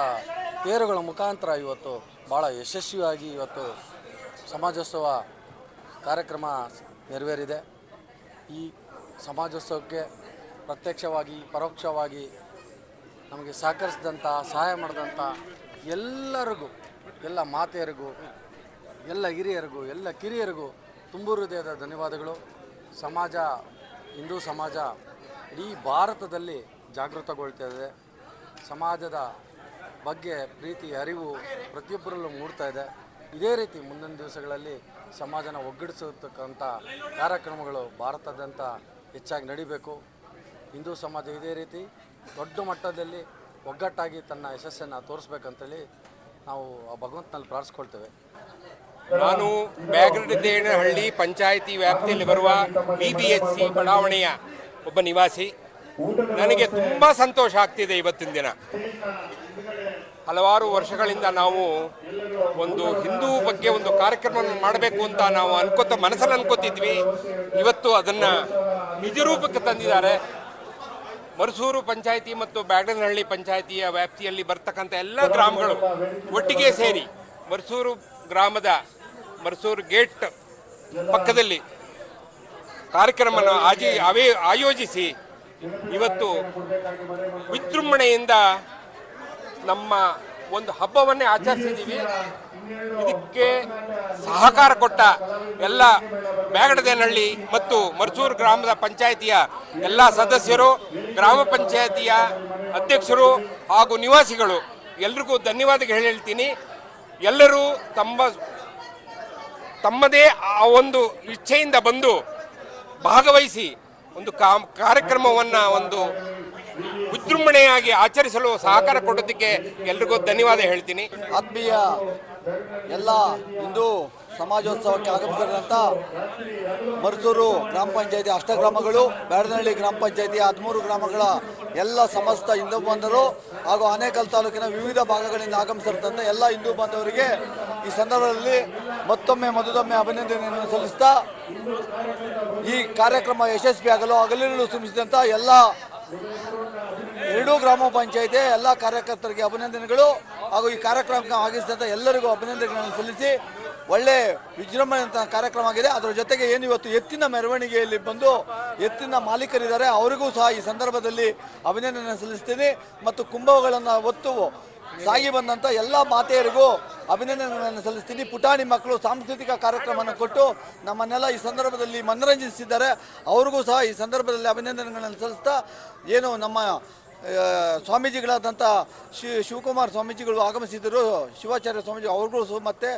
Speaker 15: ತೇರುಗಳ ಮುಖಾಂತರ ಇವತ್ತು ಭಾಳ ಯಶಸ್ವಿಯಾಗಿ ಇವತ್ತು ಸಮಾಜೋತ್ಸವ ಕಾರ್ಯಕ್ರಮ ನೆರವೇರಿದೆ. ಈ ಸಮಾಜೋತ್ಸವಕ್ಕೆ ಪ್ರತ್ಯಕ್ಷವಾಗಿ ಪರೋಕ್ಷವಾಗಿ ನಮಗೆ ಸಹಕರಿಸಿದಂಥ, ಸಹಾಯ ಮಾಡಿದಂಥ ಎಲ್ಲರಿಗೂ, ಎಲ್ಲ ಮಾತೆಯರಿಗೂ, ಎಲ್ಲ ಹಿರಿಯರಿಗೂ, ಎಲ್ಲ ಕಿರಿಯರಿಗೂ ತುಂಬು ಹೃದಯದ ಧನ್ಯವಾದಗಳು. ಹಿಂದೂ ಸಮಾಜ ಇಡೀ ಭಾರತದಲ್ಲಿ ಜಾಗೃತಗೊಳ್ತಾ ಇದೆ. ಸಮಾಜದ ಬಗ್ಗೆ ಪ್ರೀತಿ, ಅರಿವು ಪ್ರತಿಯೊಬ್ಬರಲ್ಲೂ ಮೂಡ್ತಾ ಇದೆ. ಇದೇ ರೀತಿ ಮುಂದಿನ ದಿವಸಗಳಲ್ಲಿ ಸಮಾಜನ ಒಗ್ಗೂಡಿಸತಕ್ಕಂಥ ಕಾರ್ಯಕ್ರಮಗಳು ಭಾರತದಾದ್ಯಂತ ಹೆಚ್ಚಾಗಿ ನಡಿಬೇಕು. ಹಿಂದೂ ಸಮಾಜ ಇದೇ ರೀತಿ ದೊಡ್ಡ ಮಟ್ಟದಲ್ಲಿ ಒಗ್ಗಟ್ಟಾಗಿ ತನ್ನ ಯಶಸ್ಸನ್ನು ತೋರಿಸ್ಬೇಕಂತೇಳಿ ನಾವು ಆ ಭಗವಂತನಲ್ಲಿ ಪ್ರಾರ್ಥಿಸ್ಕೊಳ್ತೇವೆ.
Speaker 16: ನಾನು ಬ್ಯಾಗಡನಹಳ್ಳಿ ಪಂಚಾಯಿತಿ ವ್ಯಾಪ್ತಿಯಲ್ಲಿ ಬರುವ BBHC ಬಡಾವಣೆಯ ಒಬ್ಬ ನಿವಾಸಿ. ನನಗೆ ತುಂಬ ಸಂತೋಷ ಆಗ್ತಿದೆ ಇವತ್ತಿನ ದಿನ. ಹಲವಾರು ವರ್ಷಗಳಿಂದ ನಾವು ಒಂದು ಹಿಂದೂ ಬಗ್ಗೆ ಒಂದು ಕಾರ್ಯಕ್ರಮವನ್ನು ಮಾಡಬೇಕು ಅಂತ ನಾವು ಮನಸ್ಸಲ್ಲಿ ಅನ್ಕೋತಿದ್ವಿ. ಇವತ್ತು ಅದನ್ನು ನಿಜರೂಪಕ್ಕೆ ತಂದಿದ್ದಾರೆ. ಮರ್ಸೂರು ಪಂಚಾಯಿತಿ ಮತ್ತು ಬ್ಯಾಗಡನಹಳ್ಳಿ ಪಂಚಾಯಿತಿಯ ವ್ಯಾಪ್ತಿಯಲ್ಲಿ ಬರ್ತಕ್ಕಂಥ ಎಲ್ಲ ಗ್ರಾಮಗಳು ಒಟ್ಟಿಗೆ ಸೇರಿ ಮರ್ಸೂರು ಗ್ರಾಮದ ಮರ್ಸೂರು ಗೇಟ್ ಪಕ್ಕದಲ್ಲಿ ಕಾರ್ಯಕ್ರಮವನ್ನು ಆಯೋಜಿಸಿ ಇವತ್ತು ವಿಜೃಂಭಣೆಯಿಂದ ನಮ್ಮ ಒಂದು ಹಬ್ಬವನ್ನೇ ಆಚರಿಸಿದ್ದೀವಿ. ಇದಕ್ಕೆ ಸಹಕಾರ ಕೊಟ್ಟ ಎಲ್ಲ ಬ್ಯಾಗಡನಹಳ್ಳಿ ಮತ್ತು ಮರ್ಸೂರು ಗ್ರಾಮದ ಪಂಚಾಯಿತಿಯ ಎಲ್ಲ ಸದಸ್ಯರು, ಗ್ರಾಮ ಪಂಚಾಯಿತಿಯ ಅಧ್ಯಕ್ಷರು ಹಾಗೂ ನಿವಾಸಿಗಳು ಎಲ್ರಿಗೂ ಧನ್ಯವಾದ ಹೇಳ್ತೀನಿ. ಎಲ್ಲರೂ ತಮ್ಮದೇ ಆ ಒಂದು ಇಚ್ಛೆಯಿಂದ ಬಂದು ಭಾಗವಹಿಸಿ ಒಂದು ಕಾರ್ಯಕ್ರಮವನ್ನು ಒಂದು ವಿಜೃಂಭಣೆಯಾಗಿ ಆಚರಿಸಲು ಸಹಕಾರ ಕೊಡೋದಕ್ಕೆ ಎಲ್ರಿಗೂ ಧನ್ಯವಾದ ಹೇಳ್ತೀನಿ.
Speaker 15: ಆತ್ಮೀಯ ಎಲ್ಲ ಹಿಂದೂ ಸಮಾಜೋತ್ಸವಕ್ಕೆ ಆಗಮಿಸಿದಂಥ ಮರುಸೂರು ಗ್ರಾಮ ಪಂಚಾಯತಿ ಅಷ್ಟಗ್ರಾಮಗಳು, ಬ್ಯಾಡನಹಳ್ಳಿ ಗ್ರಾಮ ಪಂಚಾಯತಿಯ 13 ಗ್ರಾಮಗಳ ಎಲ್ಲ ಸಮಸ್ತ ಹಿಂದೂ ಬಾಂಧವರು ಹಾಗೂ ಆನೇಕಲ್ ತಾಲೂಕಿನ ವಿವಿಧ ಭಾಗಗಳಿಂದ ಆಗಮಿಸಿದಂಥ ಎಲ್ಲ ಹಿಂದೂ ಬಾಂಧವರಿಗೆ ಈ ಸಂದರ್ಭದಲ್ಲಿ ಮತ್ತೊಮ್ಮೆ ಅಭಿನಂದನೆಯನ್ನು ಸಲ್ಲಿಸ್ತಾ ಈ ಕಾರ್ಯಕ್ರಮ ಯಶಸ್ವಿಯಾಗಲು ಹಗಲಿರುಳು ಶ್ರಮಿಸಿದಂಥ ಎಲ್ಲ 2 ಗ್ರಾಮ ಪಂಚಾಯತಿ ಎಲ್ಲ ಕಾರ್ಯಕರ್ತರಿಗೆ ಅಭಿನಂದನೆಗಳು ಹಾಗೂ ಈ ಕಾರ್ಯಕ್ರಮಕ್ಕೆ ಆಗಮಿಸಿದಂಥ ಎಲ್ಲರಿಗೂ ಅಭಿನಂದನೆಗಳನ್ನು ಸಲ್ಲಿಸಿ ಒಳ್ಳೆ ವಿಜೃಂಭಣೆಯಂತಹ ಕಾರ್ಯಕ್ರಮ ಆಗಿದೆ. ಅದರ ಜೊತೆಗೆ ಏನು ಇವತ್ತು ಎತ್ತಿನ ಮೆರವಣಿಗೆಯಲ್ಲಿ ಬಂದು ಎತ್ತಿನ ಮಾಲೀಕರಿದ್ದಾರೆ, ಅವರಿಗೂ ಸಹ ಈ ಸಂದರ್ಭದಲ್ಲಿ ಅಭಿನಂದನೆ ಸಲ್ಲಿಸ್ತೀನಿ. ಮತ್ತು ಕುಂಭಗಳನ್ನು ಹೊತ್ತು ಸಾಗಿ ಬಂದಂಥ ಎಲ್ಲ ಮಾತೆಯರಿಗೂ ಅಭಿನಂದನೆಗಳನ್ನು ಸಲ್ಲಿಸ್ತೀನಿ. ಪುಟಾಣಿ ಮಕ್ಕಳು ಸಾಂಸ್ಕೃತಿಕ ಕಾರ್ಯಕ್ರಮವನ್ನು ಕೊಟ್ಟು ನಮ್ಮನ್ನೆಲ್ಲ ಈ ಸಂದರ್ಭದಲ್ಲಿ ಮನರಂಜಿಸಿದ್ದಾರೆ, ಅವ್ರಿಗೂ ಸಹ ಈ ಸಂದರ್ಭದಲ್ಲಿ ಅಭಿನಂದನೆಗಳನ್ನು ಸಲ್ಲಿಸ್ತಾ ಏನು ನಮ್ಮ ಸ್ವಾಮೀಜಿಗಳಾದಂಥ ಶಿವಕುಮಾರ್ ಸ್ವಾಮೀಜಿಗಳು ಆಗಮಿಸಿದರು, ಶಿವಾಚಾರ್ಯ ಸ್ವಾಮೀಜಿ ಅವ್ರಿಗೂ ಸಹ ಮತ್ತು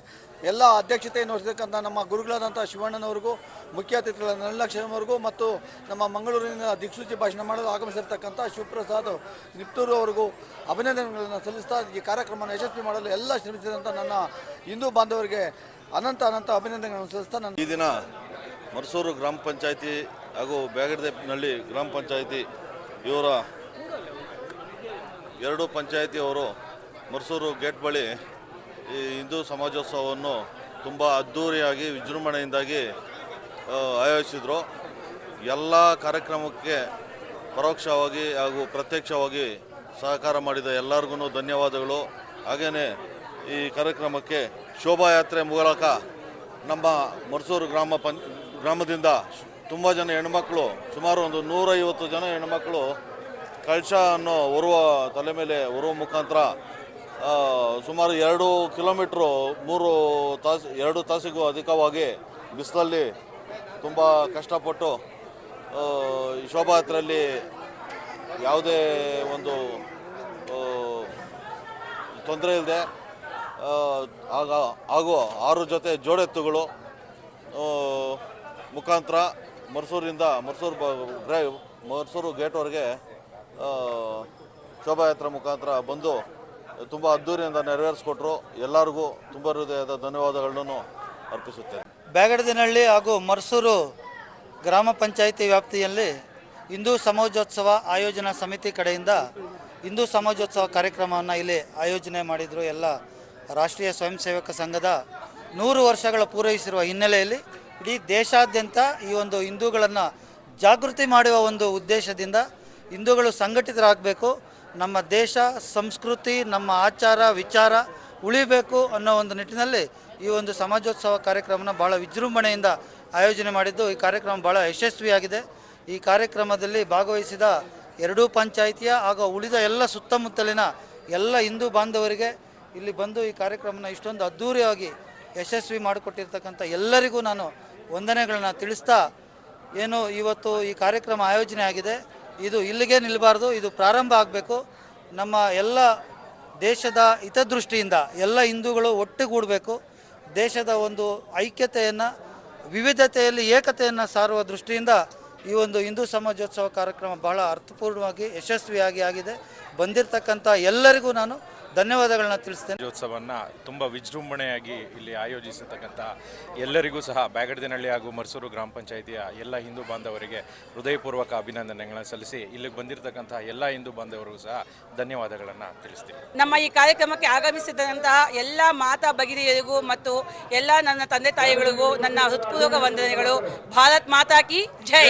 Speaker 15: ಎಲ್ಲ ಅಧ್ಯಕ್ಷತೆಯನ್ನು ವಹಿಸತಕ್ಕಂಥ ನಮ್ಮ ಗುರುಗಳಾದಂಥ ಶಿವಣ್ಣನವ್ರಿಗೂ, ಮುಖ್ಯ ಅತಿಥಿಗಳಾದ ನಳಲಕ್ಷ್ಮಣವ್ರಿಗೂ ಮತ್ತು ನಮ್ಮ ಮಂಗಳೂರಿನ ದಿಕ್ಸೂಚಿ ಭಾಷಣ ಮಾಡಲು ಆಗಮಿಸಿರ್ತಕ್ಕಂಥ ಶಿವಪ್ರಸಾದ್ ನಿಪ್ತೂರು ಅವರಿಗೂ ಅಭಿನಂದನೆಗಳನ್ನು ಸಲ್ಲಿಸ್ತಾ ಈ ಕಾರ್ಯಕ್ರಮವನ್ನು ಯಶಸ್ವಿ ಮಾಡಲು ಎಲ್ಲ ಶ್ರಮಿಸಿದಂಥ ನನ್ನ ಹಿಂದೂ ಬಾಂಧವರಿಗೆ ಅನಂತ ಅಭಿನಂದನೆಗಳನ್ನು ಸಲ್ಲಿಸ್ತಾ
Speaker 17: ಈ ದಿನ ಮರುಸೂರು ಗ್ರಾಮ ಪಂಚಾಯತಿ ಹಾಗೂ ಬ್ಯಾಗಡನಹಳ್ಳಿ ಗ್ರಾಮ ಪಂಚಾಯತಿ ಇವರ 2 ಪಂಚಾಯತಿಯವರು ಮರುಸೂರು ಗೇಟ್ ಬಳಿ ಈ ಹಿಂದೂ ಸಮಾಜೋತ್ಸವವನ್ನು ತುಂಬ ಅದ್ಧೂರಿಯಾಗಿ ವಿಜೃಂಭಣೆಯಿಂದಾಗಿ ಆಯೋಜಿಸಿದರು. ಎಲ್ಲ ಕಾರ್ಯಕ್ರಮಕ್ಕೆ ಪರೋಕ್ಷವಾಗಿ ಹಾಗೂ ಪ್ರತ್ಯಕ್ಷವಾಗಿ ಸಹಕಾರ ಮಾಡಿದ ಎಲ್ಲರಿಗೂ ಧನ್ಯವಾದಗಳು. ಹಾಗೆಯೇ ಈ ಕಾರ್ಯಕ್ರಮಕ್ಕೆ ಶೋಭಾಯಾತ್ರೆ ಮೂಲಕ ನಮ್ಮ ಮರುಸೂರು ಗ್ರಾಮದಿಂದ ತುಂಬ ಜನ ಹೆಣ್ಮಕ್ಳು, ಸುಮಾರು ಒಂದು 150 ಜನ ಹೆಣ್ಮಕ್ಳು ಕಳಶ ಅನ್ನೋ ತಲೆ ಮೇಲೆ ಹೊರುವ ಮುಖಾಂತರ ಸುಮಾರು 2 ಕಿಲೋಮೀಟ್ರು 2 ತಾಸಿಗೂ ಅಧಿಕವಾಗಿ ಬಿಸಿಲಲ್ಲಿ ತುಂಬ ಕಷ್ಟಪಟ್ಟು ಈ ಶೋಭಾಯಾತ್ರೆಯಲ್ಲಿ ಯಾವುದೇ ಒಂದು ತೊಂದರೆ ಇಲ್ಲದೆ ಹಾಗೂ 6 ಜೊತೆ ಜೋಡೆತ್ತುಗಳು ಮುಖಾಂತರ ಮರುಸೂರು ಗೇಟ್ವರೆಗೆ ಶೋಭಾಯಾತ್ರೆ ಮುಖಾಂತರ ಬಂದು ತುಂಬ ಅದ್ದೂರಿಯಿಂದ ನೆರವೇರಿಸ್ಕೊಟ್ರು. ಎಲ್ಲರಿಗೂ ತುಂಬ ಹೃದಯದ ಧನ್ಯವಾದಗಳನ್ನು ಅರ್ಪಿಸುತ್ತೇನೆ.
Speaker 15: ಬ್ಯಾಗಡನಹಳ್ಳಿ ಹಾಗೂ ಮರುಸೂರು ಗ್ರಾಮ ಪಂಚಾಯಿತಿ ವ್ಯಾಪ್ತಿಯಲ್ಲಿ ಹಿಂದೂ ಸಮಾಜೋತ್ಸವ ಆಯೋಜನಾ ಸಮಿತಿ ಕಡೆಯಿಂದ ಹಿಂದೂ ಸಮಾಜೋತ್ಸವ ಕಾರ್ಯಕ್ರಮವನ್ನು ಇಲ್ಲಿ ಆಯೋಜನೆ ಮಾಡಿದರು. ಎಲ್ಲ ರಾಷ್ಟ್ರೀಯ ಸ್ವಯಂ ಸೇವಕ ಸಂಘದ 100 ವರ್ಷಗಳ ಪೂರೈಸಿರುವ ಹಿನ್ನೆಲೆಯಲ್ಲಿ ಇಡೀ ದೇಶಾದ್ಯಂತ ಈ ಒಂದು ಹಿಂದೂಗಳನ್ನು ಜಾಗೃತಿ ಮಾಡುವ ಒಂದು ಉದ್ದೇಶದಿಂದ ಹಿಂದೂಗಳು ಸಂಘಟಿತರಾಗಬೇಕು, ನಮ್ಮ ದೇಶ ಸಂಸ್ಕೃತಿ ನಮ್ಮ ಆಚಾರ ವಿಚಾರ ಉಳಿಬೇಕು ಅನ್ನೋ ಒಂದು ನಿಟ್ಟಿನಲ್ಲಿ ಈ ಒಂದು ಸಮಾಜೋತ್ಸವ ಕಾರ್ಯಕ್ರಮನ ಭಾಳ ವಿಜೃಂಭಣೆಯಿಂದ ಆಯೋಜನೆ ಮಾಡಿದ್ದು. ಈ ಕಾರ್ಯಕ್ರಮ ಭಾಳ ಯಶಸ್ವಿಯಾಗಿದೆ. ಈ ಕಾರ್ಯಕ್ರಮದಲ್ಲಿ ಭಾಗವಹಿಸಿದ 2 ಪಂಚಾಯಿತಿಯ ಹಾಗೂ ಉಳಿದ ಎಲ್ಲ ಸುತ್ತಮುತ್ತಲಿನ ಎಲ್ಲ ಹಿಂದೂ ಬಾಂಧವರಿಗೆ ಇಲ್ಲಿ ಬಂದು ಈ ಕಾರ್ಯಕ್ರಮನ ಇಷ್ಟೊಂದು ಅದ್ಧೂರಿಯಾಗಿ ಯಶಸ್ವಿ ಮಾಡಿಕೊಟ್ಟಿರ್ತಕ್ಕಂಥ ಎಲ್ಲರಿಗೂ ನಾನು ವಂದನೆಗಳನ್ನು ತಿಳಿಸ್ತಾ ಏನು ಇವತ್ತು ಈ ಕಾರ್ಯಕ್ರಮ ಆಯೋಜನೆ ಆಗಿದೆ, ಇದು ಇಲ್ಲಿಗೆ ನಿಲ್ಲಬಾರ್ದು, ಇದು ಪ್ರಾರಂಭ ಆಗಬೇಕು. ನಮ್ಮ ಎಲ್ಲ ದೇಶದ ಹಿತದೃಷ್ಟಿಯಿಂದ ಎಲ್ಲ ಹಿಂದೂಗಳು ಒಟ್ಟುಗೂಡಬೇಕು. ದೇಶದ ಒಂದು ಐಕ್ಯತೆಯನ್ನು, ವಿವಿಧತೆಯಲ್ಲಿ ಏಕತೆಯನ್ನು ಸಾರುವ ದೃಷ್ಟಿಯಿಂದ ಈ ಒಂದು ಹಿಂದೂ ಸಮಾಜೋತ್ಸವ ಕಾರ್ಯಕ್ರಮ ಬಹಳ ಅರ್ಥಪೂರ್ಣವಾಗಿ ಯಶಸ್ವಿಯಾಗಿ ಆಗಿದೆ. ಬಂದಿರತಕ್ಕಂಥ ಎಲ್ಲರಿಗೂ ನಾನು ಧನ್ಯವಾದಗಳನ್ನ ತಿಳಿಸ್ತೇನೆ.
Speaker 18: ಉತ್ಸವವನ್ನು ತುಂಬ ವಿಜೃಂಭಣೆಯಾಗಿ ಇಲ್ಲಿ ಆಯೋಜಿಸತಕ್ಕಂಥ ಎಲ್ಲರಿಗೂ ಸಹ ಬ್ಯಾಗಡನಹಳ್ಳಿ ಹಾಗೂ ಮರುಸೂರು ಗ್ರಾಮ ಪಂಚಾಯಿತಿಯ ಎಲ್ಲ ಹಿಂದೂ ಬಾಂಧವರಿಗೆ ಹೃದಯಪೂರ್ವಕ ಅಭಿನಂದನೆಗಳನ್ನು ಸಲ್ಲಿಸಿ ಇಲ್ಲಿಗೆ ಬಂದಿರತಕ್ಕಂಥ ಎಲ್ಲ ಹಿಂದೂ ಬಾಂಧವರಿಗೂ ಸಹ ಧನ್ಯವಾದಗಳನ್ನು ತಿಳಿಸ್ತೀನಿ.
Speaker 2: ನಮ್ಮ ಈ ಕಾರ್ಯಕ್ರಮಕ್ಕೆ ಆಗಮಿಸಿದಂತಹ ಎಲ್ಲ ಮಾತಾ ಭಗಿನಿಯರಿಗೂ ಮತ್ತು ಎಲ್ಲ ನನ್ನ ತಂದೆ ತಾಯಿಗಳಿಗೂ ನನ್ನ ಹೃತ್ಪೂರ್ವಕ ವಂದನೆಗಳು. ಭಾರತ್ ಮಾತಾ ಕಿ ಜೈ.